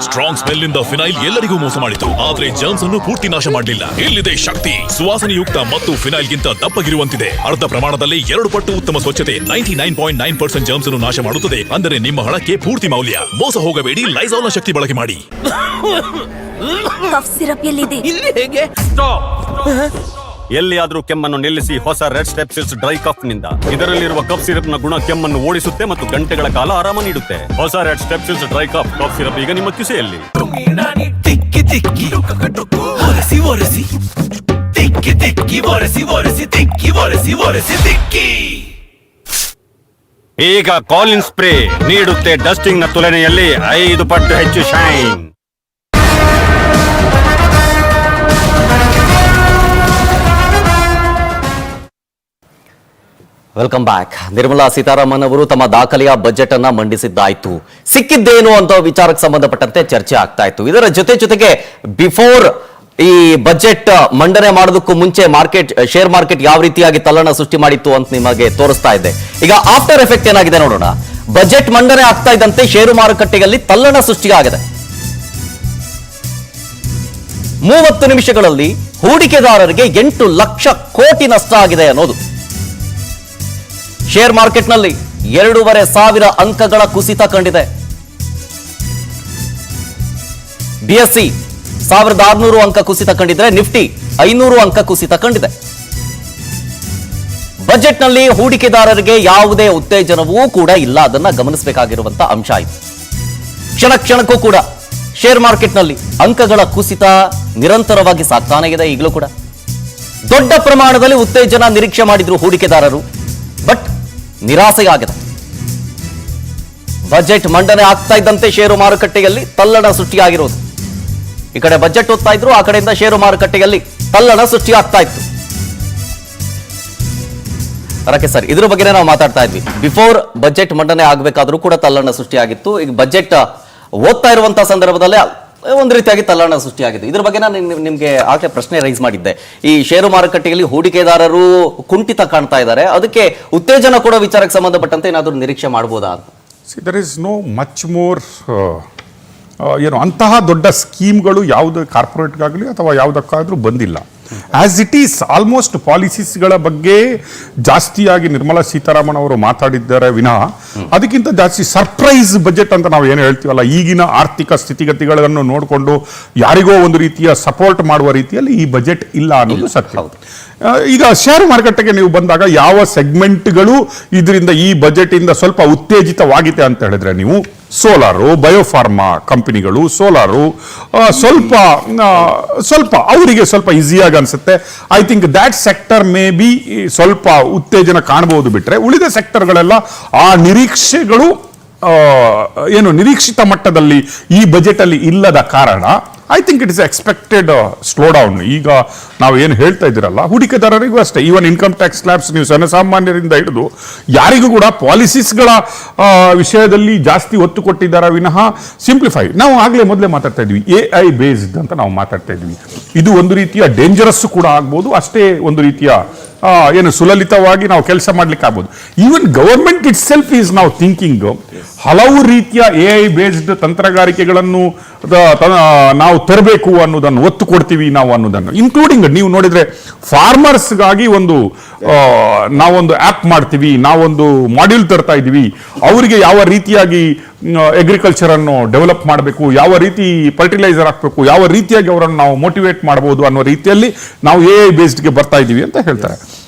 ಸ್ಟ್ರಾಂಗ್ ಸ್ಮೆಲ್ ಇಂದ ಫಿನೈಲ್ ಎಲ್ಲರಿಗೂ ಮೋಸ ಮಾಡಿತು, ಆದ್ರೆ ಜರ್ಮ್ಸ್ ಅನ್ನು ಪೂರ್ತಿ ನಾಶ ಮಾಡಲಿಲ್ಲ. ಇಲ್ಲಿದೆ ಶಕ್ತಿ. ಸುವಾಸನೆಯುಕ್ತ ಮತ್ತು ಫಿನೈಲ್ ಗಿಂತ ದಪ್ಪಗಿರುವಂತಿದೆ. ಅರ್ಧ ಪ್ರಮಾಣದಲ್ಲಿ 2 ಪಟ್ಟು ಉತ್ತಮ ಸ್ವಚ್ಛತೆ. 99.9% ಜರ್ಮ್ಸ್ ಅನ್ನು ನಾಶ ಮಾಡುತ್ತದೆ. ಅಂದರೆ ನಿಮ್ಮ ಹಣಕ್ಕೆ ಪೂರ್ತಿ ಮೌಲ್ಯ. ಮೋಸ ಹೋಗಬೇಡಿ, ಲೈಸಾಲ್ ನ ಶಕ್ತಿ ಬಳಕೆ ಮಾಡಿ. ಕಫ್ ಸಿರಪ್ ಎಲ್ಲಿದೆ? ಇಲ್ಲಿ ಹೇಗೆ? ಎಲ್ಲಿಯಾದ್ರೂ ಕೆಮ್ಮನ್ನು ನಿಲ್ಲಿಸಿ ಹೊಸ ರೆಡ್ ಸ್ಟೆಪ್ಸಿಲ್ಸ್ ಡ್ರೈ ಕಫ್ ನಿಂದ. ಇದರಲ್ಲಿರುವ ಕಫ್ ಸಿರಪ್ ನ ಗುಣ ಕೆಮ್ಮನ್ನು ಓಡಿಸುತ್ತೆ ಮತ್ತು ಗಂಟೆಗಳ ಕಾಲ ಆರಾಮ ನೀಡುತ್ತೆ. ಹೊಸ ರೆಡ್ ಸ್ಟೆಪ್ಸಿಲ್ಸ್ ಡ್ರೈ ಕಫ್ ಸಿರಪ್ ಈಗ ನಿಮ್ಮ ಕಿಸೆಯಲ್ಲಿ. ತಿಕ್ಕಿ ತಿಕ್ಕಿ ಒರೆಸಿ ಒರೆಸಿ, ದಿಕ್ಕಿ ದಿಕ್ಕಿ ಒರೆಸಿ ಒರೆಸಿ ದಿಕ್ಕಿ ಒರೆಸಿ ಒರೆಸಿ ದಿಕ್ಕಿ. ಈಗ ಕಾಲಿನ್ ಸ್ಪ್ರೇ ನೀಡುತ್ತೆ ಡಸ್ಟಿಂಗ್ ನ ತುಲನೆಯಲ್ಲಿ 5 ಪಟ್ಟು ಹೆಚ್ಚು shine. Welcome back. Nirmala Sitharaman ಅವರು ತಮ್ಮ ದಾಖಲೆಯ ಬಜೆಟ್ ಅನ್ನ ಮಂಡಿಸಿದ್ದಾಯ್ತು. ಸಿಕ್ಕಿದ್ದೇನು ಅಂತ ವಿಚಾರಕ್ಕೆ ಸಂಬಂಧಪಟ್ಟಂತೆ ಚರ್ಚೆ ಆಗ್ತಾ ಇತ್ತು. ಇದರ ಜೊತೆಗೆ ಬಿಫೋರ್ ಈ ಬಜೆಟ್ ಮಂಡನೆ ಮಾಡೋದಕ್ಕೂ ಮುಂಚೆ ಶೇರ್ ಮಾರ್ಕೆಟ್ ಯಾವ ರೀತಿಯಾಗಿ ತಲ್ಲಣ ಸೃಷ್ಟಿ ಮಾಡಿತ್ತು ಅಂತ ನಿಮಗೆ ತೋರಿಸ್ತಾ ಇದ್ದೆ. ಈಗ ಆಫ್ಟರ್ ಎಫೆಕ್ಟ್ ಏನಾಗಿದೆ ನೋಡೋಣ. ಬಜೆಟ್ ಮಂಡನೆ ಆಗ್ತಾ ಇದ್ದಂತೆ ಷೇರು ಮಾರುಕಟ್ಟೆಯಲ್ಲಿ ತಲ್ಲಣ ಸೃಷ್ಟಿಯಾಗಿದೆ. 30 ನಿಮಿಷಗಳಲ್ಲಿ ಹೂಡಿಕೆದಾರರಿಗೆ 8 ಲಕ್ಷ ಕೋಟಿ ನಷ್ಟ ಆಗಿದೆ ಅನ್ನೋದು. ಶೇರ್ ಮಾರ್ಕೆಟ್ನಲ್ಲಿ 2,500 ಅಂಕಗಳ ಕುಸಿತ ಕಂಡಿದೆ. ಬಿಎಸ್ಸಿ 1,600 ಅಂಕ ಕುಸಿತ ಕಂಡಿದ್ರೆ ನಿಫ್ಟಿ 500 ಅಂಕ ಕುಸಿತ ಕಂಡಿದೆ. ಬಜೆಟ್ನಲ್ಲಿ ಹೂಡಿಕೆದಾರರಿಗೆ ಯಾವುದೇ ಉತ್ತೇಜನವೂ ಕೂಡ ಇಲ್ಲ. ಅದನ್ನ ಗಮನಿಸಬೇಕಾಗಿರುವಂತಹ ಅಂಶ ಇದು. ಕ್ಷಣ ಕ್ಷಣಕ್ಕೂ ಕೂಡ ಶೇರ್ ಮಾರ್ಕೆಟ್ನಲ್ಲಿ ಅಂಕಗಳ ಕುಸಿತ ನಿರಂತರವಾಗಿ ಸಾಗ್ತಾನೆ ಇದೆ. ಈಗಲೂ ಕೂಡ ದೊಡ್ಡ ಪ್ರಮಾಣದಲ್ಲಿ ಉತ್ತೇಜನ ನಿರೀಕ್ಷೆ ಮಾಡಿದ್ರು ಹೂಡಿಕೆದಾರರು, ಬಟ್ ನಿರಾಸೆಯಾಗಿದೆ. ಬಜೆಟ್ ಮಂಡನೆ ಆಗ್ತಾ ಇದ್ದಂತೆ ಷೇರು ಮಾರುಕಟ್ಟೆಯಲ್ಲಿ ತಲ್ಲಣ ಸೃಷ್ಟಿಯಾಗಿರೋದು. ಈ ಕಡೆ ಬಜೆಟ್ ಓದ್ತಾ ಇದ್ರು, ಆ ಕಡೆಯಿಂದ ಷೇರು ಮಾರುಕಟ್ಟೆಯಲ್ಲಿ ತಲ್ಲಣ ಸೃಷ್ಟಿಯಾಗ್ತಾ ಇತ್ತು. ಅದಕ್ಕೆ ಸರ್, ಇದ್ರ ಬಗ್ಗೆ ನಾವು ಮಾತಾಡ್ತಾ ಇದ್ವಿ. ಬಿಫೋರ್ ಬಜೆಟ್ ಮಂಡನೆ ಆಗಬೇಕಾದ್ರೂ ಕೂಡ ತಲ್ಲಣ ಸೃಷ್ಟಿಯಾಗಿತ್ತು. ಈಗ ಬಜೆಟ್ ಓದ್ತಾ ಇರುವಂತಹ ಸಂದರ್ಭದಲ್ಲೇ ಒಂದು ರೀತಿಯಾಗಿ ತಲ್ಲಣ ಸೃಷ್ಟಿಯಾಗಿದೆ. ಇದ್ರ ಬಗ್ಗೆ ನಾನು ನಿಮ್ಗೆ ಆಗಲೇ ಪ್ರಶ್ನೆ ರೈಸ್ ಮಾಡಿದ್ದೆ. ಈ ಷೇರು ಮಾರುಕಟ್ಟೆಯಲ್ಲಿ ಹೂಡಿಕೆದಾರರು ಕುಂಠಿತ ಕಾಣ್ತಾ ಇದ್ದಾರೆ, ಅದಕ್ಕೆ ಉತ್ತೇಜನ ಕೊಡೋ ವಿಚಾರಕ್ಕೆ ಸಂಬಂಧಪಟ್ಟಂತೆ ಏನಾದರೂ ನಿರೀಕ್ಷೆ ಮಾಡಬಹುದಾ ಅಂತ? There is no much more ಅಂತಹ ದೊಡ್ಡ ಸ್ಕೀಮ್ಗಳು ಯಾವುದು ಕಾರ್ಪೊರೇಟ್ಗಾಗಲಿ ಅಥವಾ ಯಾವುದಕ್ಕಾದ್ರೂ ಬಂದಿಲ್ಲ. ಆಸ್ ಇಟ್ ಈಸ್ ಆಲ್ಮೋಸ್ಟ್ ಪಾಲಿಸೀಸ್ಗಳ ಬಗ್ಗೆ ಜಾಸ್ತಿಯಾಗಿ ನಿರ್ಮಲಾ ಸೀತಾರಾಮನ್ ಅವರು ಮಾತಾಡಿದ್ದಾರೆ ವಿನಃ ಅದಕ್ಕಿಂತ ಜಾಸ್ತಿ ಸರ್ಪ್ರೈಸ್ ಬಜೆಟ್ ಅಂತ ನಾವು ಏನು ಹೇಳ್ತೀವಲ್ಲ, ಈಗಿನ ಆರ್ಥಿಕ ಸ್ಥಿತಿಗತಿಗಳನ್ನು ನೋಡಿಕೊಂಡು ಯಾರಿಗೋ ಒಂದು ರೀತಿಯ ಸಪೋರ್ಟ್ ಮಾಡುವ ರೀತಿಯಲ್ಲಿ ಈ ಬಜೆಟ್ ಇಲ್ಲ ಅನ್ನೋದು ಸತ್ಯ. ಈಗ ಶೇರ್ ಮಾರುಕಟ್ಟೆಗೆ ನೀವು ಬಂದಾಗ ಯಾವ ಸೆಗ್ಮೆಂಟ್ಗಳು ಇದರಿಂದ ಈ ಬಜೆಟ್ ಇಂದ ಸ್ವಲ್ಪ ಉತ್ತೇಜಿತವಾಗಿದೆ ಅಂತ ಹೇಳಿದ್ರೆ, ನೀವು ಸೋಲಾರು, ಬಯೋಫಾರ್ಮಾ ಕಂಪನಿಗಳು, ಸೋಲಾರು ಸ್ವಲ್ಪ ಅವರಿಗೆ ಸ್ವಲ್ಪ ಈಸಿಯಾಗಿ ಅನ್ಸುತ್ತೆ. I think that sector may be ಸ್ವಲ್ಪ ಉತ್ತೇಜನ ಕಾಣಬಹುದು. ಬಿಟ್ರೆ ಉಳಿದ ಸೆಕ್ಟರ್ಗಳೆಲ್ಲ ಆ ನಿರೀಕ್ಷೆಗಳು ನಿರೀಕ್ಷಿತ ಮಟ್ಟದಲ್ಲಿ ಈ ಬಜೆಟ್ ಅಲ್ಲಿ ಇಲ್ಲದ ಕಾರಣ I think it is expected slow down. ಈಗ ನಾವು ಏನು ಹೇಳ್ತಾ ಇದ್ದೀರಲ್ಲ, ಹೂಡಿಕೆದಾರರಿಗೂ ಅಷ್ಟೇ, ಈವನ್ ಇನ್ಕಮ್ ಟ್ಯಾಕ್ಸ್ ಸ್ಲ್ಯಾಬ್ಸ್ ನೀವು ಜನಸಾಮಾನ್ಯರಿಂದ ಹಿಡಿದು ಯಾರಿಗೂ ಕೂಡ ಪಾಲಿಸೀಸ್ಗಳ ವಿಷಯದಲ್ಲಿ ಜಾಸ್ತಿ ಒತ್ತು ಕೊಟ್ಟಿದ್ದಾರೆ ವಿನಃ ಸಿಂಪ್ಲಿಫೈ. ನಾವು ಆಗಲೇ ಮೊದಲೇ ಮಾತಾಡ್ತಾ ಇದ್ವಿ, AI ಬೇಸ್ಡ್ ಅಂತ ನಾವು ಮಾತಾಡ್ತಾ ಇದ್ವಿ. ಇದು ಒಂದು ರೀತಿಯ ಡೇಂಜರಸ್ ಕೂಡ ಆಗ್ಬೋದು, ಅಷ್ಟೇ ಒಂದು ರೀತಿಯ ಸುಲಲಿತವಾಗಿ ನಾವು ಕೆಲಸ ಮಾಡ್ಲಿಕ್ಕೆ ಆಗ್ಬೋದು. Even government it self is ನಾವು ಥಿಂಕಿಂಗ್ ಹಲವು ರೀತಿಯ AI ಬೇಸ್ಡ್ ತಂತ್ರಗಾರಿಕೆಗಳನ್ನು ನಾವು ತರಬೇಕು ಅನ್ನೋದನ್ನು ಒತ್ತು ಕೊಡ್ತೀವಿ ನಾವು ಅನ್ನೋದನ್ನು, ಇನ್ಕ್ಲೂಡಿಂಗ್ ನೀವು ನೋಡಿದ್ರೆ ಫಾರ್ಮರ್ಸ್ಗಾಗಿ ನಾವೊಂದು ಆ್ಯಪ್ ಮಾಡ್ತೀವಿ, ನಾವೊಂದು ಮಾಡ್ಯೂಲ್ ತರ್ತಾ ಇದ್ದೀವಿ, ಅವರಿಗೆ ಯಾವ ರೀತಿಯಾಗಿ ಅಗ್ರಿಕಲ್ಚರ್ ಅನ್ನು ಡೆವಲಪ್ ಮಾಡಬೇಕು, ಯಾವ ರೀತಿ ಫರ್ಟಿಲೈಸರ್ ಹಾಕಬೇಕು, ಯಾವ ರೀತಿಯಾಗಿ ಅವರನ್ನು ನಾವು ಮೋಟಿವೇಟ್ ಮಾಡಬಹುದು ಅನ್ನೋ ರೀತಿಯಲ್ಲಿ ನಾವು AI ಬೇಸ್ಡ್ಗೆ ಬರ್ತಾ ಇದ್ದೀವಿ ಅಂತ ಹೇಳ್ತಾರೆ.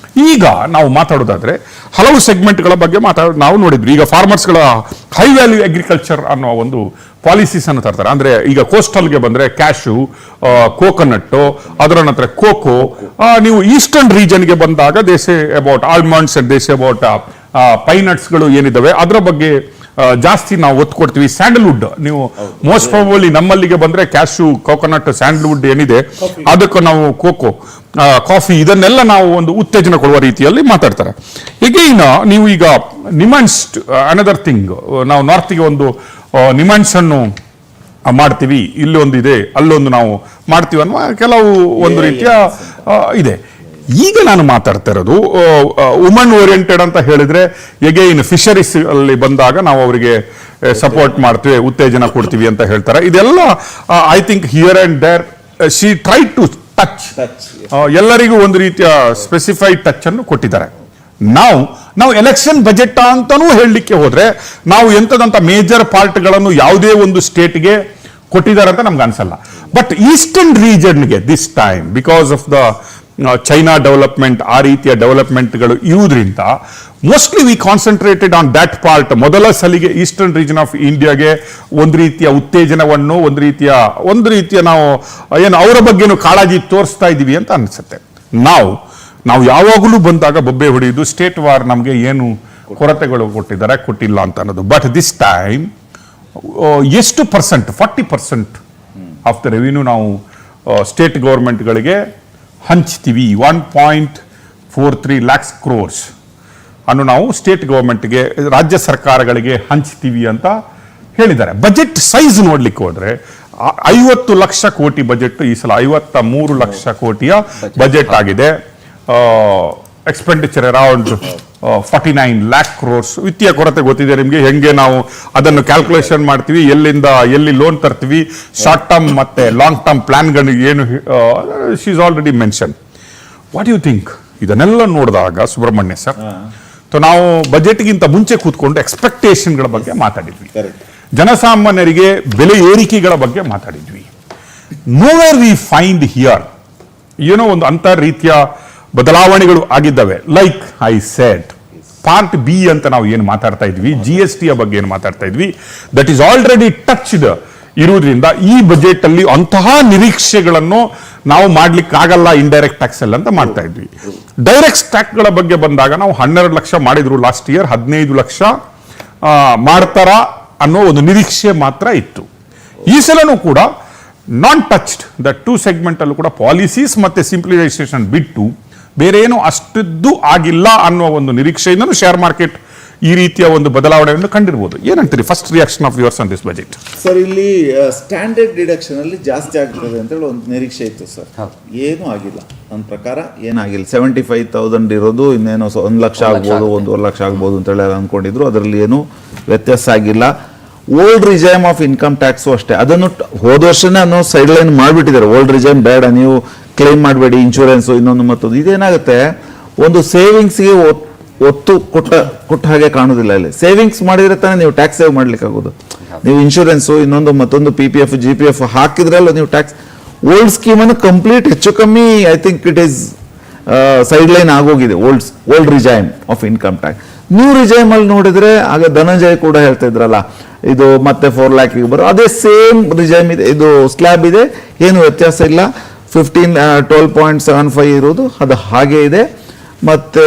ಈಗ ನಾವು ಮಾತಾಡೋದಾದ್ರೆ ಹಲವು ಸೆಗ್ಮೆಂಟ್ಗಳ ಬಗ್ಗೆ ನಾವು ನೋಡಿದ್ವಿ. ಈಗ ಫಾರ್ಮರ್ಸ್ಗಳ ಹೈ ವ್ಯಾಲ್ಯೂ ಅಗ್ರಿಕಲ್ಚರ್ ಅನ್ನೋ ಒಂದು ಪಾಲಿಸೀಸ್ ಅನ್ನು ತರ್ತಾರೆ. ಅಂದ್ರೆ ಈಗ ಕೋಸ್ಟಲ್ಗೆ ಬಂದ್ರೆ ಕ್ಯಾಶು, ಕೋಕೋನಟ್, ಅದರ ನಂತರ ಕೋಕೋ. ನೀವು ಈಸ್ಟರ್ನ್ ರೀಜನ್ಗೆ ಬಂದಾಗ ದೇಸೆ ಅಬೌಟ್ ಆಲ್ಮಂಡ್ಸ್, ದೇಸೆ ಅಬೌಟ್ ಪೈನಟ್ಸ್ಗಳು ಏನಿದಾವೆ ಅದರ ಬಗ್ಗೆ ಜಾಸ್ತಿ ನಾವು ಒತ್ತು ಕೊಡ್ತೀವಿ. ಸ್ಯಾಂಡಲ್ವುಡ್, ನೀವು ಮೋಸ್ಟ್ ಪ್ರಾಬಬಲಿ ನಮ್ಮಲ್ಲಿಗೆ ಬಂದ್ರೆ ಕ್ಯಾಶು, ಕೋಕೋನಟ್, ಸ್ಯಾಂಡಲ್ವುಡ್ ಏನಿದೆ ಅದಕ್ಕೆ ನಾವು ಕೋಕೋ, ಕಾಫಿ, ಇದನ್ನೆಲ್ಲ ನಾವು ಒಂದು ಉತ್ತೇಜನ ಕೊಡುವ ರೀತಿಯಲ್ಲಿ ಮಾತಾಡ್ತಾರೆ. ಈಗೇನ ನೀವು ಈಗ ನಿಮಾನ್ಸ್ ಅನದರ್ ಥಿಂಗ್, ನಾವು ನಾರ್ತ್ಗೆ ಒಂದು ನಿಮಾನ್ಸ್ ಅನ್ನು ಮಾಡ್ತೀವಿ, ಇಲ್ಲೊಂದು ಇದೆ, ಅಲ್ಲೊಂದು ನಾವು ಮಾಡ್ತೀವಿ ಅನ್ನುವ ಕೆಲವು ಒಂದು ರೀತಿಯ ಇದೆ. ಈಗ ನಾನು ಮಾತಾಡ್ತಾ ಇರೋದು ವುಮನ್ ಓರಿಯೆಂಟೆಡ್ ಅಂತ ಹೇಳಿದ್ರೆ, ಎಗೈನ್ ಫಿಶರೀಸ್ ಅಲ್ಲಿ ಬಂದಾಗ ನಾವು ಅವರಿಗೆ ಸಪೋರ್ಟ್ ಮಾಡ್ತೀವಿ, ಉತ್ತೇಜನ ಕೊಡ್ತೀವಿ ಅಂತ ಹೇಳ್ತಾರೆ. ಇದೆಲ್ಲ I think here and there she try to touch, ಎಲ್ಲರಿಗೂ ಒಂದು ರೀತಿಯ ಸ್ಪೆಸಿಫೈಡ್ ಟಚ್ ಅನ್ನು ಕೊಟ್ಟಿದ್ದಾರೆ. ನಾವು ಎಲೆಕ್ಷನ್ ಬಜೆಟ್ ಅಂತಾನೂ ಹೇಳಲಿಕ್ಕೆ ಹೋದ್ರೆ ನಾವು ಎಂತದಂತ ಮೇಜರ್ ಪಾರ್ಟ್ಗಳನ್ನು ಯಾವುದೇ ಒಂದು ಸ್ಟೇಟ್ಗೆ ಕೊಟ್ಟಿದ್ದಾರೆ ಅಂತ ನಮ್ಗೆ ಅನ್ಸಲ್ಲ. ಬಟ್ ಈಸ್ಟರ್ನ್ ರೀಜನ್ಗೆ this time because of the China development, ಆ ರೀತಿಯ ಡೆವಲಪ್ಮೆಂಟ್ಗಳು ಇರುವುದರಿಂದ mostly we concentrated on that part. ಮೊದಲ ಸಲಿಗೆ ಈಸ್ಟರ್ನ್ ರೀಜನ್ ಆಫ್ ಇಂಡಿಯಾಗೆ ಒಂದು ರೀತಿಯ ಉತ್ತೇಜನವನ್ನು, ಒಂದು ರೀತಿಯ ನಾವು ಅವರ ಬಗ್ಗೆನೂ ಕಾಳಜಿ ತೋರಿಸ್ತಾ ಇದ್ದೀವಿ ಅಂತ ಅನ್ಸುತ್ತೆ. ನಾವು ಯಾವಾಗಲೂ ಬಂದಾಗ ಬೊಬ್ಬೆ ಹೊಡೆಯುವುದು ಸ್ಟೇಟ್ ವಾರ್ ನಮಗೆ ಏನು ಕೊರತೆಗಳು ಕೊಟ್ಟಿಲ್ಲ ಅಂತ ಅನ್ನೋದು. ಬಟ್ ದಿಸ್ ಟೈಮ್ ಎಷ್ಟು ಪರ್ಸೆಂಟ್, 40% ಆಫ್ ದ ರೆವಿನ್ಯೂ ನಾವು ಸ್ಟೇಟ್ ಗೌರ್ಮೆಂಟ್ಗಳಿಗೆ ಹಂಚ್ತೀವಿ. 1.43 lakhs crores ಅನ್ನು ನಾವು ಸ್ಟೇಟ್ ಗೌರ್ಮೆಂಟ್ಗೆ, ರಾಜ್ಯ ಸರ್ಕಾರಗಳಿಗೆ ಹಂಚ್ತೀವಿ ಅಂತ ಹೇಳಿದ್ದಾರೆ. ಬಜೆಟ್ ಸೈಜ್ ನೋಡ್ಲಿಕ್ಕೆ ಹೋದ್ರೆ 50 ಲಕ್ಷ ಕೋಟಿ ಬಜೆಟ್ ಈ ಸಲ 53 ಲಕ್ಷ ಕೋಟಿಯ ಬಜೆಟ್ ಆಗಿದೆ. Expenditure around 49 lakh crores. ವಿತ್ತೀಯ ಕೊರತೆ ಗೊತ್ತಿದೆ ನಿಮಗೆ, ಹೆಂಗೆ ನಾವು ಅದನ್ನು ಕ್ಯಾಲ್ಕುಲೇಷನ್ ಮಾಡ್ತೀವಿ, ಎಲ್ಲಿ ಲೋನ್ ತರ್ತೀವಿ, ಶಾರ್ಟ್ ಟರ್ಮ್ ಮತ್ತೆ ಲಾಂಗ್ ಟರ್ಮ್ ಪ್ಲಾನ್ಗಳಿಗೆ ಏನು she is already mention. What you think? ಇದನ್ನೆಲ್ಲ ನೋಡಿದಾಗ ಸುಬ್ರಹ್ಮಣ್ಯ ಸರ್, ನಾವು ಬಜೆಟ್ಗಿಂತ ಮುಂಚೆ ಕೂತ್ಕೊಂಡು ಎಕ್ಸ್ಪೆಕ್ಟೇಷನ್ಗಳ ಬಗ್ಗೆ ಮಾತಾಡಿದ್ವಿ, ಜನಸಾಮಾನ್ಯರಿಗೆ ಬೆಲೆ ಏರಿಕೆಗಳ ಬಗ್ಗೆ ಮಾತಾಡಿದ್ವಿ. ನೋವೇರ್ ವಿ ಫೈಂಡ್ ಹಿಯರ್ ಏನೋ ಒಂದು ಅಂತ ರೀತಿಯ ಬದಲಾವಣೆಗಳು ಆಗಿದ್ದಾವೆ. Like I said, part B ಅಂತ ನಾವು ಏನು ಮಾತಾಡ್ತಾ ಇದ್ವಿ, GST ಬಗ್ಗೆ ಏನು ಮಾತಾಡ್ತಾ ಇದ್ವಿ, ದಟ್ ಈಸ್ ಆಲ್ರೆಡಿ ಟಚ್ಡ್ ಇರುವುದರಿಂದ ಈ ಬಜೆಟ್ ಅಲ್ಲಿ ಅಂತಹ ನಿರೀಕ್ಷೆಗಳನ್ನು ನಾವು ಮಾಡ್ಲಿಕ್ಕೆ ಆಗಲ್ಲ. ಇಂಡೈರೆಕ್ಟ್ ಟ್ಯಾಕ್ಸ್ ಎಲ್ಲ ಅಂತ ಮಾಡ್ತಾ ಇದ್ವಿ. ಡೈರೆಕ್ಟ್ ಟ್ಯಾಕ್ಸ್ಗಳ ಬಗ್ಗೆ ಬಂದಾಗ ನಾವು 12 ಲಕ್ಷ ಮಾಡಿದ್ರು ಲಾಸ್ಟ್ ಇಯರ್, 15 ಲಕ್ಷ ಮಾಡ್ತಾರ ಅನ್ನೋ ಒಂದು ನಿರೀಕ್ಷೆ ಮಾತ್ರ ಇತ್ತು. ಈ ಸಲನೂ ಕೂಡ ನಾನ್ ಟಚ್ಡ್ ದ 2 ಸೆಗ್ಮೆಂಟ್ ಅಲ್ಲೂ ಕೂಡ ಪಾಲಿಸೀಸ್ ಮತ್ತೆ ಸಿಂಪ್ಲಿಫೈಸೇಷನ್ ಬಿಟ್ಟು ಬೇರೆ ಏನು ಅಷ್ಟದ್ದು ಆಗಿಲ್ಲ ಅನ್ನೋ ಒಂದು ನಿರೀಕ್ಷೆಯಿಂದ ಶೇರ್ ಮಾರ್ಕೆಟ್ ಈ ರೀತಿಯ ಒಂದು ಬದಲಾವಣೆಯನ್ನು ಕಂಡಿರಬಹುದು. ಏನಂತೀರಿ first reaction of yours on this budget? Sir, ಇಲ್ಲಿ ಸ್ಟ್ಯಾಂಡರ್ಡ್ ಡಿಡಕ್ಷನ್ ಅಲ್ಲಿ ಜಾಸ್ತಿ ಆಗ್ತದೆ ಅಂತೇಳಿ ಒಂದು ನಿರೀಕ್ಷೆ ಇತ್ತು ಸರ್. ಏನೂ ಆಗಿಲ್ಲ ನನ್ನ ಪ್ರಕಾರ, ಏನಾಗಿಲ್ಲ. 75,000 ಇರೋದು ಇನ್ನೇನೋ 1 ಲಕ್ಷ ಆಗ್ಬೋದು, 1.5 ಲಕ್ಷ ಆಗ್ಬೋದು ಅಂತೇಳಿ ಅಂದ್ಕೊಂಡಿದ್ರು. ಅದರಲ್ಲಿ ಏನು ವ್ಯತ್ಯಾಸ ಆಗಿಲ್ಲ. Old regime of income tax ಅಷ್ಟೇ, ಅದನ್ನು ಹೋದ ವರ್ಷನೇ ಅನ್ನೋ ಸೈಡ್ ಲೈನ್ ಮಾಡಿಬಿಟ್ಟಿದ್ದಾರೆ. ಓಲ್ಡ್ ರಿಜೈಮ್ ಬೇಡ, ನೀವು ಕ್ಲೈಮ್ ಮಾಡಬೇಡಿ, ಇನ್ಶೂರೆನ್ಸು ಇನ್ನೊಂದು ಮತ್ತೊಂದು. ಇದೇನಾಗುತ್ತೆ, ಒಂದು ಸೇವಿಂಗ್ಸ್ಗೆ ಒತ್ತು ಕೊಟ್ಟ ಹಾಗೆ ಕಾಣೋದಿಲ್ಲ. ಇಲ್ಲಿ ಸೇವಿಂಗ್ಸ್ ಮಾಡಿದ್ರೆ ತಾನೇ ನೀವು ಟ್ಯಾಕ್ಸ್ ಸೇವ್ ಮಾಡ್ಲಿಕ್ಕೆ ಆಗೋದು. ನೀವು ಇನ್ಶೂರೆನ್ಸು ಇನ್ನೊಂದು ಮತ್ತೊಂದು PPF GPF ಹಾಕಿದ್ರಲ್ಲ ನೀವು ಟ್ಯಾಕ್ಸ್. ಓಲ್ಡ್ ಸ್ಕೀಮನ್ನು ಕಂಪ್ಲೀಟ್ ಹೆಚ್ಚು ಕಮ್ಮಿ I think it is sideline ಆಗೋಗಿದೆ old regime of income tax. New regime ಅಲ್ಲಿ ನೋಡಿದ್ರೆ ಆಗ ಧನಂಜಯ್ ಕೂಡ ಹೇಳ್ತಾ ಇದ್ರಲ್ಲ, ಇದು ಮತ್ತೆ 4 lakh ಬರೋ ಅದೇ ಸೇಮ್ ರಿಜೈಮ್ ಇದೆ, ಇದು ಸ್ಲ್ಯಾಬ್ ಇದೆ, ಏನು ವ್ಯತ್ಯಾಸ ಇಲ್ಲ. 12.75 ಇರೋದು ಅದು ಹಾಗೆ ಇದೆ. ಮತ್ತೆ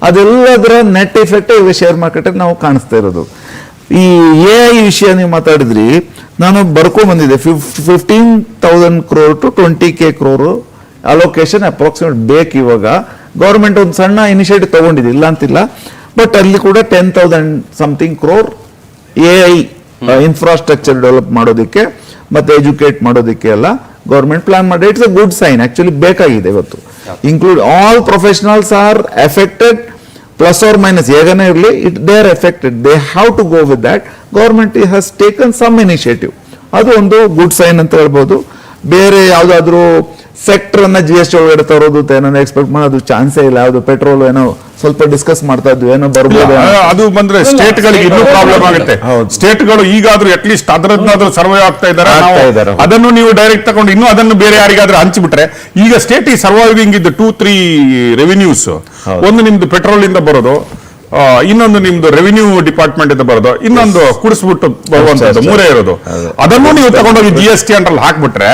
ಅದೆಲ್ಲದರ ನೆಟ್ ಎಫೆಕ್ಟ್ ಈಗ ಶೇರ್ ಮಾರ್ಕೆಟ್ ನಾವು ಕಾಣಿಸ್ತಾ ಇರೋದು. ಈ AI ವಿಷಯ ನೀವು ಮಾತಾಡಿದ್ರಿ, ನಾನು ಬರ್ಕೊಂಡ್ ಬಂದಿದ್ದೆ. 15,000 crore to 20K crore allocation approximate ಬೇಕು. ಇವಾಗ ಗೌರ್ಮೆಂಟ್ ಒಂದು ಸಣ್ಣ ಇನಿಷಿಯೇಟಿವ್ ತಗೊಂಡಿದೆ, ಇಲ್ಲ ಅಂತಿಲ್ಲ. ಬಟ್ ಅಲ್ಲಿ ಕೂಡ 10,000 something crore AI infrastructure develop ಮಾಡೋದಕ್ಕೆ ಮತ್ತೆ ಎಜುಕೇಟ್ ಮಾಡೋದಕ್ಕೆ ಎಲ್ಲ ಗೌರ್ಮೆಂಟ್ ಪ್ಲಾನ್ ಮಾಡಿ. It's a good sign. Actually ಬೇಕಾಗಿದೆ ಇವತ್ತು. Include all professionals are affected, plus or minus ಹೇಗನೇ ಇರಲಿ, they are affected. They have to go with that. Government has taken some initiative. ಅದು ಒಂದು ಗುಡ್ ಸೈನ್ ಅಂತ ಹೇಳ್ಬೋದು. ಬೇರೆ ಯಾವ್ದಾದ್ರು ಸೆಕ್ಟರ್ ಅನ್ನ GST ಒಳಗಡೆ ತರೋದು ಏನೋ ಎಕ್ಸ್ಪೆಕ್ಟ್ ಮಾಡೋದು ಚಾನ್ಸೇ ಇಲ್ಲ. ಯಾವ್ದು ಪೆಟ್ರೋಲ್ ಏನೋ ಸ್ವಲ್ಪ ಡಿಸ್ಕಸ್ ಮಾಡ್ತಾ ಇದ್ವಿ, ಏನೋ ಬರ್ಬೋದು. ಅದು ಬಂದ್ರೆ ಸ್ಟೇಟ್ ಗಳಿಗೆ ಇನ್ನೂ ಪ್ರಾಬ್ಲಮ್ ಆಗುತ್ತೆ. ಸ್ಟೇಟ್ ಗಳು ಈಗಾದ್ರೂ ಅಟ್ ಲೀಸ್ಟ್ ಅದರದ್ದಾದ್ರೂ ಸರ್ವೇ ಆಗ್ತಾ ಇದ್ದಾರೆ. ಅದನ್ನು ನೀವು ಡೈರೆಕ್ಟ್ ತಗೊಂಡು ಇನ್ನೂ ಅದನ್ನು ಬೇರೆ ಯಾರಿಗಾದ್ರೂ ಹಂಚಿಬಿಟ್ರೆ, ಈಗ ಸ್ಟೇಟ್ ಈ ಸರ್ವೈವಿಂಗ್ ಇದ್ದು 2-3 ರೆವಿನ್ಯೂಸ್. ಒಂದು ನಿಮ್ದು ಪೆಟ್ರೋಲ್ ಇಂದ ಬರೋದು, ಇನ್ನೊಂದು ನಿಮ್ದು ರೆವಿನ್ಯೂ ಡಿಪಾರ್ಟ್ಮೆಂಟ್ ಇಂದ ಬರೋದು, ಇನ್ನೊಂದು ಕುಡಿಸ್ಬಿಟ್ಟು ಬರುವಂತದ್ದು, 3 ಇರೋದು. ಅದನ್ನು ನೀವು ತಗೊಂಡೋಗಿ GST ಅಂಡ್ರಲ್ಲಿ ಹಾಕ್ಬಿಟ್ರೆ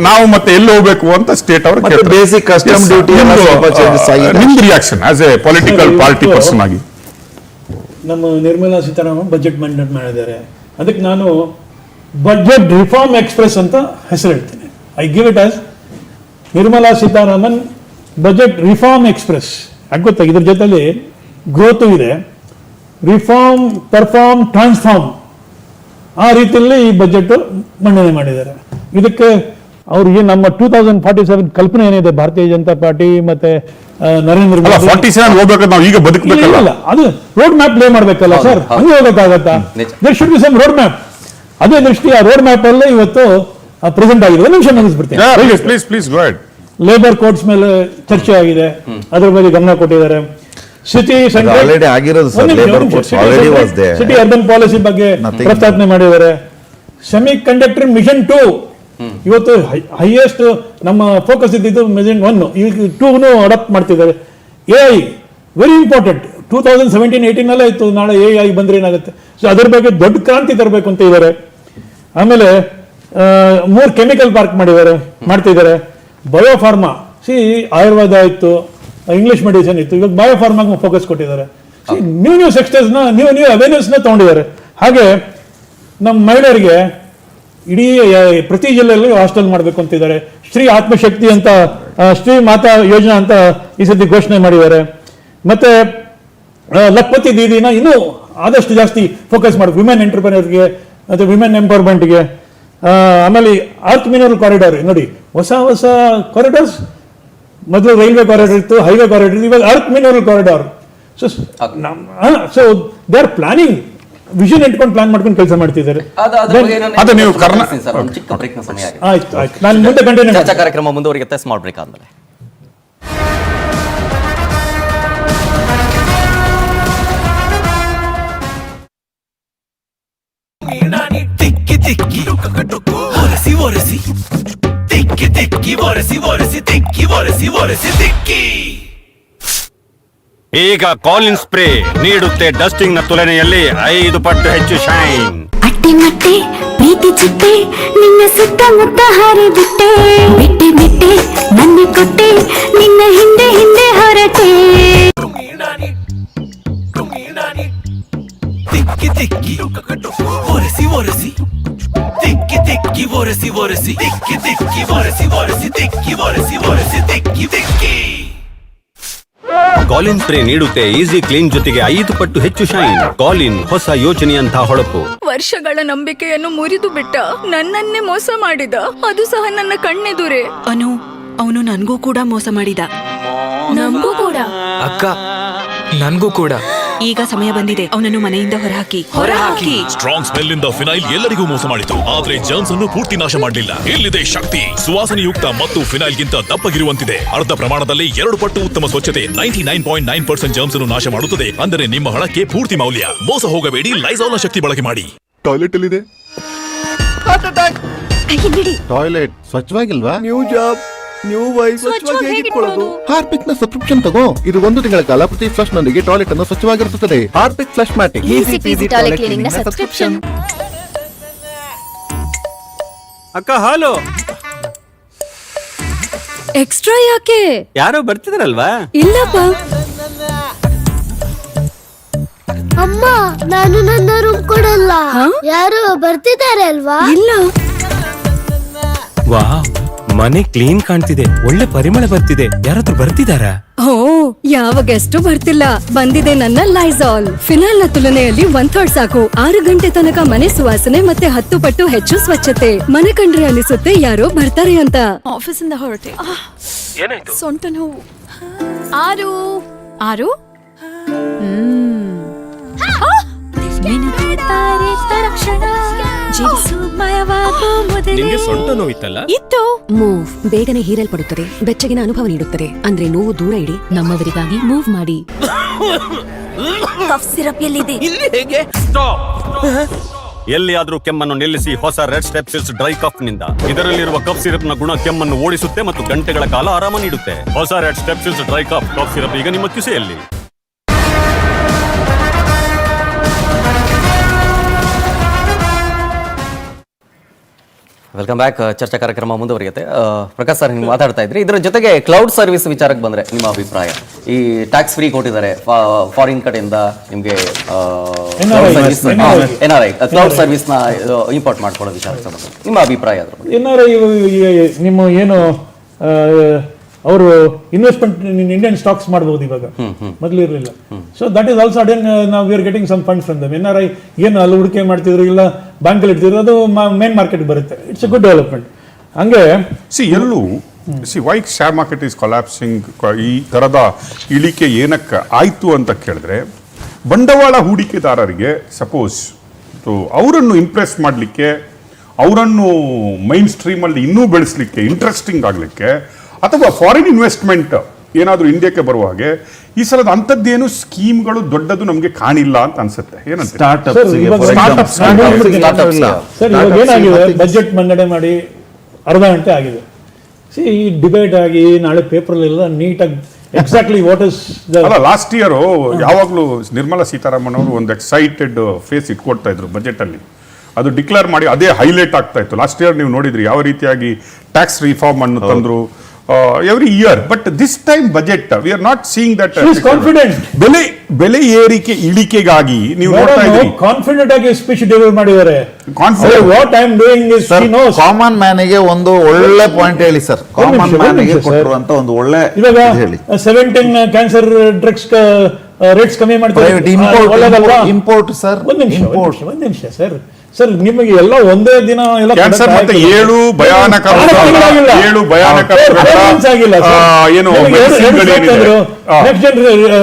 ನಾವು ಮತ್ತೆ ಎಲ್ಲಿ ಹೋಗ್ಬೇಕು ಅಂತ ಸ್ಟೇಟ್ ಅವರು ಬೇಸಿಕ್ ಕಸ್ಟಮ್ ಡ್ಯೂಟಿ. ನಿಮ್ದು reaction as A political party person ಆಗಿ? ನಮ್ಮ ನಿರ್ಮಲಾ ಸೀತಾರಾಮನ್ ಬಜೆಟ್ ಮಂಡನೆ ಮಾಡಿದ್ದಾರೆ, ಅದಕ್ಕೆ ನಾನು ಬಜೆಟ್ ರಿಫಾರ್ಮ್ ಎಕ್ಸ್ಪ್ರೆಸ್ ಅಂತ ಹೆಸರು ಹೇಳ್ತೀನಿ. I give it as Nirmala Sitharaman budget reform express. ಯಾಕೆ ಗೊತ್ತಾ, ಇದ್ರ ಜೊತೆಲಿ ಗ್ರೋತು ಇದೆ, ರಿಫಾರ್ಮ್, ಪರ್ಫಾರ್ಮ್, ಟ್ರಾನ್ಸ್ಫಾರ್ಮ್, ಆ ರೀತಿಯಲ್ಲಿ ಈ ಬಜೆಟ್ ಮಂಡನೆ ಮಾಡಿದ್ದಾರೆ. ಇದಕ್ಕೆ ಅವ್ರಿಗೆ ನಮ್ಮ 2047 ಕಲ್ಪನೆ ಏನಿದೆ ಭಾರತೀಯ ಜನತಾ ಪಾರ್ಟಿ ಮತ್ತೆ ನರೇಂದ್ರ ಮೋದಿ 47 ಹೋಗ್ಬೇಕಾದ್ರೆ ನಾವು ಈಗ ಬದುಕಬೇಕಲ್ಲ, ಅದು ರೋಡ್ ಮ್ಯಾಪ್ ಪ್ಲೇ ಮಾಡ್ಬೇಕಲ್ಲ ಸರ್, ಹಂಗೆ ಹೋಗ್ಬೇಕಾಗತ್ತಾ? There should be some road map. ಅದೇ ದೃಷ್ಟಿ ಆ ರೋಡ್ ಮ್ಯಾಪ್ ಅಲ್ಲೇ ಇವತ್ತು ಪ್ರೆಸೆಂಟ್ ಆಗಿದೆ. ಒಂದು ನಿಮಿಷ ಮುಗಿಸ್ಬಿಡ್ತೀನಿ. ಲೇಬರ್ ಕೋಡ್ಸ್ ಮೇಲೆ ಚರ್ಚೆ ಆಗಿದೆ, ಅದ್ರ ಬಗ್ಗೆ ಗಮನ ಕೊಟ್ಟಿದ್ದಾರೆ. ಸಿಟಿ ಅರ್ಬನ್ ಪಾಲಿಸಿ ಬಗ್ಗೆ ಪ್ರಸ್ತಾವನೆ ಮಾಡಿದ್ದಾರೆ. ಸೆಮಿ ಕಂಡಕ್ಟರ್ ಮಿಷನ್ 2 ಇವತ್ತು ಹೈಯೆಸ್ಟ್ ನಮ್ಮ ಫೋಕಸ್ ಇದ್ದಿದ್ದು ಮಿಷನ್ 1, ಈಗ 2 ಅಡಾಪ್ಟ್ ಮಾಡ್ತಿದ್ದಾರೆ. AI very important. 2017-18 ಅಲ್ಲೇ ಇತ್ತು, ನಾಳೆ AI ಬಂದ್ರೆ ಏನಾಗುತ್ತೆ. ಸೊ ಅದ್ರ ಬಗ್ಗೆ ದೊಡ್ಡ ಕ್ರಾಂತಿ ತರಬೇಕು ಅಂತ ಇದ್ದಾರೆ. ಆಮೇಲೆ 3 ಕೆಮಿಕಲ್ ಪಾರ್ಕ್ ಮಾಡ್ತಿದ್ದಾರೆ. ಬಯೋಫಾರ್ಮಾ ಆಯುರ್ವೇದ ಇತ್ತು, ಇಂಗ್ಲಿಷ್ ಮೆಡಿಸಿನ್ ಇತ್ತು, ಇವಾಗ ಬಯೋಫಾರ್ಮಾಗೆ ಫೋಕಸ್ ಕೊಟ್ಟಿದ್ದಾರೆ. ನ್ಯೂ ಸೆಕ್ಟರ್ಸ್ನ ನ್ಯೂ ಅವೇರ್ನೆಸ್ನ ತಗೊಂಡಿದ್ದಾರೆ. ಹಾಗೆ ನಮ್ಮ ಮಹಿಳೆಯರಿಗೆ ಇಡೀ ಪ್ರತಿ ಜಿಲ್ಲೆಯಲ್ಲೂ ಹಾಸ್ಟೆಲ್ ಮಾಡಬೇಕು ಅಂತಿದ್ದಾರೆ. ಶ್ರೀ ಆತ್ಮಶಕ್ತಿ ಅಂತ, ಶ್ರೀ ಮಾತಾ ಯೋಜನಾ ಅಂತ ಈ ಸತಿ ಘೋಷಣೆ ಮಾಡಿದ್ದಾರೆ. ಮತ್ತೆ ಲಕ್ಪತಿ ದೀದಿನ ಇನ್ನೂ ಆದಷ್ಟು ಜಾಸ್ತಿ ಫೋಕಸ್ ಮಾಡಬೇಕು ವಿಮೆನ್ ಎಂಟರ್ಪ್ರಿನರ್ಗೆ ಮತ್ತು ವಿಮೆನ್ ಎಂಪವರ್ಮೆಂಟ್ಗೆ. ಆಮೇಲೆ ಅರ್ತ್ ಮಿನರಲ್ ಕಾರಿಡಾರ್ ನೋಡಿ, ಹೊಸ ಕಾರಿಡಾರ್ಸ್. ಮೊದಲು ರೈಲ್ವೆ ಕಾರಿಡಾರ್ ಇತ್ತು, ಹೈವೇ ಕಾರಿಡಾರ್ ಇತ್ತು, ಇವಾಗ earth mineral corridor. So they are planning, vision ಇಟ್ಕೊಂಡು ಪ್ಲಾನ್ ಮಾಡ್ಕೊಂಡು ಕೆಲಸ ಮಾಡ್ತಿದ್ದಾರೆ. ಅದು ನೀವು ಚಿಕ್ಕ ಬ್ರೇಕ್ನ ಸಮಯ ಆಗಿದೆ. ಆಯ್ತು, ನಾನು ಮುಂದೆ ಕಂಟಿನ್ಯೂ ಚರ್ಚಾ ಕಾರ್ಯಕ್ರಮ ಮುಂದುವರಿಯುತ್ತೆ ಸ್ಮಾಲ್ ಬ್ರೇಕ್ ಆದ್ಮೇಲೆ. ಈಗ ಕಾಲಿನ್ ಸ್ಪ್ರೇ ನೀಡುತ್ತೆ ಡಸ್ಟಿಂಗ್ ನ ತುಲನೆಯಲ್ಲಿ 5 ಪಟ್ಟು ಹೆಚ್ಚು ಶೈನ್. ಅಟ್ಟೆ ಮಟ್ಟೆ ಪ್ರೀತಿ ಚಿಟ್ಟೆ ನಿನ್ನ ಸುತ್ತಮುತ್ತ ಹರಿಬಿಟ್ಟೆ, ಬಿಟ್ಟೆ ಬಿಟ್ಟೆ ನನ್ನ ಕೊಟ್ಟೆ ನಿನ್ನ ಹಿಂದೆ ಹಿಂದೆ ಹೊರಟೆ. ತಿಕ್ಕಿ ತಿಕ್ಕಿ ಒರೆಸಿ ಒರೆಸಿ, ತಿಕ್ಕಿ ತಿಕ್ಕಿ ಒರೆಸಿ ಒರೆಸಿ, ತಿಕ್ಕಿ ತಿಕ್ಕಿ ಒರೆಸಿ ಒರೆಸಿ, ತಿಕ್ಕಿ ಒರೆಸಿ ಒರೆಸಿ, ತಿಕ್ಕಿ ತಿಕ್ಕಿ. ಕಾಲಿನ್ ಸ್ಪ್ರೇ ನೀಡುತ್ತೆ ಈಸಿ ಕ್ಲೀನ್ ಜೊತೆಗೆ 5 ಪಟ್ಟು ಹೆಚ್ಚು ಶೈನ್. ಕಾಲಿನ್ ಹೊಸ ಯೋಚನೆಯಂತ ಹೊಳಪು. ವರ್ಷಗಳ ನಂಬಿಕೆಯನ್ನು ಮುರಿದು ಬಿಟ್ಟ, ನನ್ನನ್ನೇ ಮೋಸ ಮಾಡಿದ, ಅದು ಸಹ ನನ್ನ ಕಣ್ಣೆದುರೇ. ಅವನು ನನ್ಗೂ ಕೂಡ ಮೋಸ ಮಾಡಿದ. ನಮಗೂ ಕೂಡ ಅಕ್ಕ, ನನ್ಗೂ ಕೂಡ. ಈಗ ಸಮಯ ಬಂದಿದೆ, ಅವನನ್ನು ಮನೆಯಿಂದ ಹೊರಹಾಕಿ. ಸ್ಟ್ರಾಂಗ್ ಸ್ಮೆಲ್ ಇಂದ ಫಿನೈಲ್ ಎಲ್ಲರಿಗೂ ಮೋಸ ಮಾಡಿತು, ಆದ್ರೆ ಜರ್ಮ್ಸ್ ಅನ್ನು ಪೂರ್ತಿ ನಾಶ ಮಾಡಲಿಲ್ಲ. ಇಲ್ಲಿದೆ ಶಕ್ತಿ. ಸುವಾಸನೆಯುಕ್ತ ಮತ್ತು ಫಿನೈಲ್ ಗಿಂತ ದಪ್ಪಗಿರುವಂತಿದೆ. ಅರ್ಧ ಪ್ರಮಾಣದಲ್ಲಿ 2 ಪಟ್ಟು ಉತ್ತಮ ಸ್ವಚ್ಛತೆ. 99.9% ಜರ್ಮ್ಸ್ ಅನ್ನು ನಾಶ ಮಾಡುತ್ತದೆ. ಅಂದರೆ ನಿಮ್ಮ ಹಣಕ್ಕೆ ಪೂರ್ತಿ ಮೌಲ್ಯ. ಮೋಸ ಹೋಗಬೇಡಿ, ಲೈಸಾಲ್ನ ಶಕ್ತಿ ಬಳಕೆ ಮಾಡಿ. ಟಾಯ್ಲೆಟ್ ಎಲ್ಲಿದೆ? ಟಾಯ್ಲೆಟ್ ಸ್ವಚ್ಛವಾಗಿಲ್ವಾ? New job, new wife. ಸ್ವಚ್ಛವಾಗಿ ಹೇಗಿಟ್ಕೊಳ್ಳೋದು? ಹಾರ್ಪಿಕ್ ನ ಸಬ್ಸ್ಕ್ರಿಪ್ಷನ್ ತಗೋ. ಇದು 1 ತಿಂಗಳ ಕಾಲ ಪ್ರತಿ ಫ್ಲಶ್ ನೊಂದಿಗೆ ಟಾಯ್ಲೆಟ್ ಅನ್ನು ಸ್ವಚ್ಛವಾಗಿರುತ್ತದೆ. Harpic Flushmatic, easy peasy toilet cleaning ನ ಸಬ್ಸ್ಕ್ರಿಪ್ಷನ್. ಅಕ್ಕ ಹಾಲು ಎಕ್ಸ್ಟ್ರಾ ಯಾಕೆ? ಯಾರೋ ಬರ್ತಿದಾರಲ್ವಾ? ಇಲ್ಲಪ್ಪ. ಅಮ್ಮ, ನಾನು ನನ್ನ ರೂಮ್ ಕೊಡಲ್ಲ. ಯಾರು ಬರ್ತಿದ್ದಾರೆ ಅಲ್ವಾ? ಇಲ್ಲ. ವಾವ್, ಮನೆ ಕ್ಲೀನ್ ಕಾಣ್ತಿದೆ, ಒಳ್ಳೆ ಪರಿಮಳ ಬರ್ತಿದೆ. ಯಾರಾದ್ರೂ ಬರ್ತಿದಾರಾ? ಓ, ಯಾವ ಗೆಸ್ಟು ಬರ್ತಿಲ್ಲ. ಬಂದಿದೆ ನನ್ನ ಲೈಸಾಲ್. ಫಿನಾಲ್ ನ ತುಲನೆಯಲ್ಲಿ 1/3 ಸಾಕು. 6 ಗಂಟೆ ತನಕ ಮನೆ ಸುವಾಸನೆ ಮತ್ತೆ 10 ಪಟ್ಟು ಹೆಚ್ಚು ಸ್ವಚ್ಛತೆ. ಮನೆ ಕಂಡ್ರೆ ಅನಿಸುತ್ತೆ ಯಾರೋ ಬರ್ತಾರೆ ಅಂತ. ಆಫೀಸ್ ಇಂದ ಹೊರಟೆ, ಸೊಂಟ ನೋವು. ಆರು ನಿಮ್ಗೆ ಸೊಂಟ ನೋವಿತ್ತಲ್ಲ? ಇತ್ತು. ಮೂವ್ ಬೇಗನೆ ಹೀರಲ್ಪಡುತ್ತದೆ, ಬೆಚ್ಚಗಿನ ಅನುಭವ ನೀಡುತ್ತದೆ. ಅಂದ್ರೆ ನೋವು ದೂರ ಇಡಿ, ನಮ್ಮವರಿಗಾಗಿ ಮೂವ್ ಮಾಡಿ. ಕಫ್ ಸಿರಪ್ ಎಲ್ಲಿದೆ? ಎಲ್ಲಿಯಾದ್ರೂ ಕೆಮ್ಮನ್ನು ನಿಲ್ಲಿಸಿ ಹೊಸ ರೆಡ್ ಸ್ಟೆಪ್ಸಿಲ್ಸ್ ಡ್ರೈ ಕಫ್ ನಿಂದ. ಇದರಲ್ಲಿರುವ ಕಫ್ ಸಿರಪ್ ನ ಗುಣ ಕೆಮ್ಮನ್ನು ಓಡಿಸುತ್ತೆ ಮತ್ತು ಗಂಟೆಗಳ ಕಾಲ ಆರಾಮ ನೀಡುತ್ತೆ. ಹೊಸ ರೆಡ್ ಸ್ಟೆಪ್ಸಿಲ್ಸ್ ಡ್ರೈ ಕಫ್ ಸಿರಪ್ ಈಗ ನಿಮ್ಮ ಕಿಸೆಯಲ್ಲಿ. Welcome back. ಚರ್ಚಾ ಕಾರ್ಯಕ್ರಮ ಮುಂದುವರಿಯುತ್ತೆ. ಪ್ರಕಾಶ್ ಸರ್, ನೀವು ಮಾತಾಡ್ತಾ ಇದ್ರಿ, ಇದರ ಜೊತೆಗೆ ಕ್ಲೌಡ್ ಸರ್ವಿಸ್ ವಿಚಾರಕ್ಕೆ ಬಂದ್ರೆ ನಿಮ್ಮ ಅಭಿಪ್ರಾಯ? ಈ ಟ್ಯಾಕ್ಸ್ ಫ್ರೀ ಕೊಟ್ಟಿದ್ದಾರೆ ಫಾರಿನ್ ಕಡೆಯಿಂದ ನಿಮಗೆ NRI ಕ್ಲೌಡ್ ಸರ್ವಿಸ್ ನ ಇಂಪೋರ್ಟ್ ಮಾಡ್ಕೊಳ್ಳೋ ವಿಚಾರಕ್ಕೆ ಸಂಬಂಧ ನಿಮ್ಮ ಅಭಿಪ್ರಾಯ ಅದ್ರ ಬಗ್ಗೆ? NRI ನಿಮ್ಮ ಏನು ಅವರು ಇನ್ವೆಸ್ಟ್ಮೆಂಟ್ ಇಂಡಿಯನ್ ಸ್ಟಾಕ್ಸ್ ಮಾಡಬಹುದು ಇವಾಗ, ಮೊದಲು ಇರಲಿಲ್ಲ. ಸೊ ದಟ್ ಈಸ್ ಆಲ್ಸೋ ಅಡೇನ್ ನಾವು we are getting some funds from them. NRI ಏನು ಅಲ್ಲಿ ಹೂಡಿಕೆ ಮಾಡ್ತಿದ್ರು, ಇಲ್ಲ ಬ್ಯಾಂಕಲ್ಲಿ ಇಡ್ತಿದ್ರು, ಅದು ಮೇನ್ ಮಾರ್ಕೆಟ್ ಬರುತ್ತೆ. It's a good development. ಹಂಗೆ ಎಲ್ಲೂ why share market is collapsing, ಈ ಥರದ ಇಳಿಕೆ ಏನಕ್ಕೆ ಆಯಿತು ಅಂತ ಕೇಳಿದ್ರೆ, ಬಂಡವಾಳ ಹೂಡಿಕೆದಾರರಿಗೆ ಸಪೋಸ್ ಅವರನ್ನು ಇಂಪ್ರೆಸ್ ಮಾಡಲಿಕ್ಕೆ, ಅವರನ್ನು ಮೈನ್ ಸ್ಟ್ರೀಮಲ್ಲಿ ಇನ್ನೂ ಬೆಳೆಸಲಿಕ್ಕೆ, ಇಂಟ್ರೆಸ್ಟಿಂಗ್ ಆಗಲಿಕ್ಕೆ, ಅಥವಾ ಫಾರಿನ್ ಇನ್ವೆಸ್ಟ್ಮೆಂಟ್ ಏನಾದರೂ ಇಂಡಿಯಾಕ್ಕೆ ಬರುವ ಹಾಗೆ ಈ ಸಲದ ಅಂಥದ್ದೇನು ಸ್ಕೀಮ್ಗಳು ದೊಡ್ಡದು ನಮಗೆ ಕಾಣಿಲ್ಲ ಅಂತ ಅನ್ಸುತ್ತೆ. ಏನಂತ ಸರ್, ಇವಾಗ ಏನಾಗಿದೆ, ಬಜೆಟ್ ಮಂಡನೆ ಮಾಡಿ ಅರ್ಧ ಗಂಟೆ ಆಗಿದೆ. ಈ ಡಿಬೇಟ್ ಆಗಿ ನಾಳೆ ಪೇಪರ್ಲೆಲ್ಲ ನೀಟಾಗಿ exactly what is last year ಯಾವಾಗಲೂ ನಿರ್ಮಲಾ ಸೀತಾರಾಮನ್ ಅವರು ಒಂದು ಎಕ್ಸೈಟೆಡ್ ಫೇಸ್ ಇಟ್ಕೊಡ್ತಾ ಇದ್ರು ಬಜೆಟ್ ಅಲ್ಲಿ. ಅದು ಡಿಕ್ಲೇರ್ ಮಾಡಿ ಅದೇ ಹೈಲೈಟ್ ಆಗ್ತಾ ಇತ್ತು. ಲಾಸ್ಟ್ ಇಯರ್ ನೀವು ನೋಡಿದ್ರಿ ಯಾವ ರೀತಿಯಾಗಿ ಟ್ಯಾಕ್ಸ್ ರಿಫಾರ್ಮ್ ಅನ್ನು ತಂದ್ರು, every year. But this time budget we are not seeing that. ಬೆಲೆ ಏರಿಕೆ ಇಳಿಕೆಗಾಗಿ ನೀವು ನೋಡ್ತಾ ಇದ್ದೀರಿ. ಕಾನ್ಫಿಡೆಂಟ್ ಆಗಿ ಸ್ಪೀಚ್ ಡೆಲಿವರ್ ಮಾಡಿದ್ದಾರೆ. What I am doing is common ಮ್ಯಾನಿಗೆ ಒಂದು ಒಳ್ಳೆ ಪಾಯಿಂಟ್ ಹೇಳಿ ಸರ್. ಕಾಮನ್ ಮ್ಯಾನಿಗೆ ಕೊಟ್ಟಿರುವಂತ ಒಂದು ಒಳ್ಳೆ ಇವಾಗ ಹೇಳಿ. 17 ಕ್ಯಾನ್ಸರ್ ಡ್ರಗ್ಸ್ ರೇಟ್ಸ್ ಕಮ್ಮಿ ಮಾಡ್ತಾರೆ. ಇಂಪೋರ್ಟ್ ಸರ್, ಒಂದ್ ನಿಮಿಷ ಸರ್. ಸರ್ ನಿಮಗೆ ಎಲ್ಲ ಒಂದೇ ದಿನ ಎಲ್ಲ ಕ್ಯಾನ್ಸರ್ ಮತ್ತೆ 7 ಭಯಾನಕ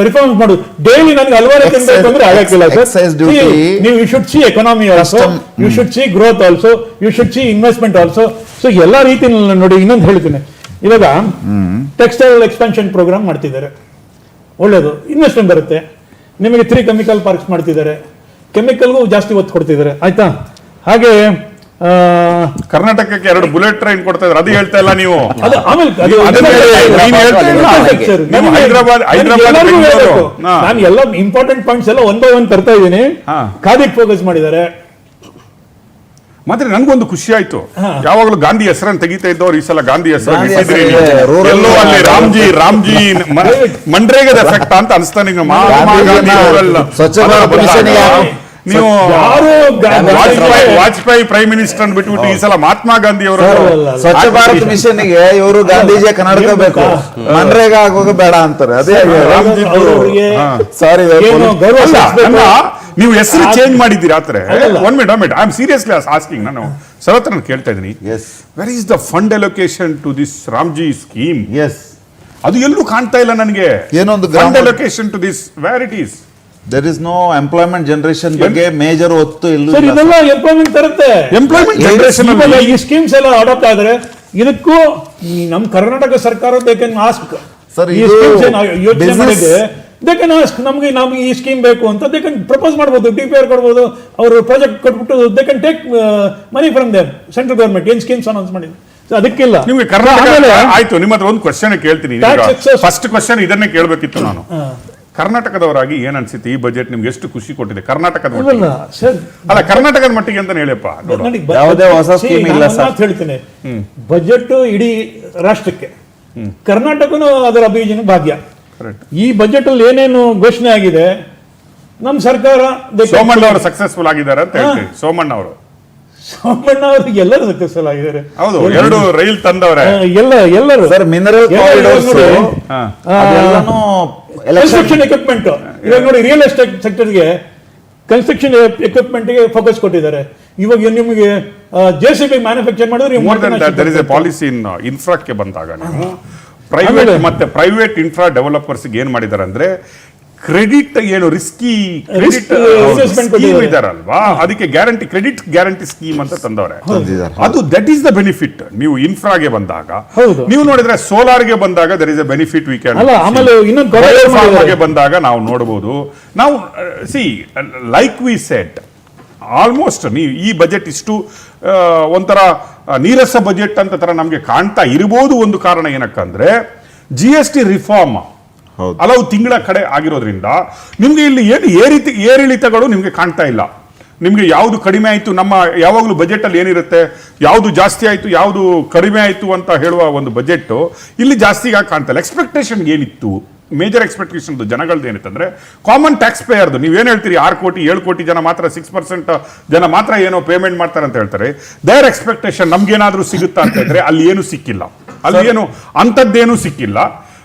ರಿಫಾರ್ಮ್ಸ್ ಮಾಡುದು ಡೈಲಿ ನನಗೆ ಹಲವಾರು ತಿನ್ಬೇಕು ಅಂದ್ರೆ ಆಗಕ್ಕಿಲ್ಲ ಸರ್. ನೀವು you should see economy also, you should see growth also, you should see investment also. So ಎಲ್ಲಾ ರೀತಿ ನೋಡಿ. ಇನ್ನೊಂದು ಹೇಳ್ತೀನಿ, ಇವಾಗ ಟೆಕ್ಸ್ಟೈಲ್ ಎಕ್ಸ್ಪಾನ್ಷನ್ ಪ್ರೋಗ್ರಾಮ್ ಮಾಡ್ತಿದ್ದಾರೆ, ಒಳ್ಳೇದು, ಇನ್ವೆಸ್ಟ್ಮೆಂಟ್ ಬರುತ್ತೆ. ನಿಮಗೆ 3 ಕೆಮಿಕಲ್ ಪಾರ್ಕ್ಸ್ ಮಾಡ್ತಿದ್ದಾರೆ, ಕೆಮಿಕಲ್ಗೂ ಜಾಸ್ತಿ ಒತ್ತು ಕೊಡ್ತಿದ್ದಾರೆ, ಆಯ್ತಾ. ಹಾಗೆ ಕರ್ನಾಟಕಕ್ಕೆ 2 ಬುಲೆಟ್ ಟ್ರೈನ್ ಕೊಡ್ತಾ ಇದ್ದಾರೆ, ಅದು ಹೇಳ್ತಾ ಇಲ್ಲ ನೀವು. ನಾನು ಎಲ್ಲ ಇಂಪಾರ್ಟೆಂಟ್ ಪಾಯಿಂಟ್ಸ್ ಎಲ್ಲ ಒಂದೇ ಒಂದು ತರ್ತಾ ಇದ್ದೀನಿ. ಖಾದಿಗೆ ಫೋಕಸ್ ಮಾಡಿದ್ದಾರೆ. ಮಾತ್ರ ನನ್ಗೊಂದು ಖುಷಿ ಆಯ್ತು, ಯಾವಾಗಲೂ ಗಾಂಧಿ ಹೆಸರನ್ನು ತೆಗಿತಾ ಇದ್ದವ್ರು ಈ ಸಲ ಗಾಂಧಿ ಹೆಸರು ಎಲ್ಲೋ ಅಲ್ಲಿ ರಾಮ್ಜಿ ಮನ್ರೇಗದ ಎಫೆಕ್ಟ್ ಅಂತ ಅನಿಸ್ತಾ ನಿಮ್ಗೆ. ನೀವು ವಾಜಪೇಯಿ ಪ್ರೈಮ್ ಮಿನಿಸ್ಟರ್ ಬಿಟ್ಬಿಟ್ಟು ಈ ಸಲ ಮಹಾತ್ಮ ಗಾಂಧಿ ಅವರು ಸ್ವಚ್ಛ ಭಾರತ್ ಮಿಷನ್ ಗೆ ಇವರು ಗಾಂಧೀಜಿಯ ಕನ್ನಡಕ ಬೇಕು, ಮನ್ರೇಗಾ ಆಗುವಾಗ ಬೇಡ ಅಂತಾರೆ. ಅದೇ ಸಾರಿ, ನೀವು ಹೆಸರು ಚೇಂಜ್ ಮಾಡಿದ್ದೀರಿ ಆತರ. One minute, I am seriously asking. ನಾನು ಸರ್ ಕೇಳ್ತಾ ಇದ್ದೀನಿ, where is the fund allocation to this Ramji scheme? ಅದು ಎಲ್ಲೂ ಕಾಣ್ತಾ ಇಲ್ಲ ನನಗೆ. ಏನೊಂದು fund allocation to this, where it is? There is no employment generation ಬಗ್ಗೆ ಮೇಜರ್ ಒತ್ತು ಎಲ್ಲೂ ಇಲ್ಲ. ಇದೆಲ್ಲ ಎಂಪ್ಲಾಯ್ಮೆಂಟ್ ತರುತ್ತೆ. ಎಂಪ್ಲಾಯ್ಮೆಂಟ್ ಜನರೇಷನ್ ಈ ಸ್ಕೀಮ್ಸ್ ಎಲ್ಲ ಅಡಾಪ್ಟ್ ಆದ್ರೆ ಇದಕ್ಕೂ ನಮ್ಮ ಕರ್ನಾಟಕ ಸರ್ಕಾರ ದೇ ಕ್ಯಾನ್ ಆಸ್ಕ್ ಸರ್, ಈ ಸ್ಕೀಮ್ಸ್ ಯೋಚನೆ ಮಾಡಿದೆ, ದೇ ಕ್ಯಾನ್ ಆಸ್ಕ್ ನಮ್ಗೆ ಈ ಸ್ಕೀಮ್ ಬೇಕು ಅಂತ ದೇ ಕ್ಯಾನ್ ಪ್ರಪೋಸ್ ಮಾಡ್ಬೋದು, DPR ಕೊಡ್ಬೋದು, ಅವರು ಪ್ರಾಜೆಕ್ಟ್ ಕೊಟ್ಬಿಟ್ಟು they can take money from them. Central government ಏನ್ ಸ್ಕೀಮ್ಸ್ ಅನೌನ್ಸ್ ಮಾಡಿದೆ ಅದಕ್ಕಿಲ್ಲ. ನಿಮ್ಗೆ ಕರ್ನಾಟಕ ಆಯ್ತು. ನಿಮ್ಮ ಹತ್ರ ಒಂದು ಕ್ವಶನ್ ಕೇಳ್ತೀನಿ. ಫಸ್ಟ್ ಕ್ವಶನ್ ಇದನ್ನೇ ಕೇಳಬೇಕಿತ್ತು ನಾನು. ಕರ್ನಾಟಕದವರಾಗಿ ಏನ್ ಅನ್ಸುತ್ತೆ ಈ ಬಜೆಟ್? ನಿಮ್ಗೆ ಎಷ್ಟು ಖುಷಿ ಕೊಟ್ಟಿದೆ ಕರ್ನಾಟಕದ ಮಟ್ಟಿಗೆ? ಅಲ್ಲ, ಕರ್ನಾಟಕದ ಮಟ್ಟಿಗೆ ಅಂತ ಹೇಳಿಯಪ್ಪ. ಯಾವುದೇ ಹೊಸ ಸ್ಕೀಮ್ ಇಲ್ಲ ಸರ್. ಹೇಳ್ತೀನಿ, ಬಜೆಟ್ ಇಡೀ ರಾಷ್ಟ್ರಕ್ಕೆ, ಕರ್ನಾಟಕನು ಅದರ ಅಭಿವೃದ್ಧಿನ ಭಾಗ್ಯ. ಈ ಬಜೆಟ್ ಅಲ್ಲಿ ಏನೇನು ಘೋಷಣೆ ಆಗಿದೆ, ನಮ್ಮ ಸರ್ಕಾರ ಸೋಮಣ್ಣ ಅವರು ಸಕ್ಸಸ್ಫುಲ್ ಆಗಿದ್ದಾರೆ ಅಂತ ಹೇಳ್ತೀವಿ. ಸೋಮಣ್ಣ ಅವರು ಎಲ್ಲರೂ ಸಕ್ಸಸ್ಫುಲ್ ಆಗಿದ್ದಾರೆ. ಹೌದು, 2 ರೈಲ್ ತಂದವ್ರೆ ಎಲ್ಲರೂ. Sir, mineral corridors, construction equipment. ಇವಾಗ ನೋಡಿ, ರಿಯಲ್ ಎಸ್ಟೇಟ್ ಸೆಕ್ಟರ್ಗೆ ಕನ್ಸ್ಟ್ರಕ್ಷನ್ ಎಕ್ವಿಪ್ಮೆಂಟ್ ಗೆ ಫೋಕಸ್ ಕೊಟ್ಟಿದ್ದಾರೆ. ಇವಾಗ ನಿಮಗೆ JCB ಮ್ಯಾನುಫ್ಯಾಕ್ಚರ್ ಮಾಡಿದ್ರೆ there is a policy in ಇನ್ಫ್ರಾಕ್ಕೆ ಬಂದಾಗ ನೀವು ಪ್ರೈವೇಟ್ ಮತ್ತೆ ಪ್ರೈವೇಟ್ ಇನ್ಫ್ರಾ ಡೆವಲಪರ್ಸ್ ಏನ್ ಮಾಡಿದ್ದಾರೆ ಅಂದ್ರೆ ಕ್ರೆಡಿಟ್ ಏನು ರಿಸ್ಕಿ ಕ್ರೆಡಿಟ್ ಸ್ಕೀಮ್ ಇದಾರಲ್ವಾ, ಅದಕ್ಕೆ ಗ್ಯಾರಂಟಿ, ಕ್ರೆಡಿಟ್ ಗ್ಯಾರಂಟಿ ಸ್ಕೀಮ್ ಅಂತ ತಂದವ್ರೆ. ಅದು ದಟ್ ಈಸ್ ದ ಬೆನಿಫಿಟ್. ನೀವು ಇನ್ಫ್ರಾಗೆ ಬಂದಾಗ, ನೀವು ನೋಡಿದ್ರೆ ಸೋಲಾರ್ಗೆ ಬಂದಾಗ there is a benefit. We can ಗೆ ಬಂದಾಗ ನಾವು ನೋಡಬಹುದು. ನಾವು see like we set almost ನೀವು ಈ ಬಜೆಟ್ ಇಷ್ಟು ಒಂಥರ ನೀರಸ ಬಜೆಟ್ ಅಂತ ತರ ನಮ್ಗೆ ಕಾಣ್ತಾ ಇರಬಹುದು. ಒಂದು ಕಾರಣ ಏನಕ್ಕಂದ್ರೆ GST ರಿಫಾರ್ಮ್ ಹಲವು ತಿಂಗಳ ಕಡೆ ಆಗಿರೋದ್ರಿಂದ ನಿಮ್ಗೆ ಇಲ್ಲಿ ಏನು ಏರಿಳಿತಗಳು ನಿಮ್ಗೆ ಕಾಣ್ತಾ ಇಲ್ಲ. ನಿಮ್ಗೆ ಯಾವುದು ಕಡಿಮೆ ಆಯ್ತು, ನಮ್ಮ ಯಾವಾಗಲೂ ಬಜೆಟ್ ಅಲ್ಲಿ ಏನಿರುತ್ತೆ, ಯಾವುದು ಜಾಸ್ತಿ ಆಯ್ತು, ಯಾವುದು ಕಡಿಮೆ ಆಯ್ತು ಅಂತ ಹೇಳುವ ಒಂದು ಬಜೆಟ್ ಇಲ್ಲಿ ಜಾಸ್ತಿ ಕಾಣ್ತಾ ಇಲ್ಲ. ಎಕ್ಸ್ಪೆಕ್ಟೇಷನ್ ಏನಿತ್ತು, ಮೇಜರ್ ಎಕ್ಸ್ಪೆಕ್ಟೇಷನ್ ಜನಗಳದ್ದು ಏನಿತ್ತಂದ್ರೆ ಕಾಮನ್ ಟ್ಯಾಕ್ಸ್ ಪೇಯರ್ದು. ನೀವೇನು ಹೇಳ್ತೀರಿ, 6 ಕೋಟಿ 7 ಕೋಟಿ ಜನ ಮಾತ್ರ, 6% ಜನ ಮಾತ್ರ ಏನೋ ಪೇಮೆಂಟ್ ಮಾಡ್ತಾರೆ ಅಂತ ಹೇಳ್ತಾರೆ. ದೇರ್ ಎಕ್ಸ್ಪೆಕ್ಟೇಷನ್ ನಮ್ಗೇನಾದ್ರೂ ಸಿಗುತ್ತಾ ಅಂತ ಹೇಳಿದ್ರೆ ಅಲ್ಲಿ ಏನು ಸಿಕ್ಕಿಲ್ಲ, ಅಲ್ಲಿ ಏನು ಅಂತದ್ದೇನು ಸಿಕ್ಕಿಲ್ಲ.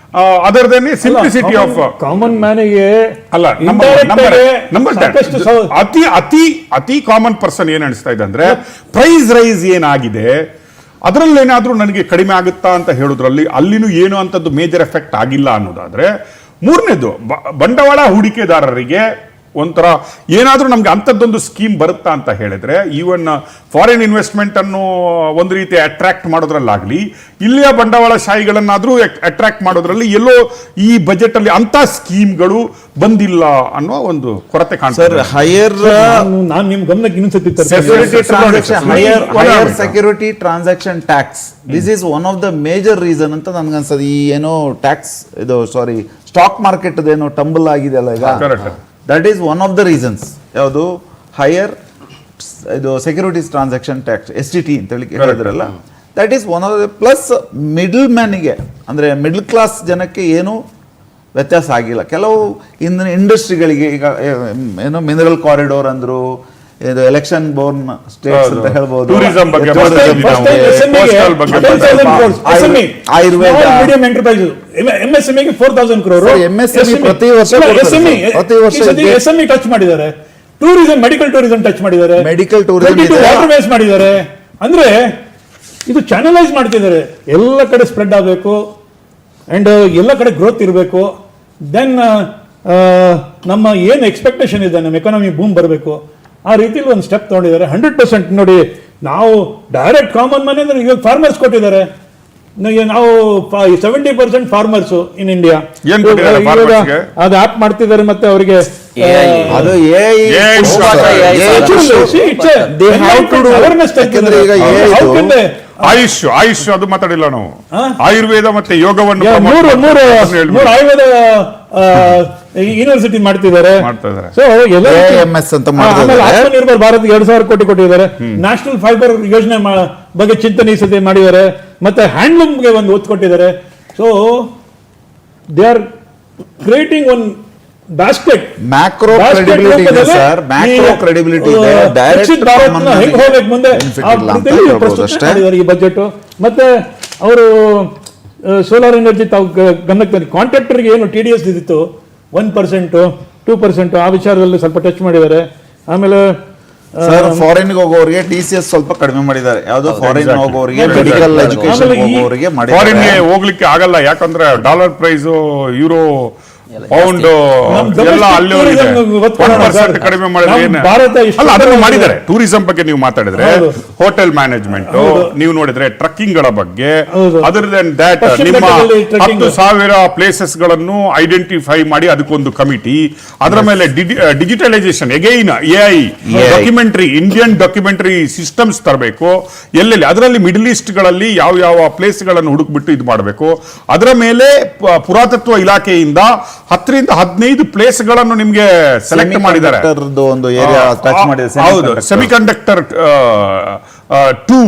ಅದರದೇನೆ ಸಿಂಪ್ಲಿಸಿಟಿ ಆಫ್ ಕಾಮನ್ ಮ್ಯಾನಿಗೆ ಅಲ್ಲ, ಅತಿ ಕಾಮನ್ ಪರ್ಸನ್ ಏನ್ ಅನಿಸ್ತಾ ಇದೆ ಅಂದ್ರೆ ಪ್ರೈಸ್ ರೈಸ್ ಏನಾಗಿದೆ, ಅದರಲ್ಲೇನಾದ್ರೂ ನನಗೆ ಕಡಿಮೆ ಆಗುತ್ತಾ ಅಂತ ಹೇಳೋದ್ರಲ್ಲಿ ಅಲ್ಲಿನೂ ಏನು ಅಂತದ್ದು ಮೇಜರ್ ಎಫೆಕ್ಟ್ ಆಗಿಲ್ಲ ಅನ್ನೋದಾದ್ರೆ. ಮೂರನೇದು, ಬಂಡವಾಳ ಹೂಡಿಕೆದಾರರಿಗೆ ಒಂಥರ ಏನಾದ್ರೂ ನಮ್ಗೆ ಅಂಥದ್ದೊಂದು ಸ್ಕೀಮ್ ಬರುತ್ತಾ ಅಂತ ಹೇಳಿದ್ರೆ, ಈವನ್ ಫಾರಿನ್ ಇನ್ವೆಸ್ಟ್ಮೆಂಟ್ ಅನ್ನು ಒಂದು ರೀತಿ ಅಟ್ರಾಕ್ಟ್ ಮಾಡೋದ್ರಲ್ಲಾಗ್ಲಿ, ಇಲ್ಲಿಯ ಬಂಡವಾಳಶಾಹಿಗಳನ್ನಾದ್ರೂ ಅಟ್ರಾಕ್ಟ್ ಮಾಡೋದ್ರಲ್ಲಿ ಎಲ್ಲೋ ಈ ಬಜೆಟ್ ಅಲ್ಲಿ ಅಂತ ಸ್ಕೀಮ್ಗಳು ಬಂದಿಲ್ಲ ಅನ್ನೋ ಒಂದು ಕೊರತೆ ಕಾಣ್ತದೆ. ಹೈಯರ್ ನಾನು ನಿಮ್ ಗಮನಕ್ಕೆ ಇನ್ನೊಂದ್ಸತಿ higher security transaction tax, this is one of the major reason ಅಂತ ನನ್ಗನ್ಸದು. ಈ ಏನೋ ಟ್ಯಾಕ್ಸ್ ಇದು ಸ್ಟಾಕ್ ಮಾರ್ಕೆಟ್ ಏನೋ ಟಂಬಲ್ ಆಗಿದೆ ಅಲ್ಲ ಈಗ, that is one of the reasons. ಯಾವುದು ಹೈಯರ್ ಇದು ಸೆಕ್ಯೂರಿಟೀಸ್ ಟ್ರಾನ್ಸಾಕ್ಷನ್ ಟ್ಯಾಕ್ಸ್, STT ಅಂತ ಹೇಳಿ ಹೇಳಿದ್ರಲ್ಲ, that is one of the plus middle ಮ್ಯಾನಿಗೆ ಅಂದರೆ ಮಿಡಲ್ ಕ್ಲಾಸ್ ಜನಕ್ಕೆ ಏನು ವ್ಯತ್ಯಾಸ ಆಗಿಲ್ಲ. ಕೆಲವು ಇಂಡಸ್ಟ್ರಿಗಳಿಗೆ ಈಗ ಏನೋ ಮಿನರಲ್ ಕಾರಿಡೋರ್ ಅಂದ್ರು, ಇದು ಎಲೆಕ್ಷನ್ ಬೋರ್ನ್ ಸ್ಟೇಟ್ಸ್ ಅಂತ ಹೇಳ್ಬೋದು, ಟೂರಿಸಂ ಬಗ್ಗೆ, Ayurveda, medium enterprise, MSME 4,000 crore, MSME ಪ್ರತಿ ವರ್ಷ SME ಟಚ್ ಮಾಡಿದ್ದಾರೆ, ಟೂರಿಸಂ, ಮೆಡಿಕಲ್ ಟೂರಿಸಂ ಟಚ್ ಮಾಡಿದ್ದಾರೆ, ಮೆಡಿಕಲ್ ಟೂರಿಸಂ ವಾಟರ್ ವೇಸ್ ಮಾಡಿದ್ದಾರೆ. ಅಂದ್ರೆ ಇದು ಚಾನಲೈಸ್ ಮಾಡ್ತಿದ್ದಾರೆ, ಎಲ್ಲ ಕಡೆ ಸ್ಪ್ರೆಡ್ ಆಗಬೇಕು ಅಂಡ್ ಎಲ್ಲ ಕಡೆ ಗ್ರೋತ್ ಇರಬೇಕು. ದೆನ್ ನಮ್ಮ ಏನು ಎಕ್ಸ್ಪೆಕ್ಟೇಷನ್ ಇದೆ, ನಮ್ಮ ಎಕಾನಮಿ ಬೂಮ್ ಬರಬೇಕು, ಆ ರೀತಿಲಿ ಒಂದು ಸ್ಟೆಪ್ ತಗೊಂಡಿದ್ದಾರೆ. 100% ನೋಡಿ, ನಾವು ಡೈರೆಕ್ಟ್ ಕಾಮನ್ ಮನೆ ಅಂದ್ರೆ ಇವಾಗ ಫಾರ್ಮರ್ಸ್ ಕೊಟ್ಟಿದ್ದಾರೆ. ನಾವು 70% ಫಾರ್ಮರ್ಸ್ ಇನ್ ಇಂಡಿಯಾ ಅದು ಆಪ್ ಮಾಡ್ತಿದ್ದಾರೆ. ಮತ್ತೆ ಅವರಿಗೆ ಅದು ಆಯುಷ್ ಅದು ಮಾತಾಡಿಲ್ಲ ನಾವು. ಆಯುರ್ವೇದ ಮತ್ತೆ ಯೋಗವನ್ನು ಆಯುರ್ವೇದ ಯೂನಿವರ್ಸಿಟಿ ಮಾಡ್ತಿದ್ದಾರೆ. ಸೊ ಆತ್ಮನಿರ್ಭರ್ ಭಾರತ್ 2,000 ಕೋಟಿ ಕೊಟ್ಟಿದ್ದಾರೆ. ನ್ಯಾಷನಲ್ ಫೈಬರ್ ಯೋಜನೆ ಬಗ್ಗೆ ಚಿಂತನೆ ಸತಿ ಮಾಡಿದ್ದಾರೆ. ಮತ್ತೆ ಹ್ಯಾಂಡ್ಲೂಮ್ಗೆ ಒಂದು ಒತ್ತು ಕೊಟ್ಟಿದ್ದಾರೆ. So they are creating one basket. Macro credibility ಇದೆ ಸರ್, macro credibility ಇದೆ. ಡೈರೆಕ್ಟ್ ಭಾರತನ ಹೆಂಗೆ ಹೋಗಬೇಕು ಮುಂದೆ ಈ ಬಜೆಟ್. ಮತ್ತೆ ಅವರು ಸೋಲಾರ್ ಎನರ್ಜಿ ತಾವು ಗಮನಕ್ಕೆ ತಂದು ಕಾಂಟ್ರಾಕ್ಟರ್ಗೆ ಏನು TDS ಇದ್ದಿತ್ತು 1%, 2%, ಆ ವಿಚಾರದಲ್ಲಿ ಸ್ವಲ್ಪ ಟಚ್ ಮಾಡಿದ್ದಾರೆ. ಆಮೇಲೆ ಸರ್ ಫಾರಿನ್ ಹೋಗೋರಿಗೆ TCS ಸ್ವಲ್ಪ ಕಡಿಮೆ ಮಾಡಿದ್ದಾರೆ. ಯಾವುದು ಫಾರಿನ್ ಹೋಗೋರಿಗೆ, ಮೆಡಿಕಲ್ ಎಜುಕೇಶನ್ ಹೋಗೋರಿಗೆ ಫಾರಿನ್ ಹೋಗ್ಲಿಕ್ಕೆ ಆಗಲ್ಲ, ಯಾಕಂದ್ರೆ ಡಾಲರ್ ಪ್ರೈಸ್, ಯೂರೋ, ಪೌಂಡ್ ಎಲ್ಲ ಅಲ್ಲಿವರೆಗೆ 1% ಕಡಿಮೆ ಅದನ್ನು ಮಾಡಿದ್ದಾರೆ. ಟೂರಿಸಂ ಬಗ್ಗೆ ನೀವು ಮಾತಾಡಿದ್ರೆ, ಹೋಟೆಲ್ ಮ್ಯಾನೇಜ್ಮೆಂಟ್ ನೀವು ನೋಡಿದ್ರೆ, ಟ್ರಕ್ಕಿಂಗ್ ಗಳ ಬಗ್ಗೆ, ಅದರ್ ದೆನ್ ದ್ಯಾಟ್ ನಿಮ್ಮ 10,000 ಪ್ಲೇಸಸ್ ಗಳನ್ನು ಐಡೆಂಟಿಫೈ ಮಾಡಿ ಅದಕ್ಕೊಂದು ಕಮಿಟಿ, ಅದರ ಮೇಲೆ digitalisation, again AI documentary, Indian documentary systems ತರಬೇಕು. ಎಲ್ಲೆಲ್ಲಿ ಅದರಲ್ಲಿ ಮಿಡಲ್ ಈಸ್ಟ್ ಗಳಲ್ಲಿ ಯಾವ ಯಾವ ಪ್ಲೇಸ್ ಗಳನ್ನು ಹುಡುಕ್ಬಿಟ್ಟು ಇದು ಮಾಡಬೇಕು. ಅದರ ಮೇಲೆ ಪುರಾತತ್ವ ಇಲಾಖೆಯಿಂದ 10 ರಿಂದ 15 ಪ್ಲೇಸ್ ಗಳನ್ನು ನಿಮಗೆ ಸೆಲೆಕ್ಟ್ ಮಾಡಿದ್ದಾರೆ. ಹೌದು, ಸೆಮಿಕಂಡಕ್ಟರ್ 2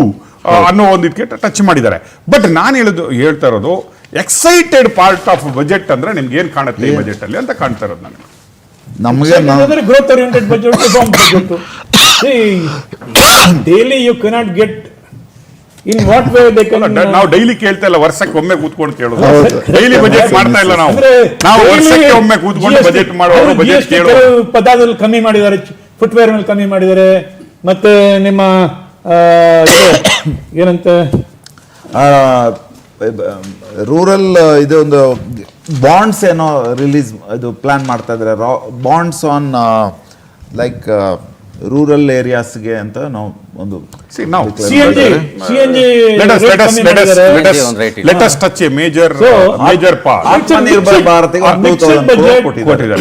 ಅನ್ನೋ ಒಂದು ಇದಕ್ಕೆ ಟಚ್ ಮಾಡಿದ್ದಾರೆ. ಬಟ್ ನಾನು ಹೇಳ್ತಾ ಇರೋದು, ಎಕ್ಸೈಟೆಡ್ ಪಾರ್ಟ್ ಆಫ್ ಬಜೆಟ್ ಅಂದ್ರೆ ನಿಮ್ಗೆ ಏನ್ ಕಾಣುತ್ತೆ ಈ ಬಜೆಟ್ ಅಲ್ಲಿ ಅಂತ ಕಾಣ್ತಾ ಇರೋದು ನನಗೆ. ನಮಗೆ growth oriented budget, reform budget. Daily you cannot get in what way they can. ನಾವು ಡೈಲಿ ಕೇಳ್ತಾ ಇಲ್ಲ, ವರ್ಷಕ್ಕೆ ಒಮ್ಮೆ ಕೂತ್ಕೊಂಡು ಕೇಳೋದು. ಡೈಲಿ ಬಜೆಟ್ ಮಾಡ್ತಾ ಇಲ್ಲ ನಾವು ವರ್ಷಕ್ಕೆ ಒಮ್ಮೆ ಕೂತ್ಕೊಂಡು ಬಜೆಟ್ ಮಾಡುವ ಬಜೆಟ್ ಕೇಳೋದು. ಪದಾರ್ಥದಲ್ಲಿ ಕಮ್ಮಿ ಮಾಡಿದ್ದಾರೆ, ಫುಟ್ವೇರ್ ಮೇಲೆ ಕಮ್ಮಿ ಮಾಡಿದ್ದಾರೆ. ಮತ್ತೆ ನಿಮ್ಮ ಏನಂತ ರೂರಲ್ ಇದು ಒಂದು ಬಾಂಡ್ಸ್ ಏನೋ ರಿಲೀಸ್ ಇದು ಪ್ಲಾನ್ ಮಾಡ್ತಾ ಇದ್ದಾರೆ. ಬಾಂಡ್ಸ್ ಆನ್ ಲೈಕ್ ರೂರಲ್ ಏರಿಯಾಸ್ಗೆ ಅಂತ ನಾವು ಒಂದು ಆತ್ಮನಿರ್ಭರ್ ಭಾರತ್ ಕೊಟ್ಟಿದ್ದಾರೆ.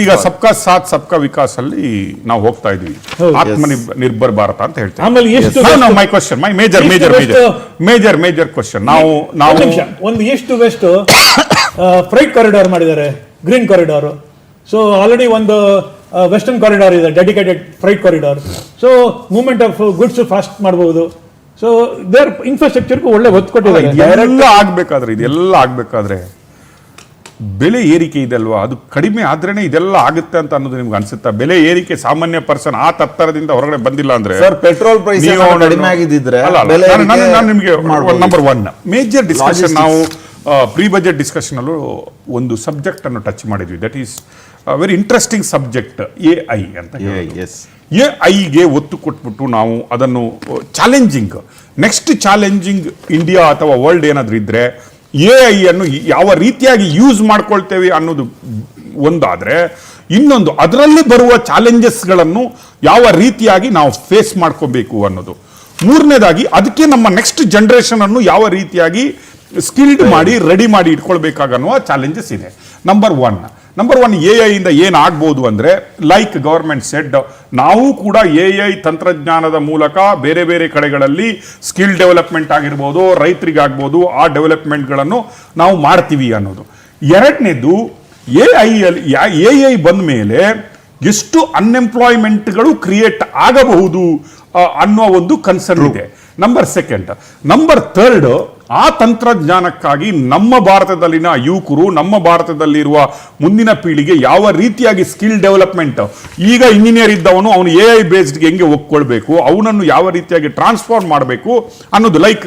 ಈಗ ಸಬ್ಕಾ ಸಾಥ್ ಸಬ್ಕಾ ವಿಕಾಸ್ ಅಲ್ಲಿ ನಾವು ಹೋಗ್ತಾ ಇದೀವಿ, ಆತ್ಮನಿರ್ಭರ್ ಭಾರತ ಅಂತ ಹೇಳ್ತೀವಿ. My question, my major question, ನಾವು ಒಂದು east to west freight corridor ಮಾಡಿದ್ದಾರೆ, ಗ್ರೀನ್ ಕಾರಿಡಾರ್. ಸೊ ಆಲ್ರೆಡಿ ಒಂದು ವೆಸ್ಟರ್ನ್ ಕಾರಿಡಾರ್ ಇದೆ, dedicated freight corridor. So movement of goods fast ಮಾಡಬಹುದು. ಸೊ ದೇರ್ ಇನ್ಫ್ರಾಸ್ಟ್ರಕ್ಚರ್ಗೂ ಒಳ್ಳೆ ಒತ್ತು ಕೊಟ್ಟಿದ್ದಾರೆ. ಇದೆಲ್ಲ ಆಗ್ಬೇಕಾದ್ರೆ ಬೆಲೆ ಏರಿಕೆ ಇದೆ ಅಲ್ವಾ, ಅದು ಕಡಿಮೆ ಆದ್ರೇನೆ ಇದೆಲ್ಲ ಆಗುತ್ತೆ ಅಂತ ಅನ್ನೋದು ನಿಮ್ಗೆ ಅನ್ಸುತ್ತಾ? ಬೆಲೆ ಏರಿಕೆ ಸಾಮಾನ್ಯ ಪರ್ಸನ್ ಆ ತತ್ತರದಿಂದ ಹೊರಗಡೆ ಬಂದಿಲ್ಲ ಅಂದ್ರೆ, ಪೆಟ್ರೋಲ್ ಪ್ರೈಸ್ ಕಡಿಮೆ ಆಗಿದ್ದಿದ್ರೆ ನಾನು ನಿಮಗೆ ನಂಬರ್ 1 ಮೇಜರ್ ಡಿಸ್ಕಷನ್, ನಾವು ಪ್ರೀ ಬಜೆಟ್ ಡಿಸ್ಕಷನ್ ಅಲ್ಲೂ ಒಂದು ಸಬ್ಜೆಕ್ಟ್ ಅನ್ನು ಟಚ್ ಮಾಡಿದ್ವಿ. That is very interesting subject, AI ಅಂತ. AI ಒತ್ತು ಕೊಟ್ಬಿಟ್ಟು ನಾವು ಅದನ್ನು ಚಾಲೆಂಜಿಂಗ್, ನೆಕ್ಸ್ಟ್ ಚಾಲೆಂಜಿಂಗ್ ಇಂಡಿಯಾ ಅಥವಾ ವರ್ಲ್ಡ್ ಏನಾದ್ರೂ ಇದ್ರೆ AI ಅನ್ನು ಯಾವ ರೀತಿಯಾಗಿ ಯೂಸ್ ಮಾಡ್ಕೊಳ್ತೇವೆ ಅನ್ನೋದು ಒಂದಾದ್ರೆ, ಇನ್ನೊಂದು ಅದರಲ್ಲಿ ಬರುವ ಚಾಲೆಂಜಸ್ಗಳನ್ನು ಯಾವ ರೀತಿಯಾಗಿ ನಾವು ಫೇಸ್ ಮಾಡ್ಕೋಬೇಕು ಅನ್ನೋದು. ಮೂರನೇದಾಗಿ ಅದಕ್ಕೆ ನಮ್ಮ ನೆಕ್ಸ್ಟ್ ಜನರೇಷನ್ ಅನ್ನು ಯಾವ ರೀತಿಯಾಗಿ ಸ್ಕಿಲ್ಡ್ ಮಾಡಿ ರೆಡಿ ಮಾಡಿ ಇಟ್ಕೊಳ್ಬೇಕಾಗನ್ನುವ ಚಾಲೆಂಜಸ್ ಇದೆ. ನಂಬರ್ ಒನ್ AI ಇಂದ ಏನಾಗ್ಬೋದು ಅಂದ್ರೆ, ಲೈಕ್ ಗವರ್ಮೆಂಟ್ ಸೆಡ್, ನಾವು ಕೂಡ AI ತಂತ್ರಜ್ಞಾನದ ಮೂಲಕ ಬೇರೆ ಬೇರೆ ಕಡೆಗಳಲ್ಲಿ ಸ್ಕಿಲ್ ಡೆವಲಪ್ಮೆಂಟ್ ಆಗಿರ್ಬೋದು, ರೈತರಿಗಾಗ್ಬೋದು, ಆ ಡೆವಲಪ್ಮೆಂಟ್ಗಳನ್ನು ನಾವು ಮಾಡ್ತೀವಿ ಅನ್ನೋದು. ಎರಡನೇದು, AI ಬಂದ ಮೇಲೆ ಎಷ್ಟು ಅನ್ಎಂಪ್ಲಾಯ್ಮೆಂಟ್ಗಳು ಕ್ರಿಯೇಟ್ ಆಗಬಹುದು ಅನ್ನೋ ಒಂದು ಕನ್ಸರ್ನ್ ಇದೆ. Number second. ನಂಬರ್ ಥರ್ಡ್, ಆ ತಂತ್ರಜ್ಞಾನಕ್ಕಾಗಿ ನಮ್ಮ ಭಾರತದಲ್ಲಿನ ಯುವಕರು, ನಮ್ಮ ಭಾರತದಲ್ಲಿರುವ ಮುಂದಿನ ಪೀಳಿಗೆ ಯಾವ ರೀತಿಯಾಗಿ ಸ್ಕಿಲ್ ಡೆವಲಪ್ಮೆಂಟ್, ಈಗ ಇಂಜಿನಿಯರ್ ಇದ್ದವನು ಅವನು AI ಬೇಸ್ಡ್ಗೆ ಹೆಂಗೆ ಒಪ್ಕೊಳ್ಬೇಕು, ಅವನನ್ನು ಯಾವ ರೀತಿಯಾಗಿ ಟ್ರಾನ್ಸ್ಫಾರ್ಮ್ ಮಾಡಬೇಕು ಅನ್ನೋದು. ಲೈಕ್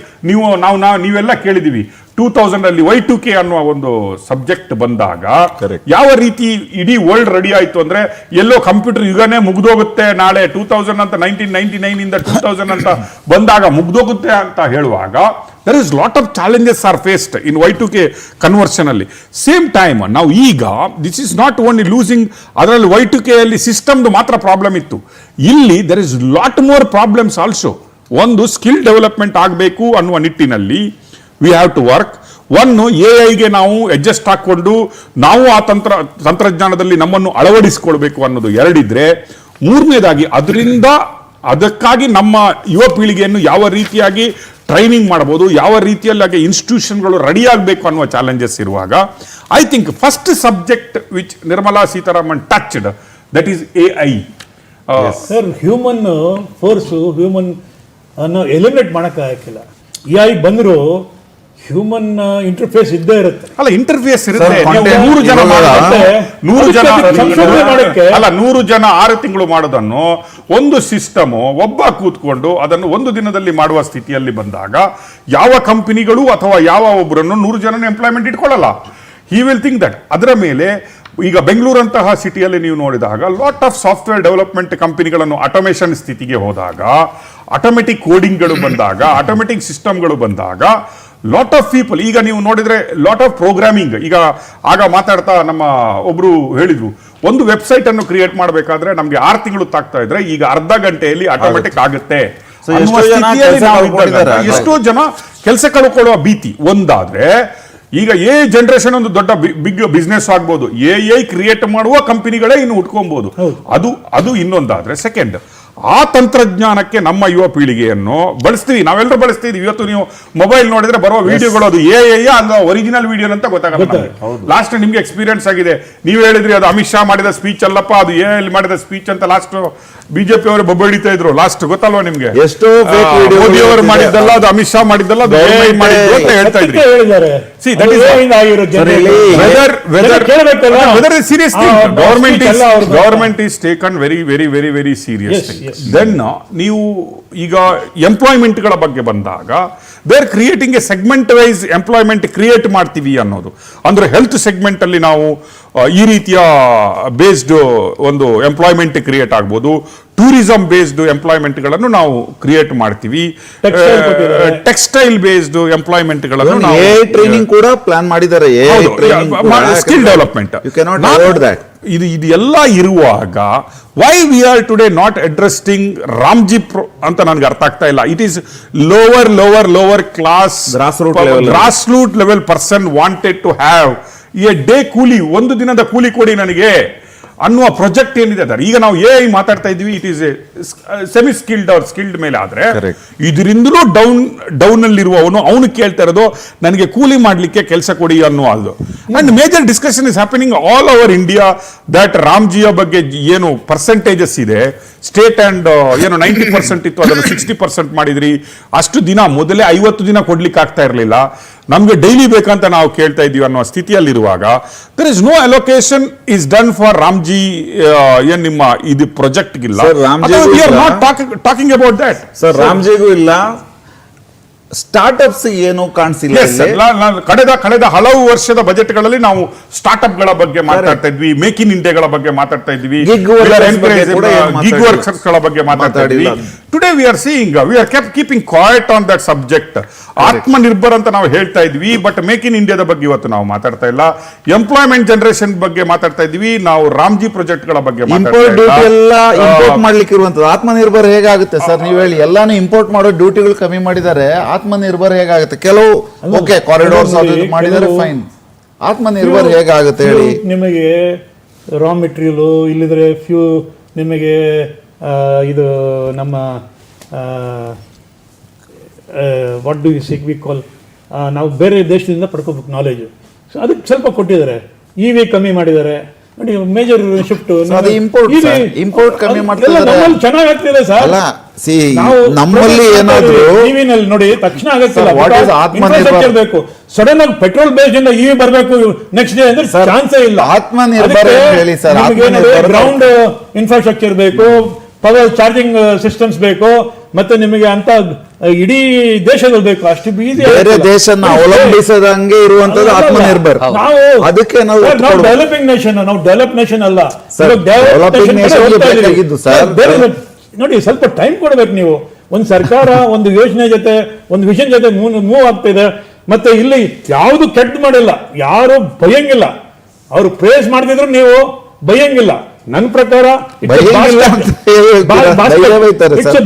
ನೀವೆಲ್ಲ ಕೇಳಿದೀವಿ 2000 ಅಲ್ಲಿ Y2K ಅನ್ನುವ ಒಂದು ಸಬ್ಜೆಕ್ಟ್ ಬಂದಾಗ ಯಾವ ರೀತಿ ಇಡೀ ವರ್ಲ್ಡ್ ರೆಡಿ ಆಯ್ತು ಅಂದ್ರೆ, ಎಲ್ಲೋ ಕಂಪ್ಯೂಟರ್ ಯುಗನೇ ಮುಗ್ದೋಗುತ್ತೆ ನಾಳೆ 2000 ಅಂತ 1999 ಇಂದ 2000 ಅಂತ ಬಂದಾಗ ಮುಗ್ದೋಗುತ್ತೆ ಅಂತ ಹೇಳುವಾಗ there is lot of challenges are faced in Y2K conversion ಅಲ್ಲಿ. ಸೇಮ್ ಟೈಮ್ ನಾವು ಈಗ this is not only losing, ಅದರಲ್ಲಿ Y2K ಅಲ್ಲಿ ಸಿಸ್ಟಮ್ದು ಮಾತ್ರ ಪ್ರಾಬ್ಲಮ್ ಇತ್ತು, ಇಲ್ಲಿ there is lot more problems also. ಒಂದು ಸ್ಕಿಲ್ ಡೆವಲಪ್ಮೆಂಟ್ ಆಗಬೇಕು ಅನ್ನುವ ನಿಟ್ಟಿನಲ್ಲಿ ವಿ ಹ್ಯಾವ್ ಟು ವರ್ಕ್. ಒಂದು AI ನಾವು ಅಡ್ಜಸ್ಟ್ ಹಾಕೊಂಡು ನಾವು ಆ ತಂತ್ರಜ್ಞಾನದಲ್ಲಿ ನಮ್ಮನ್ನು ಅಳವಡಿಸಿಕೊಳ್ಬೇಕು ಅನ್ನೋದು ಎರಡಿದ್ರೆ, ಮೂರನೇದಾಗಿ ಅದಕ್ಕಾಗಿ ನಮ್ಮ ಯುವ ಪೀಳಿಗೆಯನ್ನು ಯಾವ ರೀತಿಯಾಗಿ ಟ್ರೈನಿಂಗ್ ಮಾಡಬಹುದು, ಯಾವ ರೀತಿಯಲ್ಲಿ ಇನ್ಸ್ಟಿಟ್ಯೂಷನ್ಗಳು ರೆಡಿ ಆಗಬೇಕು ಅನ್ನುವ ಚಾಲೆಂಜಸ್ ಇರುವಾಗ, I think first subject which Nirmala Sitharaman touched, that is AI. Sir, human force, human ಅನ್ನು ಎಲಿಮಿನೇಟ್ ಮಾಡೋಕ್ಕಾಗಿಲ್ಲ. AI ಬಂದರೂ ಹ್ಯೂಮನ್ ಇಂಟರ್ಫೇಸ್ ಇದ್ದೇ ಇರುತ್ತೆ. ಅಲ್ಲ, ಇಂಟರ್ಫೇಸ್ ಇರುತ್ತೆ. 100 ಜನ 6 ತಿಂಗಳು ಮಾಡೋದನ್ನು ಒಂದು ಸಿಸ್ಟಮ್ ಒಬ್ಬ ಕೂತ್ಕೊಂಡು ಅದನ್ನು ಒಂದು ದಿನದಲ್ಲಿ ಮಾಡುವ ಸ್ಥಿತಿಯಲ್ಲಿ ಬಂದಾಗ ಯಾವ ಕಂಪನಿಗಳು ಅಥವಾ ಯಾವ ಒಬ್ಬರನ್ನು 100 ಜನ ಎಂಪ್ಲಾಯ್ಮೆಂಟ್ ಇಟ್ಕೊಳ್ಳಲ್ಲ. He will think that. ಅದರ ಮೇಲೆ ಈಗ ಬೆಂಗಳೂರಂತಹ ಸಿಟಿಯಲ್ಲಿ ನೀವು ನೋಡಿದಾಗ ಲಾಟ್ ಆಫ್ ಸಾಫ್ಟ್ವೇರ್ ಡೆವಲಪ್ಮೆಂಟ್ ಕಂಪನಿಗಳನ್ನು ಆಟೋಮೇಷನ್ ಸ್ಥಿತಿಗೆ ಹೋದಾಗ, ಆಟೋಮೆಟಿಕ್ ಕೋಡಿಂಗ್ಗಳು ಬಂದಾಗ, ಆಟೋಮೆಟಿಕ್ ಸಿಸ್ಟಮ್ಗಳು ಬಂದಾಗ ಲಾಟ್ ಆಫ್ ಪೀಪಲ್, ಈಗ ನೀವು ನೋಡಿದ್ರೆ ಲಾಟ್ ಆಫ್ ಪ್ರೋಗ್ರಾಮಿಂಗ್, ಈಗ ಆಗ ಮಾತಾಡ್ತಾ ನಮ್ಮ ಒಬ್ರು ಹೇಳಿದ್ರು, ಒಂದು ವೆಬ್ಸೈಟ್ ಅನ್ನು ಕ್ರಿಯೇಟ್ ಮಾಡಬೇಕಾದ್ರೆ ನಮ್ಗೆ 6 ತಿಂಗಳು ತಾಗ್ತಾ ಇದ್ರೆ ಈಗ ಅರ್ಧ ಗಂಟೆಯಲ್ಲಿ ಆಟೋಮೆಟಿಕ್ ಆಗುತ್ತೆ. ಎಷ್ಟೋ ಜನ ಕೆಲಸ ಕಳ್ಕೊಳ್ಳುವ ಭೀತಿ ಒಂದಾದ್ರೆ, ಈಗ ಜನರೇಷನ್ ಒಂದು ದೊಡ್ಡ ಬಿಗ್ ಬಿಸ್ನೆಸ್ ಆಗ್ಬೋದು, AI ಕ್ರಿಯೇಟ್ ಮಾಡುವ ಕಂಪನಿಗಳೇ ಇನ್ನು ಉಟ್ಕೊಬಹುದು. ಅದು ಇನ್ನೊಂದಾದ್ರೆ, ಸೆಕೆಂಡ್, ಆ ತಂತ್ರಜ್ಞಾನಕ್ಕೆ ನಮ್ಮ ಯುವ ಪೀಳಿಗೆಯನ್ನು ಬಳಸ್ತೀವಿ, ನಾವೆಲ್ಲರೂ ಬಳಸ್ತೀವಿ. ಇವತ್ತು ನೀವು ಮೊಬೈಲ್ ನೋಡಿದ್ರೆ ಬರುವ ವಿಡಿಯೋಗಳು ಅದು AI ಅಲ್ಲ ಒರಿಜಿನಲ್ ವಿಡಿಯೋ ಅಂತ ಗೊತ್ತಾಗಲ್ಲ. ಲಾಸ್ಟ್ ನಿಮ್ಗೆ ಎಕ್ಸ್ಪೀರಿಯನ್ಸ್ ಆಗಿದೆ, ನೀವು ಹೇಳಿದ್ರಿ ಅದು ಅಮಿತ್ ಶಾ ಮಾಡಿದ ಸ್ಪೀಚ್ ಅಲ್ಲಪ್ಪ, ಅದು AI ಮಾಡಿದ ಸ್ಪೀಚ್ ಅಂತ ಲಾಸ್ಟ್ ಬಿಜೆಪಿ ಅವರು ಬೊಬ್ಬಡಿತಾ ಇದ್ರು. ಲಾಸ್ಟ್ ಗೊತ್ತಲ್ವಾ ನಿಮ್ಗೆ, ಎಷ್ಟೋ ಮೋದಿ ಅವರು ಮಾಡಿದ್ದಲ್ಲ, ಅದು ಅಮಿತ್ ಶಾ ಮಾಡಿದ್ದಲ್ಲ, ಅದು AI ಮಾಡಿದ್ದು ಅಂತ ಹೇಳ್ತಾ ಇದ್ರಿ. See, that is whether is serious thing. Government is taken very seriously. Then ನೀವು ಈಗ ಎಂಪ್ಲಾಯ್ಮೆಂಟ್ಗಳ ಬಗ್ಗೆ ಬಂದಾಗ they are creating a segment wise employment create ಮಾಡ್ತೀವಿ ಅನ್ನೋದು. ಅಂದ್ರೆ ಹೆಲ್ತ್ ಸೆಗ್ಮೆಂಟ್ ಅಲ್ಲಿ ನಾವು ಈ ರೀತಿಯ ಬೇಸ್ಡ್ ಒಂದು ಎಂಪ್ಲಾಯ್ಮೆಂಟ್ ಕ್ರಿಯೇಟ್ ಆಗ್ಬೋದು, ಟೂರಿಸಂ ಬೇಸ್ಡ್ ಎಂಪ್ಲಾಯ್ಮೆಂಟ್ಗಳನ್ನು ನಾವು ಕ್ರಿಯೇಟ್ ಮಾಡ್ತೀವಿ, ಟೆಕ್ಸ್ಟೈಲ್ ಬೇಸ್ಡ್ ಎಂಪ್ಲಾಯ್ಮೆಂಟ್ಗಳನ್ನು ನಾವು ಟ್ರೈನಿಂಗ್ ಕೂಡ ಪ್ಲಾನ್ ಮಾಡಿದ್ದಾರೆ, ಸ್ಕಿಲ್ ಡೆವಲಪ್ಮೆಂಟ್. ಇದು ಎಲ್ಲ ಇರುವಾಗ why we are today not addressing Ramji ಅಂತ ನನಗೆ ಅರ್ಥ ಆಗ್ತಾ ಇಲ್ಲ. It is lower class grass root level person wanted to have a day ಕೂಲಿ, ಒಂದು ದಿನದ ಕೂಲಿ ಕೊಡಿ ನನಗೆ ಅನ್ನುವ ಪ್ರಾಜೆಕ್ಟ್ ಏನಿದೆ ಅದರ. ಈಗ ನಾವು AI ಮಾತಾಡ್ತಾ ಇದ್ವಿ, it is A semi skilled ಅವ್ರ ಸ್ಕಿಲ್ಡ್ ಮೇಲೆ. ಆದ್ರೆ ಇದರಿಂದಲೂ ಡೌನ್ ಅಲ್ಲಿರುವವನು ಅವನು ಕೇಳ್ತಾ ಇರೋದು ನನಗೆ ಕೂಲಿ ಮಾಡ್ಲಿಕ್ಕೆ ಕೆಲಸ ಕೊಡಿ ಅನ್ನುವುದು. And major discussion is happening all over India that ರಾಮ್ಜಿಯ ಬಗ್ಗೆ ಏನು ಪರ್ಸೆಂಟೇಜಸ್ ಇದೆ, ಸ್ಟೇಟ್ ಅಂಡ್ ಏನು 90% ಇತ್ತು ಅದನ್ನು 60% ಮಾಡಿದ್ರಿ. ಅಷ್ಟು ದಿನ ಮೊದಲೇ 50 ದಿನ ಕೊಡ್ಲಿಕ್ಕೆ ಆಗ್ತಾ ಇರಲಿಲ್ಲ, ನಮ್ಗೆ ಡೈಲಿ ಬೇಕಂತ ನಾವು ಕೇಳ್ತಾ ಇದೀವಿ ಅನ್ನೋ ಸ್ಥಿತಿಯಲ್ಲಿರುವಾಗ there is no allocation is done for Ramji ಏನ್ ನಿಮ್ಮ ಇದು ಪ್ರಾಜೆಕ್ಟ್ ಗಿಲ್ಲ. ಟಾಕಿಂಗ್ ಅಬೌಟ್ ದಟ್ ಸರ್, ರಾಮ್ಜಿಗೂ ಇಲ್ಲ, ಸ್ಟಾರ್ಟ್ಅಪ್ಸ್ ಏನು ಕಾಣಿಸಿಲ್ಲ. ಕಳೆದ ಹಲವು ವರ್ಷದ ಬಜೆಟ್ಗಳಲ್ಲಿ ನಾವು ಸ್ಟಾರ್ಟ್ಅಪ್ ಗಳ ಬಗ್ಗೆ ಮಾತಾಡ್ತಾ ಇದ್ವಿ, ಮೇಕ್ ಇನ್ ಇಂಡಿಯಾಗಳ ಬಗ್ಗೆ ಮಾತಾಡ್ತಾ ಇದ್ವಿ, ಗಿಗ್ ವರ್ಕರ್ಸ್ ಗಳ ಬಗ್ಗೆ ಮಾತಾಡ್ತಾ ಇದ್ವಿ. Today we are seeing, we are keeping quiet on that subject. Atmanirbhar ಅಂತ ನಾವು ಹೇಳ್ತಾ ಇದ್ವಿ, ಬಟ್ ಮೇಕ್ ಇನ್ ಇಂಡಿಯಾದ ಬಗ್ಗೆ ಇವತ್ತು ನಾವು ಮಾತಾಡ್ತಾ ಇಲ್ಲ. ಎಂಪ್ಲಾಯ್ಮೆಂಟ್ ಜನರೇಷನ್ ಬಗ್ಗೆ ಮಾತಾಡ್ತಾ ಇದ್ವಿ, ನಾವು ರಾಮ್ಜಿ ಪ್ರಾಜೆಕ್ಟ್ ಗಳ ಬಗ್ಗೆ ಇಂಪೋರ್ಟ್ ಮಾಡ್ಲಿಕ್ಕೆ ಇರುವಂತದ್ದು. ಆತ್ಮನಿರ್ಭರ್ ಹೇಗಾಗುತ್ತೆ ಸರ್, ನೀವು ಹೇಳಿ. ಎಲ್ಲಾನು ಇಂಪೋರ್ಟ್ ಮಾಡೋ ಡ್ಯೂಟಿಗಳು ಕಮ್ಮಿ ಮಾಡಿದ್ದಾರೆ, ಆತ್ಮನಿರ್ಭರ್ ಹೇಗಾಗುತ್ತೆ? ಕೆಲವು ಓಕೆ ಕಾರಿಡೋರ್ಸ್ ಮಾಡಿದರೆ ಫೈನ್, ಆತ್ಮನಿರ್ಭರ್ ಹೇಗಾಗುತ್ತೆ ಹೇಳಿ? ನಿಮಗೆ ರಾ ಮೆಟೀರಿಯಲ್ ಇಲ್ಲಿದ್ರೆ ಫ್ಯೂ ನಿಮಗೆ ಇದು ನಮ್ಮ what do you we call, ನಾವು ಬೇರೆ ದೇಶದಿಂದ ಪಡ್ಕೋಬೇಕು ನಾಲೆಜು. ಸೊ ಅದಕ್ಕೆ ಸ್ವಲ್ಪ ಕೊಟ್ಟಿದ್ದಾರೆ, EV ಕಮ್ಮಿ ಮಾಡಿದ್ದಾರೆ, ನೋಡಿ ಮೇಜರ್ ಶಿಫ್ಟ್ ಅದು ಇಂಪೋರ್ಟ್ ಕಮ್ಮಿ ಮಾಡ್ತಿದ್ದಾರೆ. ಚೆನ್ನಾಗಿ ಆಗ್ತಿದೆ ಸರ್. ಅಲ್ಲ ಸಿ ನಮ್ಮಲ್ಲಿ ಏನಾದ್ರು ಟಿವಿನಲ್ಲಿ ನೋಡಿ ತಕ್ಷಣ ಆಗತ್ತಿಲ್ಲ. ಆತ್ಮನಿರ್ಭರ್ ಬೇಕು ಸಡನ್ ಆಗಿ ಪೆಟ್ರೋಲ್ ಬೇಸ್ ಇಂದ ಇವಿ ಬರಬೇಕು ನೆಕ್ಸ್ಟ್ ಡೇ ಅಂದ್ರೆ ಚಾನ್ಸೇ ಇಲ್ಲ. ಆತ್ಮನಿರ್ಭರ ಹೇಳಿ ಸರ್. ಗ್ರೌಂಡ್ ಇನ್ಫ್ರಾಸ್ಟ್ರಕ್ಚರ್ ಬೇಕು, ಪವರ್ ಚಾರ್ಜಿಂಗ್ ಸಿಸ್ಟಮ್ಸ್ ಬೇಕು, ಮತ್ತೆ ನಿಮಗೆ ಅಂತ ಇಡೀ ದೇಶದಲ್ಲಿ ಬೇಕು. ಅಷ್ಟು ಬೀದಿ ಬೇರೆ ದೇಶನ ಅವಲಂಬಿಸದಂಗೆ ಇರುವಂತದ್ದು ಆತ್ಮನಿರ್ಭರ್. ಅದಕ್ಕೆ ನಾವು ಡೆವಲಪಿಂಗ್ ನೇಷನ್, ನಾವು ಡೆವಲಪ್ ನೇಷನ್ ಅಲ್ಲ. ನೋಡಿ ಸ್ವಲ್ಪ ಟೈಮ್ ಕೊಡ್ಬೇಕು ನೀವು. ಒಂದು ಸರ್ಕಾರ ಒಂದು ಯೋಜನೆ ಜೊತೆ ಒಂದು ವಿಷನ್ ಜೊತೆ ಮೂವ್ ಆಗ್ತಿದೆ. ಮತ್ತೆ ಇಲ್ಲಿ ಯಾವುದು ಕೆಟ್ಟ ಮಾಡಿಲ್ಲ, ಯಾರು ಬೈಯಂಗಿಲ್ಲ. ಅವ್ರು ಪ್ರೇಸ್ ಮಾಡ್ತಿದ್ರು ನೀವು ಬೈಯಂಗಿಲ್ಲ. ನನ್ನ ಪ್ರಕಾರ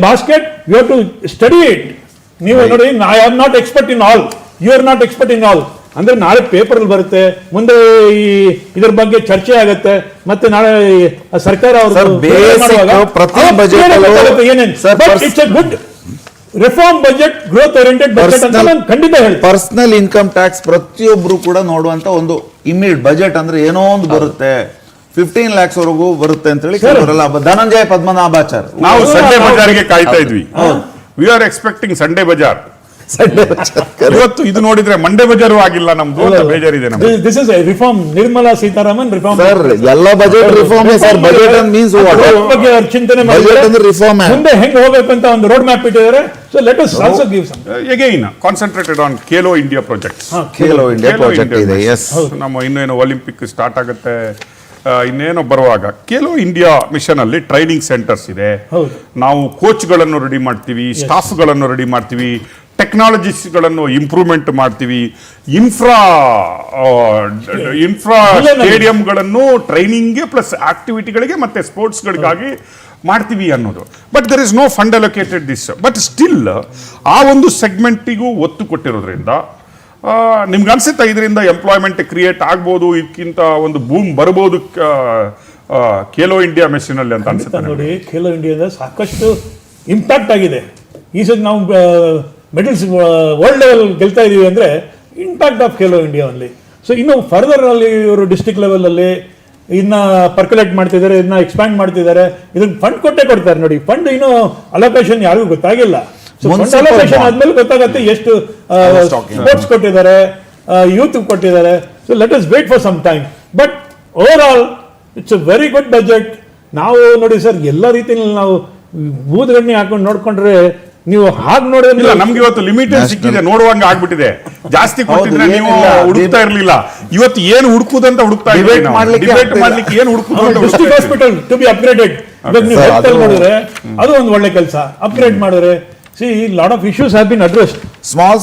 basket you have to study it. ನೀವು ನೋಡಿ, I am not expert in all, you are not expert in all ಅಂದ್ರೆ ನಾಳೆ ಪೇಪರ್ ಅಲ್ಲಿ ಬರುತ್ತೆ, ಮುಂದೆ ಇದರ ಬಗ್ಗೆ ಚರ್ಚೆ ಆಗತ್ತೆ, ಮತ್ತೆ ನಾಳೆ ಸರ್ಕಾರ good reform budget, growth oriented budget ಅಂತ ನಾನು ಖಂಡಿತ ಹೇಳ್ತೀನಿ. ಪರ್ಸನಲ್ ಇನ್ಕಮ್ ಟ್ಯಾಕ್ಸ್ ಪ್ರತಿಯೊಬ್ರು ಕೂಡ ನೋಡುವಂತ ಒಂದು ಇಮಿಡಿಯೇಟ್ ಬಜೆಟ್ ಅಂದ್ರೆ ಏನೋ ಒಂದು ಬರುತ್ತೆ, 15 lakhs ವರೆಗೂ ಬರುತ್ತೆ ಅಂತ ಹೇಳಿ ಕೆಲವರೆಲ್ಲ. ಧನಂಜಯ ಪದ್ಮನಾಭಾಚಾರ್, ನಾವು ಸಂಡೇ ಬಜಾರ್ಗೆ ಕಾಯ್ತಾ ಇದ್ವಿ. We are expecting Sunday Bazaar. ಇವತ್ತು ಇದು ನೋಡಿದ್ರೆ ಮಂಡೇ ಬಜಾರು ಆಗಿಲ್ಲ ನಮ್ದು ಅಂತ ಬೇಜಾರಿದೆ ನಮ್ಗೆ. This is reform, Nirmala Sitharaman reform sir. ಎಲ್ಲ budget reform sir. Budget means ಬಗ್ಗೆ ಚಿಂತನೆ ಮಾಡಿದ್ದಾರೆ, ರಿಫಾರ್ಮ್ ಮುಂದೆ ಹೆಂಗೆ ಹೋಗಬೇಕು ಅಂತ ಒಂದು ರೋಡ್ ಮ್ಯಾಪ್ ಇಟ್ಟಿದ್ದಾರೆ. So let us also give some again concentrated on Khelo India projects. Khelo India project ಇದೆ. ಎಸ್, ನಮ್ಮ ಇನ್ನೇನು ಒಲಿಂಪಿಕ್ ಸ್ಟಾರ್ಟ್ ಆಗುತ್ತೆ, ಇನ್ನೇನೋ ಬರುವಾಗ ಖೇಲೋ ಇಂಡಿಯಾ ಮಿಷನ್ ಅಲ್ಲಿ ಟ್ರೈನಿಂಗ್ ಸೆಂಟರ್ಸ್ ಇದೆ. ನಾವು ಕೋಚ್ಗಳನ್ನು ರೆಡಿ ಮಾಡ್ತೀವಿ, ಸ್ಟಾಫ್ಗಳನ್ನು ರೆಡಿ ಮಾಡ್ತೀವಿ, ಟೆಕ್ನಾಲಜೀಸ್ಗಳನ್ನು ಇಂಪ್ರೂವ್ಮೆಂಟ್ ಮಾಡ್ತೀವಿ, ಇನ್ಫ್ರಾ ಸ್ಟೇಡಿಯಂಗಳನ್ನು ಟ್ರೈನಿಂಗ್ಗೆ ಪ್ಲಸ್ ಆಕ್ಟಿವಿಟಿಗಳಿಗೆ ಮತ್ತೆ ಸ್ಪೋರ್ಟ್ಸ್ಗಳಿಗಾಗಿ ಮಾಡ್ತೀವಿ ಅನ್ನೋದು. But there is no fund allocated this. But still ಆ ಒಂದು ಸೆಗ್ಮೆಂಟಿಗೂ ಒತ್ತು ಕೊಟ್ಟಿರೋದ್ರಿಂದ ನಿಮ್ಗೆ ಅನ್ಸುತ್ತಾ ಇದರಿಂದ ಎಂಪ್ಲಾಯ್ಮೆಂಟ್ ಕ್ರಿಯೇಟ್ ಆಗ್ಬೋದು, ಇದಕ್ಕಿಂತ ಒಂದು ಬೂಮ್ ಬರ್ಬೋದು ಖೇಲೋ ಇಂಡಿಯಾ ಮಿಷನ್ ಅಲ್ಲಿ ಅಂತ ಅನ್ಸುತ್ತೆ? ನೋಡಿ, ಖೇಲೋ ಇಂಡಿಯಾದ ಸಾಕಷ್ಟು ಇಂಪ್ಯಾಕ್ಟ್ ಆಗಿದೆ. ಈ ಸತಿ ನಾವು ಮೆಡಲ್ಸ್ ವರ್ಲ್ಡ್ ಲೆವೆಲ್ ಗೆಲ್ತಾ ಇದೀವಿ ಅಂದ್ರೆ ಇಂಪ್ಯಾಕ್ಟ್ ಆಫ್ ಖೇಲೋ ಇಂಡಿಯಾ ಅಲ್ಲಿ. ಸೊ ಇನ್ನು ಫರ್ದರ್ ಅಲ್ಲಿ ಇವರು ಡಿಸ್ಟ್ರಿಕ್ಟ್ ಲೆವೆಲ್ ಅಲ್ಲಿ ಇನ್ನ ಪರ್ಕುಲೇಟ್ ಮಾಡ್ತಿದ್ದಾರೆ, ಇದನ್ನ ಎಕ್ಸ್ಪ್ಯಾಂಡ್ ಮಾಡ್ತಿದ್ದಾರೆ. ಇದನ್ನ ಫಂಡ್ ಕೊಡ್ತಾರೆ. ನೋಡಿ, ಫಂಡ್ ಇನ್ನೂ ಅಲೋಕೇಶನ್ ಯಾರಿಗೂ ಗೊತ್ತಾಗಿಲ್ಲ. ಅಲೋಕೇಶನ್ ಆದ್ಮೇಲೆ ಗೊತ್ತಾಗತ್ತೆ ಎಷ್ಟು ಸ್ಪೋರ್ಟ್ಸ್ ಕೊಟ್ಟಿದ್ದಾರೆ, ಯೂತ್ ಕೊಟ್ಟಿದ್ದಾರೆ. So let us wait for some time. But over all it's a very good budget. ನಾವು ನೋಡಿ ಸರ್, ಎಲ್ಲ ರೀತಿಯಲ್ಲಿ ನಾವು ಬೂದ್ಗಣ್ಣಿ ಹಾಕೊಂಡು ನೋಡ್ಕೊಂಡ್ರೆ ನೀವು ಹಾಗೆ ನೋಡಿದ್ರೆ ನಮ್ಗೆ ಇವತ್ತು ಲಿಮಿಟೆಡ್ ಸಿಕ್ಕಿದೆ, ನೋಡುವಂಗ ಆಗ್ಬಿಟ್ಟಿದೆ. ಜಾಸ್ತಿ ಕೊಟ್ಟಿದ್ರೆ ನೀವು ಹುಡುಕ್ತಾ ಇರ್ಲಿಲ್ಲ. ಇವತ್ತು ಏನು ಹುಡುಕುದಂತ ಹುಡುಕ್ತಾ ಇದ್ದೀವಿ. ಡಿಬೇಟ್ ಮಾಡ್ಲಿಕ್ಕೆ ಏನು ಹುಡುಕುದು? District hospital to be upgraded. ನೀವು ನೋಡಿದ್ರೆ ಅದು ಒಂದು ಒಳ್ಳೆ ಕೆಲಸ. ಅಪ್ಗ್ರೇಡ್ ಮಾಡಿದ್ರೆ see lot of issues have been addressed. small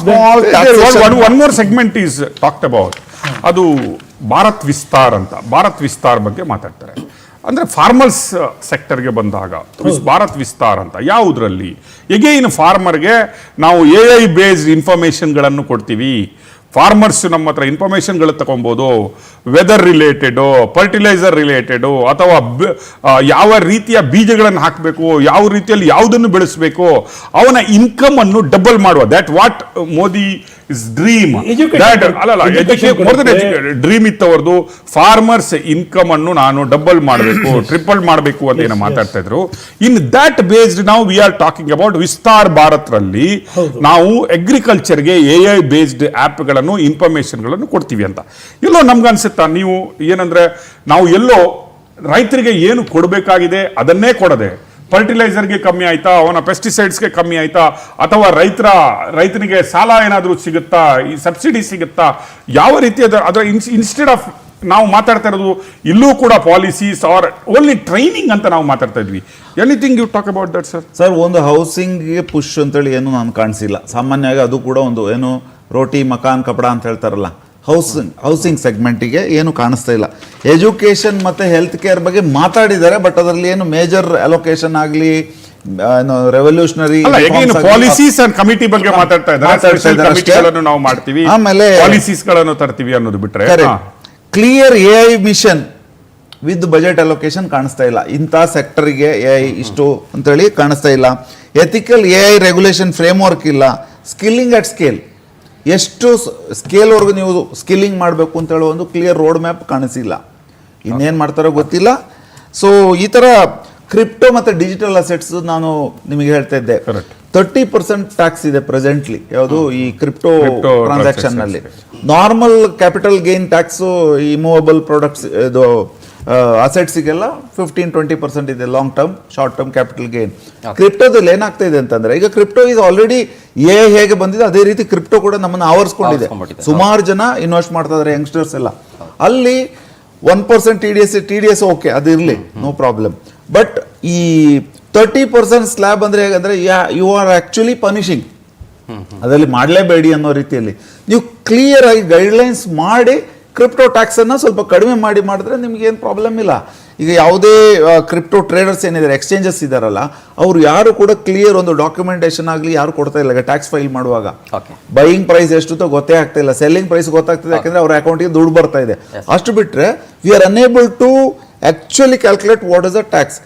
one more segment is talked about. ಅದು ಭಾರತ್ ವಿಸ್ತಾರ್ ಅಂತ. ಭಾರತ್ ವಿಸ್ತಾರ್ ಬಗ್ಗೆ ಮಾತಾಡ್ತಾರೆ. ಅಂದ್ರೆ ಫಾರ್ಮರ್ಸ್ ಸೆಕ್ಟರ್ಗೆ ಬಂದಾಗ ಭಾರತ್ ವಿಸ್ತಾರ್ ಅಂತ ಯಾವುದ್ರಲ್ಲಿ ಎಗೈನ್ ಫಾರ್ಮರ್ಗೆ ನಾವು AI ಬೇಸ್ಡ್ ಇನ್ಫಾರ್ಮೇಶನ್ಗಳನ್ನು ಕೊಡ್ತೀವಿ. ಫಾರ್ಮರ್ಸ್ ನಮ್ಮ ಹತ್ರ ಇನ್ಫಾರ್ಮೇಶನ್ಗಳು ತಗೊಬೋದು, ವೆದರ್ ರಿಲೇಟೆಡು, ಫರ್ಟಿಲೈಸರ್ ರಿಲೇಟೆಡು, ಅಥವಾ ಯಾವ ರೀತಿಯ ಬೀಜಗಳನ್ನು ಹಾಕಬೇಕು, ಯಾವ ರೀತಿಯಲ್ಲಿ ಯಾವುದನ್ನು ಬೆಳೆಸಬೇಕು, ಅವನ ಇನ್ಕಮ್ ಅನ್ನು ಡಬಲ್ ಮಾಡುವ. That what Modi is dream. Dream ಇತ್ತವರದು. ಫಾರ್ಮರ್ಸ್ ಇನ್ಕಮ್ ಅನ್ನು ನಾನು ಡಬಲ್ ಮಾಡಬೇಕು, ಟ್ರಿಪಲ್ ಮಾಡಬೇಕು ಅಂತ ಏನೋ ಮಾತಾಡ್ತಾ ಇದ್ರು. ಇನ್ ದಟ್ ಬೇಸ್ಡ್ ನಾವು we are talking about Vistar Bharat ರಲ್ಲಿ ನಾವು ಅಗ್ರಿಕಲ್ಚರ್ಗೆ AI ಬೇಸ್ಡ್ ಆಪ್ಗಳನ್ನು, ಇನ್ಫಾರ್ಮೇಶನ್ಗಳನ್ನು ಕೊಡ್ತೀವಿ ಅಂತ. ಎಲ್ಲೋ ನಮ್ಗೆ ಅನ್ಸುತ್ತಾ, ನೀವು ಏನಂದ್ರೆ ನಾವು ಎಲ್ಲೋ ರೈತರಿಗೆ ಏನು ಕೊಡಬೇಕಾಗಿದೆ ಅದನ್ನೇ ಕೊಡದೆ, ಫರ್ಟಿಲೈಸರ್ಗೆ ಕಮ್ಮಿ ಆಯ್ತಾ, ಅವನ ಪೆಸ್ಟಿಸೈಡ್ಸ್ಗೆ ಕಮ್ಮಿ ಆಯ್ತಾ, ಅಥವಾ ರೈತನಿಗೆ ಸಾಲ ಏನಾದರೂ ಸಿಗುತ್ತಾ, ಈ ಸಬ್ಸಿಡಿ ಸಿಗುತ್ತಾ, ಯಾವ ರೀತಿ ಅದರ ಇನ್ಸ್ಟೆಡ್ ಆಫ್ ನಾವು ಮಾತಾಡ್ತಾ ಇರೋದು ಇಲ್ಲೂ ಕೂಡ ಪಾಲಿಸೀಸ್ ಆರ್ ಓನ್ಲಿ ಟ್ರೈನಿಂಗ್ ಅಂತ ನಾವು ಮಾತಾಡ್ತಾ ಇದ್ವಿ. Anything you talk about that sir? Sir, ಒಂದು ಹೌಸಿಂಗ್ಗೆ ಪುಷ್ ಅಂತೇಳಿ ಏನು ನಾನು ಕಾಣಿಸಿಲ್ಲ. ಸಾಮಾನ್ಯವಾಗಿ ಅದು ಕೂಡ ಒಂದು ಏನು ರೋಟಿ ಮಕಾನ್ ಕಪಡ ಅಂತ ಹೇಳ್ತಾರಲ್ಲ, ಹೌಸಿಂಗ್ ಸೆಗ್ಮೆಂಟಿಗೆ ಏನು ಕಾಣಿಸ್ತಾ ಇಲ್ಲ. ಎಜುಕೇಷನ್ ಮತ್ತು ಹೆಲ್ತ್ ಕೇರ್ ಬಗ್ಗೆ ಮಾತಾಡಿದ್ದಾರೆ, ಬಟ್ ಅದರಲ್ಲಿ ಏನು ಮೇಜರ್ ಅಲೋಕೇಶನ್ ಆಗಲಿ ರೆವಲ್ಯೂಷನರಿ ಪಾಲಿಸೀಸ್ ಅಂಡ್ ಕಮಿಟಿ ಬಗ್ಗೆ ಮಾತಾಡ್ತಾ ಇದ್ದಾರೆ. ನಾವು ಮಾಡ್ತೀವಿ, ಆಮೇಲೆ ಪಾಲಿಸೀಸ್ ಗಳನ್ನು ತರ್ತೀವಿ ಅನ್ನೋದು ಬಿಟ್ರೆ clear AI mission with budget allocation ಕಾಣಿಸ್ತಾ ಇಲ್ಲ. ಇಂಥ ಸೆಕ್ಟರ್ಗೆ AI ಇಷ್ಟು ಅಂತೇಳಿ ಕಾಣಿಸ್ತಾ ಇಲ್ಲ. ಎಥಿಕಲ್ AI ರೆಗ್ಯುಲೇಷನ್ ಫ್ರೇಮ್ವರ್ಕ್ ಇಲ್ಲ. ಸ್ಕಿಲ್ಲಿಂಗ್ ಅಟ್ ಸ್ಕೇಲ್, ಎಷ್ಟು ಸ್ಕೇಲ್ವರೆಗೂ ನೀವು ಸ್ಕಿಲ್ಲಿಂಗ್ ಮಾಡಬೇಕು ಅಂತ ಹೇಳೋ ಒಂದು ಕ್ಲಿಯರ್ ರೋಡ್ ಮ್ಯಾಪ್ ಕಾಣಿಸಿಲ್ಲ. ಇನ್ನೇನು ಮಾಡ್ತಾರೋ ಗೊತ್ತಿಲ್ಲ. ಸೊ ಈ ಥರ ಕ್ರಿಪ್ಟೋ ಮತ್ತು ಡಿಜಿಟಲ್ ಅಸೆಟ್ಸ್ ನಾನು ನಿಮಗೆ ಹೇಳ್ತಾ ಇದ್ದೆ, 30% ಟ್ಯಾಕ್ಸ್ ಇದೆ ಪ್ರೆಸೆಂಟ್ಲಿ. ಯಾವುದು ಈ ಕ್ರಿಪ್ಟೋ ಟ್ರಾನ್ಸಾಕ್ಷನ್ನಲ್ಲಿ. ನಾರ್ಮಲ್ ಕ್ಯಾಪಿಟಲ್ ಗೇನ್ ಟ್ಯಾಕ್ಸು ಈ ಮೂವಬಲ್ ಪ್ರಾಡಕ್ಟ್ಸ್ ಇದು ಅಸೆಟ್ಸಿಗೆಲ್ಲ 15-20% ಇದೆ, long term, short term capital gain. ಕ್ರಿಪ್ಟೋದಲ್ಲಿ ಏನಾಗ್ತಾ ಇದೆ ಅಂತಂದ್ರೆ, ಈಗ ಕ್ರಿಪ್ಟೋ ಇದು ಆಲ್ರೆಡಿ ಹೇಗೆ ಬಂದಿದೆ ಅದೇ ರೀತಿ ಕ್ರಿಪ್ಟೋ ಕೂಡ ನಮ್ಮನ್ನು ಆವರಿಸ್ಕೊಂಡಿದೆ. ಸುಮಾರು ಜನ ಇನ್ವೆಸ್ಟ್ ಮಾಡ್ತಾ ಇದ್ದಾರೆ, ಯಂಗ್ಸ್ಟರ್ಸ್ ಎಲ್ಲ. ಅಲ್ಲಿ 1% ಟಿ ಡಿ ಎಸ್ ಓಕೆ, ಅದಿರಲಿ, ನೋ ಪ್ರಾಬ್ಲಮ್. ಬಟ್ ಈ 30% ಸ್ಲ್ಯಾಬ್ ಅಂದ್ರೆ ಹೇಗಂದ್ರೆ ಯು ಆರ್ ಆಕ್ಚುಲಿ ಪನಿಷಿಂಗ್, ಅದರಲ್ಲಿ ಮಾಡಲೇಬೇಡಿ ಅನ್ನೋ ರೀತಿಯಲ್ಲಿ ನೀವು ಕ್ಲಿಯರ್ ಆಗಿ ಗೈಡ್ಲೈನ್ಸ್ ಮಾಡಿ ಕ್ರಿಪ್ಟೋ ಟ್ಯಾಕ್ಸ್ ಅನ್ನ ಸ್ವಲ್ಪ ಕಡಿಮೆ ಮಾಡಿದ್ರೆ ನಿಮ್ಗೆ ಏನು ಪ್ರಾಬ್ಲಮ್ ಇಲ್ಲ. ಈಗ ಯಾವುದೇ ಕ್ರಿಪ್ಟೋ ಟ್ರೇಡರ್ಸ್ ಏನಿದ್ದಾರೆ, ಎಕ್ಸ್ಚೇಂಜಸ್ ಇದಾರಲ್ಲ, ಅವರು ಯಾರು ಕೂಡ ಕ್ಲಿಯರ್ ಒಂದು ಡಾಕ್ಯುಮೆಂಟೇಶನ್ ಆಗಲಿ ಯಾರು ಕೊಡ್ತಾ ಇಲ್ಲ. ಈಗ ಟ್ಯಾಕ್ಸ್ ಫೈಲ್ ಮಾಡುವಾಗ ಬೈಯಿಂಗ್ ಪ್ರೈಸ್ ಎಷ್ಟು ಗೊತ್ತೇ ಆಗ್ತಾ ಇಲ್ಲ, ಸೆಲ್ಲಿಂಗ್ ಪ್ರೈಸ್ ಗೊತ್ತಾಗ್ತದೆ, ಯಾಕಂದ್ರೆ ಅವ್ರ ಅಕೌಂಟ್ಗೆ ದುಡ್ಡು ಬರ್ತಾ ಇದೆ. ಅಷ್ಟು ಬಿಟ್ಟರೆ we are unable to actually calculate what is the tax.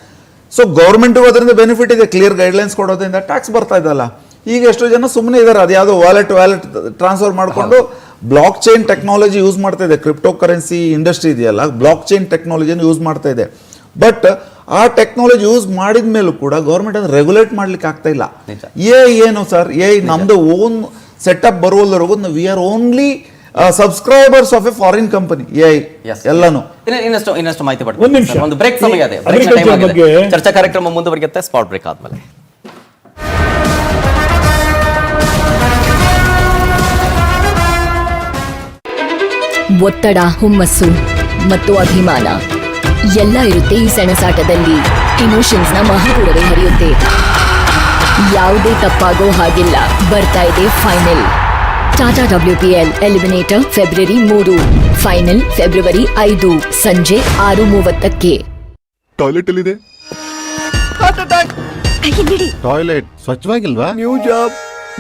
So ಗೌರ್ಮೆಂಟ್ಗೂ ಅದರಿಂದ ಬೆನಿಫಿಟ್ ಇದೆ, ಕ್ಲಿಯರ್ ಗೈಡ್ಲೈನ್ಸ್ ಕೊಡೋದ್ರಿಂದ ಟ್ಯಾಕ್ಸ್ ಬರ್ತಾ ಇದಲ್ಲ. ಈಗ ಎಷ್ಟೋ ಜನ ಸುಮ್ಮನೆ ಇದ್ದಾರೆ, ಅದು ಯಾವುದೋ ವ್ಯಾಲೆಟ್ ಟ್ರಾನ್ಸ್ಫರ್ ಮಾಡಿಕೊಂಡು ಬ್ಲಾಕ್ ಚೈನ್ ಟೆಕ್ನಾಲಜಿ ಯೂಸ್ ಮಾಡ್ತಾ ಇದೆ. ಕ್ರಿಪ್ಟೋ ಕರೆನ್ಸಿ ಇಂಡಸ್ಟ್ರಿ ಇದೆಯಲ್ಲ, ಬ್ಲಾಕ್ ಚೈನ್ ಟೆಕ್ನಾಲಜಿಯನ್ನು ಯೂಸ್ ಮಾಡ್ತಾ ಇದೆ. ಬಟ್ ಆ ಟೆಕ್ನಾಲಜಿ ಯೂಸ್ ಮಾಡಿದ ಮೇಲೂ ಕೂಡ ಗೌರ್ಮೆಂಟ್ ಅದನ್ನು ರೆಗ್ಯುಲೇಟ್ ಮಾಡ್ಲಿಕ್ಕೆ ಆಗ್ತಾ ಇಲ್ಲ. ಏನು ಸರ್, ನಮ್ದು ಓನ್ ಸೆಟಪ್ ಬರುವವರೆಗೂ we are only subscribers of A foreign company ಎಲ್ಲಾನು. ಇನ್ನಷ್ಟು ಮಾಹಿತಿ ಪಡ್ತೀವಿ. ಒಂದು ಬ್ರೇಕ್ ಸಮಯ ಇದೆ, ಚರ್ಚಾ ಕಾರ್ಯಕ್ರಮ ಮುಂದುವರಿಯುತ್ತೆ ಸ್ಪಾಟ್ ಬ್ರೇಕ್ ಆದ್ಮೇಲೆ. ಒತ್ತಡ, ಹುಮ್ಮಸ್ಸು ಮತ್ತು ಅಭಿಮಾನ ಎಲ್ಲ ಇರುತ್ತೆ ಈ ಸೆಣಸಾಟದಲ್ಲಿ. ಇಮೋಷನ್ಸ್ ನ ಮಹಾಪೂರವೇ ಹರಿಯುತ್ತೆ. ಯಾವುದೇ ತಪ್ಪಾಗೋ ಹಾಗಿಲ್ಲ. ಬರ್ತಾ ಇದೆ final. Tata WPL eliminator February 3, final February 5 ಸಂಜೆ 6:30ಕ್ಕೆ. ಟಾಯ್ಲೆಟ್ ಎಲ್ಲಿದೆ? ಟಾಯ್ಲೆಟ್ ಸ್ವಚ್ಛವಾಗಿಲ್ವಾ? ನ್ಯೂ ಜಾಬ್,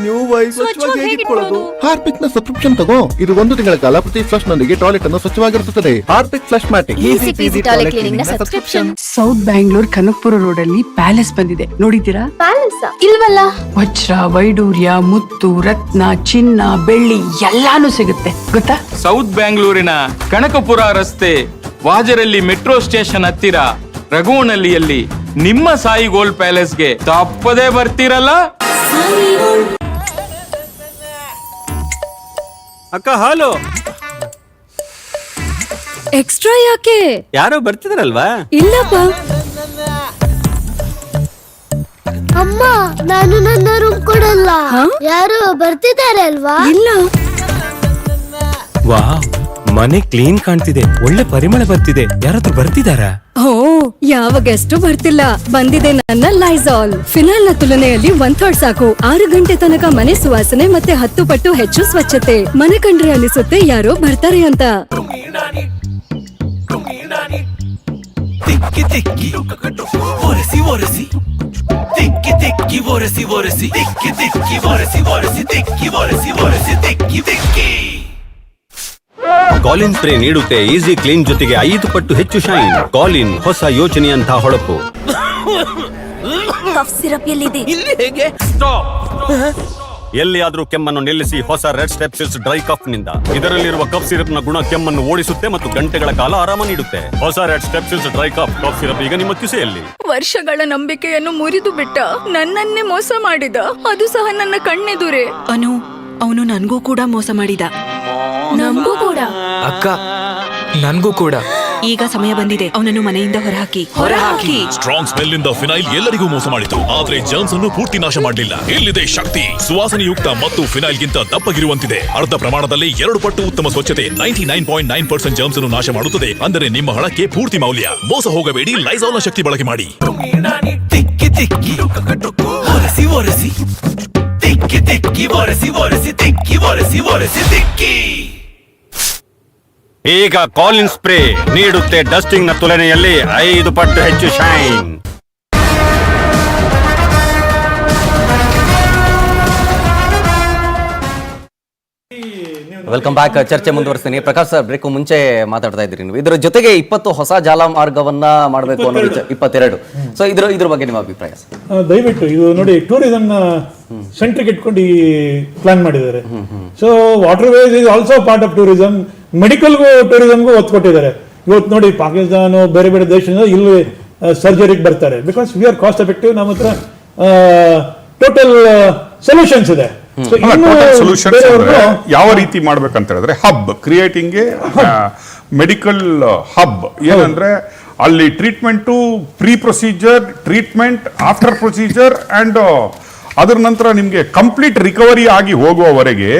ನ್ಯೂ ವೈಫ್, ಸ್ವಚ್ಛವಾಗಿ ಹೇಗಿಟ್ಕೊಳ್ಳೋದು? ಹಾರ್ಪಿಕ್ ನ ಸಬ್ಸ್ಕ್ರಿಪ್ಷನ್ ತಗೋ. ಇದು 1 ತಿಂಗಳ ಕಾಲ ಪ್ರತಿ ಫ್ಲಶ್ ನೊಂದಿಗೆ ಟಾಯ್ಲೆಟ್ ಅನ್ನು ಸ್ವಚ್ಛವಾಗಿರುತ್ತದೆ. Harpic Flushmatic, easy peasy toilet cleaning ನ subscription. South Bangalore Kanakapura road ಅಲ್ಲಿ ಪ್ಯಾಲೇಸ್ ಬಂದಿದೆ, ನೋಡಿದ್ದೀರಾ? ಪ್ಯಾಲೇಸ್ ಇಲ್ವಲ್ಲ. ವಜ್ರ, ವೈಡೂರ್ಯ, ಮುತ್ತು, ರತ್ನ, ಚಿನ್ನ, ಬೆಳ್ಳಿ ಎಲ್ಲಾನು ಸಿಗುತ್ತೆ, ಗೊತ್ತಾ? ಸೌತ್ ಬ್ಯಾಂಗ್ಳೂರಿನ ಕನಕಪುರ ರಸ್ತೆ, ವಾಜರಲ್ಲಿ ಮೆಟ್ರೋ ಸ್ಟೇಷನ್ ಹತ್ತಿರ, ರಘುವನಹಳ್ಳಿಯಲ್ಲಿ ನಿಮ್ಮ ಸಾಯಿ ಗೋಲ್ಡ್ ಪ್ಯಾಲೇಸ್ಗೆ ತಪ್ಪದೇ ಬರ್ತೀರಲ್ಲ. ಅಕ್ಕ ಹಾಲು ಎಕ್ಸ್ಟ್ರಾ ಯಾಕೆ? ಯಾರೋ ಬರ್ತಿದಾರಲ್ವಾ? ಇಲ್ಲಪ್ಪ. ಅಮ್ಮ, ನಾನು ನನ್ನ ರೂಮ್ ಕೊಡಲ್ಲ. ಯಾರು ಬರ್ತಿದ್ದಾರೆ ಅಲ್ವಾ? ಇಲ್ಲ. ವಾಹ್, ಮನೆ ಕ್ಲೀನ್ ಕಾಣ್ತಿದೆ, ಒಳ್ಳೆ ಪರಿಮಳ ಬರ್ತಿದೆ. ಯಾರಾದ್ರೂ ಬರ್ತಿದಾರಾ? ಓ, ಯಾವ ಗೆಸ್ಟ್ ಬರ್ತಿಲ್ಲ. ಬಂದಿದೆ ನನ್ನ ಲೈಸಾಲ್. ಫಿನಾಲ್ ನ ತುಲನೆಯಲ್ಲಿ 1/3 ಸಾಕು. 6 ಗಂಟೆ ತನಕ ಮನೆ ಸುವಾಸನೆ ಮತ್ತೆ 10 ಪಟ್ಟು ಹೆಚ್ಚು ಸ್ವಚ್ಛತೆ. ಮನೆ ಕಂಡ್ರೆ ಅನಿಸುತ್ತೆ ಯಾರೋ ಬರ್ತಾರೆ ಅಂತ. ಕಾಲಿನ್ ಸ್ಪ್ರೇ ನೀಡುತ್ತೆ ಈಸಿ ಕ್ಲೀನ್ ಜೊತೆಗೆ 5 ಪಟ್ಟು ಹೆಚ್ಚು ಶೈನ್. ಕಾಲಿನ್ ಹೊಸ ಯೋಚನೆಯಂತ ಹೊಳಪು. ಕಫ್ ಸಿರಪ್ ಎಲ್ಲಿದೆ? ಇಲ್ಲಿ ಹೇಗೆ? ಎಲ್ಲಿಯಾದ್ರೂ ಕೆಮ್ಮನ್ನು ನಿಲ್ಲಿಸಿ ಹೊಸ ರೆಡ್ ಸ್ಟೆಪ್ಸಿಲ್ಸ್ ಡ್ರೈ ಕಫ್ ನಿಂದ. ಇದರಲ್ಲಿರುವ ಕಫ್ ಸಿರಪ್ ನ ಗುಣ ಕೆಮ್ಮನ್ನು ಓಡಿಸುತ್ತೆ ಮತ್ತು ಗಂಟೆಗಳ ಕಾಲ ಆರಾಮ ನೀಡುತ್ತೆ. ಹೊಸ ರೆಡ್ ಸ್ಟೆಪ್ಸಿಲ್ಸ್ ಡ್ರೈ ಕಫ್ ಸಿರಪ್ ಈಗ ನಿಮ್ಮ ಕಿಸೆಯಲ್ಲಿ. ವರ್ಷಗಳ ನಂಬಿಕೆಯನ್ನು ಮುರಿದು ಬಿಟ್ಟ, ನನ್ನನ್ನೇ ಮೋಸ ಮಾಡಿದ, ಅದು ಸಹ ನನ್ನ ಕಣ್ಣೆದುರೇ. ಅವನು ನನ್ಗೂ ಕೂಡ ಮೋಸ ಮಾಡಿದ. ನಮಗೂ ಕೂಡ. ಅಕ್ಕ, ನನ್ಗೂ ಕೂಡ. ಈಗ ಸಮಯ ಬಂದಿದೆ, ಅವನನ್ನು ಮನೆಯಿಂದ ಹೊರಹಾಕಿ. ಸ್ಟ್ರಾಂಗ್ ಸ್ಮೆಲ್ ಇಂದ ಫಿನೈಲ್ ಎಲ್ಲರಿಗೂ ಮೋಸ ಮಾಡಿತು, ಆದ್ರೆ ಜರ್ಮ್ಸ್ ಅನ್ನು ಪೂರ್ತಿ ನಾಶ ಮಾಡಲಿಲ್ಲ. ಇಲ್ಲಿದೆ ಶಕ್ತಿ. ಸುವಾಸನೆಯುಕ್ತ ಮತ್ತು ಫಿನೈಲ್ ಗಿಂತ ದಪ್ಪಗಿರುವಂತಿದೆ. ಅರ್ಧ ಪ್ರಮಾಣದಲ್ಲಿ 2 ಪಟ್ಟು ಉತ್ತಮ ಸ್ವಚ್ಛತೆ. 99.9% ಜರ್ಮ್ಸ್ ಅನ್ನು ನಾಶ ಮಾಡುತ್ತದೆ. ಅಂದರೆ ನಿಮ್ಮ ಹಣಕ್ಕೆ ಪೂರ್ತಿ ಮೌಲ್ಯ. ಮೋಸ ಹೋಗಬೇಡಿ, ಲೈಸಾಲ್ ನ ಶಕ್ತಿ ಬಳಕೆ ಮಾಡಿ. ಈಗ ಕಾಲಿನ್ ಸ್ಪ್ರೇ ನೀಡುತ್ತೆ ಡಸ್ಟಿಂಗ್ ನ ತುಲನೆಯಲ್ಲಿ 5 ಪಟ್ಟು ಹೆಚ್ಚು ಶೈನ್. Welcome back. ಚರ್ಚೆ ಮುಂದುವರಿಸ್ತೀನಿ. ಪ್ರಕಾಶ್ ಸರ್, ಬ್ರೇಕ್ ಮುಂಚೆ ಮಾತಾಡ್ತಾ ಇದ್ರಿ ನೀವು. ಇದರ ಜೊತೆಗೆ 20 ಹೊಸ ಜಾಲ ಮಾರ್ಗವನ್ನ ಮಾಡಬೇಕು ಅನ್ನೋ ವಿಚಾರ. 22. ಸೊ ಇದ್ರ ಬಗ್ಗೆ ನಿಮ್ಮ ಅಭಿಪ್ರಾಯ? ದಯವಿಟ್ಟು ಇದು ನೋಡಿ, ಟೂರಿಸಂ ನ ಸೆಂಟ್ರಿಗೆ ಇಟ್ಕೊಂಡು ಈ ಪ್ಲಾನ್ ಮಾಡಿದ್ದಾರೆ. So waterways is also part of tourism. ಮೆಡಿಕಲ್ಗೂ ಟೂರಿಸಂಗೂ ಒತ್ತು ಕೊಟ್ಟಿದ್ದಾರೆ. ಇವತ್ತು ನೋಡಿ ಪಾಕಿಸ್ತಾನ ಬೇರೆ ಬೇರೆ ದೇಶದಿಂದ ಇಲ್ಲಿ ಸರ್ಜರಿಗೆ ಬರ್ತಾರೆ, because we are cost effective. ನಮ್ಮ ಹತ್ರ ಟೋಟಲ್ ಸೊಲ್ಯೂಷನ್ಸ್ ಇದೆ. ಸೊಲ್ಯೂಷನ್ಸ್ ಯಾವ ರೀತಿ ಮಾಡ್ಬೇಕಂತ ಹೇಳಿದ್ರೆ hub creating a medical hub. ಏನಂದ್ರೆ ಅಲ್ಲಿ treatment, pre procedure, treatment, after procedure and ಅದರ ನಂತರ ನಿಮ್ಗೆ ಕಂಪ್ಲೀಟ್ ರಿಕವರಿ ಆಗಿ ಹೋಗುವವರೆಗೆ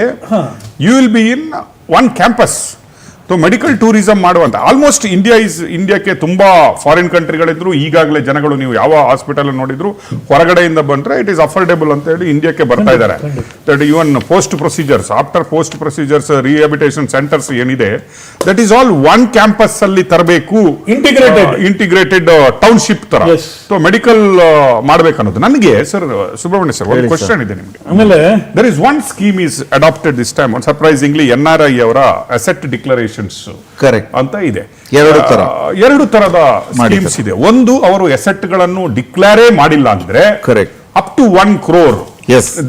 you will be in one campus. So medical tourism ಮಾಡುವಂತ ಆಲ್ಮೋಸ್ಟ್ ಇಂಡಿಯಾಕ್ಕೆ ತುಂಬಾ ಫಾರಿನ್ ಕಂಟ್ರಿಗಳಿದ್ರು, ಈಗಾಗಲೇ ಜನಗಳು ನೀವು ಯಾವ ಹಾಸ್ಪಿಟಲ್ ನೋಡಿದ್ರು ಹೊರಗಡೆಯಿಂದ ಬಂದ್ರೆ ಇಟ್ ಈಸ್ ಅಫೋರ್ಡೆಬಲ್ ಅಂತ ಹೇಳಿ ಇಂಡಿಯಾಕ್ಕೆ ಬರ್ತಾ ಇದ್ದಾರೆ. That even post procedures, after post procedures, rehabilitation centres ಏನಿದೆ that is all one campus ಅಲ್ಲಿ ತರಬೇಕು, ಇಂಟಿಗ್ರೇಟೆಡ್ ಟೌನ್ಶಿಪ್ ತರ. ಸೊ ಮೆಡಿಕಲ್ ಮಾಡ್ಬೇಕನ್ನೋದು ನನಗೆ ಸರ್ ಸುಬ್ರಹ್ಮಣ್ಯ ಸರ್ ಒಂದು ಕ್ವಶನ್ ಇದೆ ನಿಮಗೆ. ಆಮೇಲೆ there is one scheme is adapted this time surprisingly, NRI ಅವರ ಅಸೆಟ್ ಡಿಕ್ಲರೇಷನ್ ಕರೆಕ್ಟ್ ಅಂತ ಇದೆ. ಎರಡು ತರದ ಸ್ಕೀಮ್ಸ್ ಇದೆ. ಒಂದು, ಅವರು ಎಸೆಟ್ ಗಳನ್ನು ಡಿಕ್ಲೇರೇ ಮಾಡಿಲ್ಲ ಅಂದ್ರೆ up to 1 crore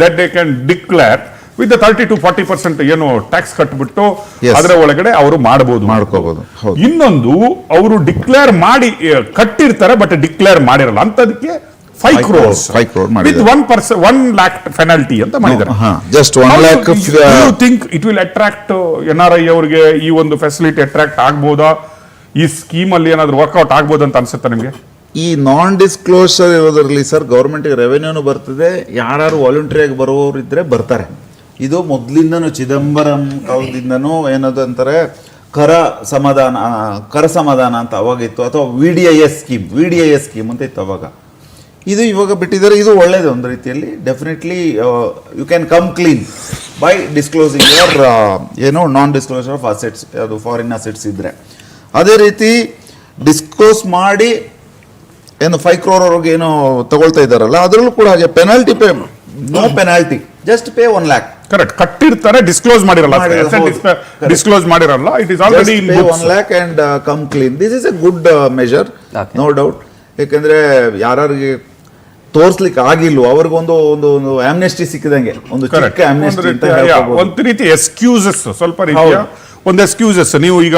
that they can declare with 30 to 40% ಏನು ಟ್ಯಾಕ್ಸ್ ಕಟ್ಬಿಟ್ಟು ಅದರ ಒಳಗಡೆ ಅವರು ಮಾಡ್ಕೋಬಹುದು. ಇನ್ನೊಂದು, ಅವರು ಡಿಕ್ಲೇರ್ ಮಾಡಿ ಕಟ್ಟಿರ್ತಾರೆ ಬಟ್ ಡಿಕ್ಲೇರ್ ಮಾಡಿರಲ್ಲ ಅಂತದಕ್ಕೆ 5 crores with 1 lakh penalty ಅಂತ ಮಾಡಿದ್ದಾರೆ. Just 1 lakh. You think it will attract NRI ಅವರಿಗೆ ಈ ಒಂದು ಫೆಸಿಲಿಟಿ ಅಟ್ರಾಕ್ಟ್ ಆಗ್ಬೋದಾ? ಈ ಸ್ಕೀಮ್ ಅಲ್ಲಿ ಏನಾದ್ರು ವರ್ಕೌಟ್ ಆಗ್ಬೋದು ಅಂತ ಅನ್ಸುತ್ತಾ ನಿಮಗೆ? ಈ ನಾನ್ ಡಿಸ್ಕ್ಲೋಸರ್ ಇರೋದ್ರಲ್ಲಿ ಸರ್ ಗೌರ್ಮೆಂಟ್ ರೆವೆನ್ಯೂನು ಬರ್ತದೆ, ಯಾರು ವಾಲಂಟರಿ ಆಗಿ ಬರುವವರು ಇದ್ರೆ ಬರ್ತಾರೆ. ಇದು ಮೊದಲಿಂದನೂ ಚಿದಂಬರಂ ಕಾಲದಿಂದನೂ ಏನದು ಅಂತಾರೆ ಕರ ಸಮಾಧಾನ ಅಂತ ಅವಾಗಿತ್ತು, ಅಥವಾ VDIS ಸ್ಕೀಮ್ ಅಂತ ಇತ್ತು ಅವಾಗ. ಇದು ಇವಾಗ ಬಿಟ್ಟಿದ್ದಾರೆ. ಇದು ಒಳ್ಳೇದು ಒಂದು ರೀತಿಯಲ್ಲಿ. Definitely you can come clean by disclosing your non disclosure of assets, ಅದು ಫಾರಿನ್ ಅಸೆಟ್ಸ್ ಇದ್ರೆ. ಅದೇ ರೀತಿ ಡಿಸ್ಕ್ಲೋಸ್ ಮಾಡಿ 5 crore ಅವ್ರಿಗೆ ಏನೋ ತಗೊಳ್ತಾ ಇದ್ದಾರಲ್ಲ, ಅದರಲ್ಲೂ ಕೂಡ ಹಾಗೆ penalty no penalty, just pay 1 lakh. Correct, ಕಟ್ಟಿರ್ತಾರೆ, ಡಿಸ್ಕ್ಲೋಸ್ ಮಾಡಿರಲ್ಲ. It is already in 1 lakh and come clean. This is a good measure, no doubt. ಯಾಕಂದ್ರೆ ಯಾರಿಗೆ ತೋರ್ಸ್ಲಿಕ್ಕೆ ಆಗಿಲ್ವೋ ಅವ್ರಿಗೊಂದು ಒಂದು ಆಮ್ನೆಸ್ಟಿ ಸಿಕ್ಕಿದಂಗೆ, ಒಂದು ಚಿಕ್ಕ ಆಮ್ನೆಸ್ಟಿ ಅಂತ ಹೇಳ್ಬೋದು. ಒಂದು ರೀತಿ ಎಕ್ಸ್ಕ್ಯೂಸಸ್, ಸ್ವಲ್ಪ ರೀತಿಯ ಒಂದು ಎಕ್ಸ್ಕ್ಯೂಸಸ್. ನೀವು ಈಗ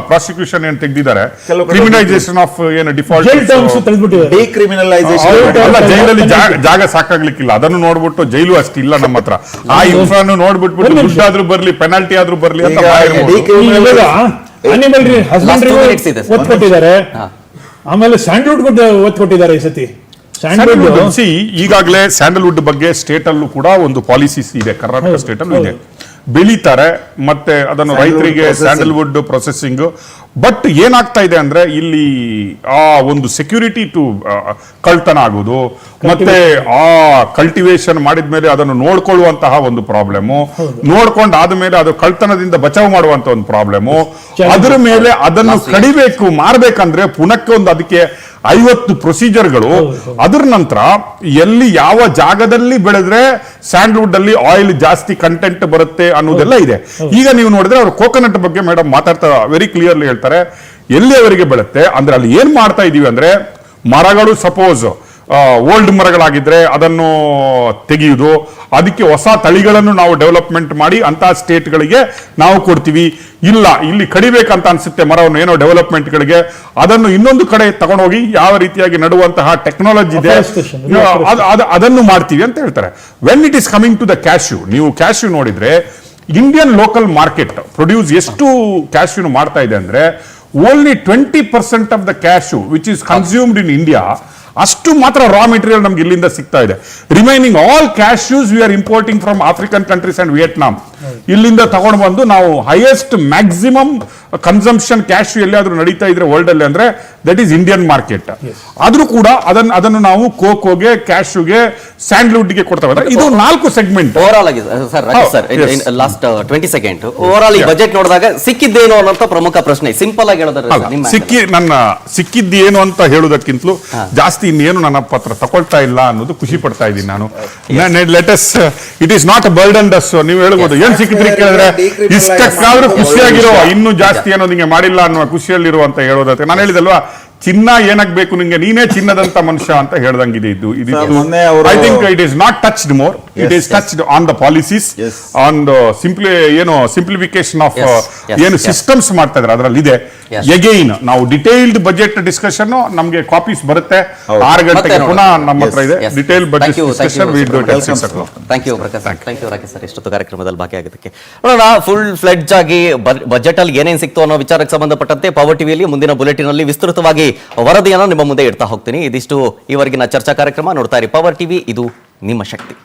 ಪ್ರಾಸಿಕ್ಯೂಷನ್ ಏನು ತೆಗೆದಿದ್ದಾರೆ, ಕ್ರಿಮಿನಲೈಸೇಷನ್ ಆಫ್ ಏನು ಡಿಫಾಲ್ಟ್, ಜೈಲಲ್ಲಿ ಜಾಗ ಸಾಕಾಗ್ಲಿಕ್ಕಿಲ್ಲ, ಅದನ್ನು ನೋಡ್ಬಿಟ್ಟು ಜೈಲು ಅಷ್ಟಿಲ್ಲ ನಮ್ಮ ಹತ್ರ, ಆ ಇನ್ಫ್ರಾನು ನೋಡ್ಬಿಟ್ಬಿಟ್ಟು ದುಡ್ಡಾದ್ರೂ ಬರ್ಲಿ, ಪೆನಾಲ್ಟಿ ಆದ್ರೂ ಬರ್ಲಿ ಅಂತ ಒತ್ತು ಕೊಟ್ಟಿದ್ದಾರೆ. ಆಮೇಲೆ ಸ್ಯಾಂಡಲ್ವುಡ್ ಒತ್ತು ಕೊಟ್ಟಿದ್ದಾರೆ ಈ ಸತಿ. ಈಗಾಗಲೇ ಸ್ಯಾಂಡಲ್ವುಡ್ ಬಗ್ಗೆ ಸ್ಟೇಟ್ ಅಲ್ಲೂ ಕೂಡ ಒಂದು ಪಾಲಿಸೀಸ್ ಇದೆ, ಕರ್ನಾಟಕ ಸ್ಟೇಟ್ ಅಲ್ಲೂ ಇದೆ. ಬೆಳೀತಾರೆ ಮತ್ತೆ ಅದನ್ನು ರೈತರಿಗೆ ಸ್ಯಾಂಡಲ್ವುಡ್ ಪ್ರೊಸೆಸಿಂಗ್. ಬಟ್ ಏನಾಗ್ತಾ ಇದೆ ಅಂದ್ರೆ ಇಲ್ಲಿ ಆ ಒಂದು ಸೆಕ್ಯೂರಿಟಿ ಟು ಕಳ್ತನ ಆಗೋದು, ಮತ್ತೆ ಆ ಕಲ್ಟಿವೇಶನ್ ಮಾಡಿದ್ಮೇಲೆ ಅದನ್ನು ನೋಡ್ಕೊಳ್ಳುವಂತಹ ಒಂದು ಪ್ರಾಬ್ಲಮು, ನೋಡ್ಕೊಂಡು ಆದ್ಮೇಲೆ ಅದು ಕಳ್ತನದಿಂದ ಬಚಾವ್ ಮಾಡುವಂತ ಒಂದು ಪ್ರಾಬ್ಲಮು, ಅದರ ಮೇಲೆ ಅದನ್ನು ಕಡಿಬೇಕು, ಮಾರ್ಬೇಕಂದ್ರೆ ಪುನಕ್ಕೆ ಒಂದು ಅದಕ್ಕೆ 50 ಪ್ರೊಸೀಜರ್ಗಳು. ಅದರ ನಂತರ ಎಲ್ಲಿ ಯಾವ ಜಾಗದಲ್ಲಿ ಬೆಳೆದ್ರೆ ಸ್ಯಾಂಡಲ್ವುಡ್ ಅಲ್ಲಿ ಆಯಿಲ್ ಜಾಸ್ತಿ ಕಂಟೆಂಟ್ ಬರುತ್ತೆ ಅನ್ನೋದೆಲ್ಲ ಇದೆ. ಈಗ ನೀವು ನೋಡಿದ್ರೆ ಅವರು ಕೋಕೋನಟ್ ಬಗ್ಗೆ ಮೇಡಮ್ ಮಾತಾಡ್ತಾ ವೆರಿ ಕ್ಲಿಯರ್ಲಿ ಹೇಳ್ತಾರೆ, ಎಲ್ಲಿ ಅವರಿಗೆ ಬೆಳುತ್ತೆ ಅಂದ್ರೆ ಅಲ್ಲಿ ಏನ್ ಮಾಡ್ತಾ ಇದೀವಿ ಅಂದ್ರೆ, ಮರಗಳು ಸಪೋಸ್ ಓಲ್ಡ್ ಮರಗಳಾಗಿದ್ರೆ ಅದನ್ನು ತೆಗೆಯುವುದು, ಅದಕ್ಕೆ ಹೊಸ ತಳಿಗಳನ್ನು ನಾವು ಡೆವಲಪ್ಮೆಂಟ್ ಮಾಡಿ ಅಂತ ಸ್ಟೇಟ್ಗಳಿಗೆ ನಾವು ಕೊಡ್ತೀವಿ. ಇಲ್ಲ ಇಲ್ಲಿ ಕಡಿಬೇಕಂತ ಅನ್ಸುತ್ತೆ ಮರವನ್ನು ಏನೋ ಡೆವಲಪ್ಮೆಂಟ್ಗಳಿಗೆ, ಅದನ್ನು ಇನ್ನೊಂದು ಕಡೆ ತಗೊಂಡೋಗಿ ಯಾವ ರೀತಿಯಾಗಿ ನಡುವಂತಹ ಟೆಕ್ನಾಲಜಿ ಇದೆ ಅದನ್ನು ಮಾಡ್ತೀವಿ ಅಂತ ಹೇಳ್ತಾರೆ. When it is coming to the cashew, ನೀವು ಕ್ಯಾಶ್ಯೂ ನೋಡಿದ್ರೆ ಇಂಡಿಯನ್ ಲೋಕಲ್ ಮಾರ್ಕೆಟ್ ಪ್ರೊಡ್ಯೂಸ್ ಎಷ್ಟು ಕ್ಯಾಶ್ಯೂನು ಮಾಡ್ತಾ ಇದೆ ಅಂದ್ರೆ, only 20% of the cashew which is consumed in India, ಅಷ್ಟು ಮಾತ್ರ ರಾ ಮೆಟೀರಿಯಲ್ ನಮ್ಗೆ ಇಲ್ಲಿಂದ ಸಿಗ್ತಾ ಇದೆ. Remaining all cashews we are importing from African countries and Vietnam. ಇಲ್ಲಿಂದ ತಗೊಂಡು ಬಂದು ನಾವು ಹೈಯೆಸ್ಟ್ ಮ್ಯಾಕ್ಸಿಮಮ್ ಕನ್ಸಂಪ್ಷನ್ ಕ್ಯಾಶ್ಯೂ ಎಲ್ಲಿಯಾದ್ರೂ ನಡೀತಾ ಇದ್ರೆ ವರ್ಲ್ಡ್ ಅಲ್ಲಿ ಅಂದ್ರೆ ದಟ್ ಈಸ್ ಇಂಡಿಯನ್ ಮಾರ್ಕೆಟ್. ಆದ್ರೂ ಕೂಡ ಅದನ್ನು ನಾವು ಕೋಕೋಗೆ, ಕ್ಯಾಶ್ಯೂಗೆ, ಸ್ಯಾಂಡಲ್ವುಡ್ಗೆ ಕೊಡ್ತಾ ಇದ್ದಾರೆ. ಇದು 4 ಸೆಗ್ಮೆಂಟ್ ಓವರ್ ಆಲ್ ಆಗಿದೆ sir. Last 20 second over all ಈ ಬಜೆಟ್ ನೋಡಿದಾಗ ಸಿಕ್ಕಿದ್ದೇನೋ ಅನ್ನೋ ಪ್ರಮುಖ ಪ್ರಶ್ನೆ, ಸಿಂಪಲ್ ಆಗಿ ಹೇಳೋದ್ರೆ ಸಿಕ್ಕಿದ್ದೇನು ಅಂತ ಹೇಳೋದಕ್ಕಿಂತಲೂ ಜಾಸ್ತಿ ಇನ್ನೇನು ನನ್ನ ಪತ್ರ ತಗೊಳ್ತಾ ಇಲ್ಲ ಅನ್ನೋದು ಖುಷಿ ಪಡ್ತಾ ಇದ್ದೀನಿ ನಾನು. Let's it is not burden does. ನೀವು ಹೇಳ್ಬೋದು ಏನ್ ಸಿಕ್ಕಿದ್ರಿ ಕೇಳಿದ್ರೆ ಇಷ್ಟಕ್ಕಾದ್ರೂ ಖುಷಿಯಾಗಿರೋ, ಇನ್ನೂ ಜಾಸ್ತಿ ಏನೋ ನಿಮಗೆ ಮಾಡಿಲ್ಲ ಅನ್ನುವ ಖುಷಿಯಲ್ಲಿರುವ ಅಂತ ಹೇಳೋದಕ್ಕೆ ನಾನು ಹೇಳಿದಲ್ವಾ, ಚಿನ್ನ ಏನಾಗ್ಬೇಕು ನಿಂಗೆ, ನೀನೇ ಚಿನ್ನದಂತ ಮನುಷ್ಯ ಅಂತ ಹೇಳ್ದಂಗಿದೆ ಇದು. ಮೊನ್ನೆ ಅವರು- I think it is not touched more, it is touched on the policies, on the simplification of ಏನು ಸಿಸ್ಟಮ್ಸ್ ಮಾಡ್ತಾ ಇದ್ದಾರೆ ಅದರಲ್ಲಿ ಇದೆ. ಎಗೈನ್ ನಾವು ಡಿಟೇಲ್ಡ್ ಬಜೆಟ್ ಡಿಸ್ಕಷನ್ ನಮಗೆ ಕಾಪೀಸ್ ಬರುತ್ತೆ 6 ಗಂಟೆಗೆ ಪುನಃ ನಮ್ಮ ಹತ್ರ ಇದೆ detail budget discussion. Thank you Prakash, thank you Rakesh sir ಇಷ್ಟೊತ್ತು ಕಾರ್ಯಕ್ರಮದಲ್ಲಿ ಭಾಗಿಯಾಗೋದಕ್ಕೆ. ನೋಡೋಣ ಫುಲ್ ಫ್ಲೆಡ್ಜ್ ಆಗಿ ಬಜೆಟ್ ಅಲ್ಲಿ ಏನೇನು ಸಿಕ್ತು ಅನ್ನೋ ವಿಚಾರಕ್ಕೆ ಸಂಬಂಧಪಟ್ಟಂತೆ ಪವರ್ ಟಿವಿಯಲ್ಲಿ ಮುಂದಿನ ಬುಲೆಟಿನ್ ಅಲ್ಲಿ ವಿಸ್ತೃತವಾಗಿ ವರದಿಯನ್ನು ನಿಮ್ಮ ಮುಂದೆ ಇಡ್ತಾ ಹೋಗ್ತೀನಿ. ಇದಿಷ್ಟು ಈವರೆಗಿನ ಚರ್ಚಾ ಕಾರ್ಯಕ್ರಮ. ನೋಡ್ತಾ ಇರಿ ಪವರ್ ಟಿವಿ, ಇದು ನಿಮ್ಮ ಶಕ್ತಿ.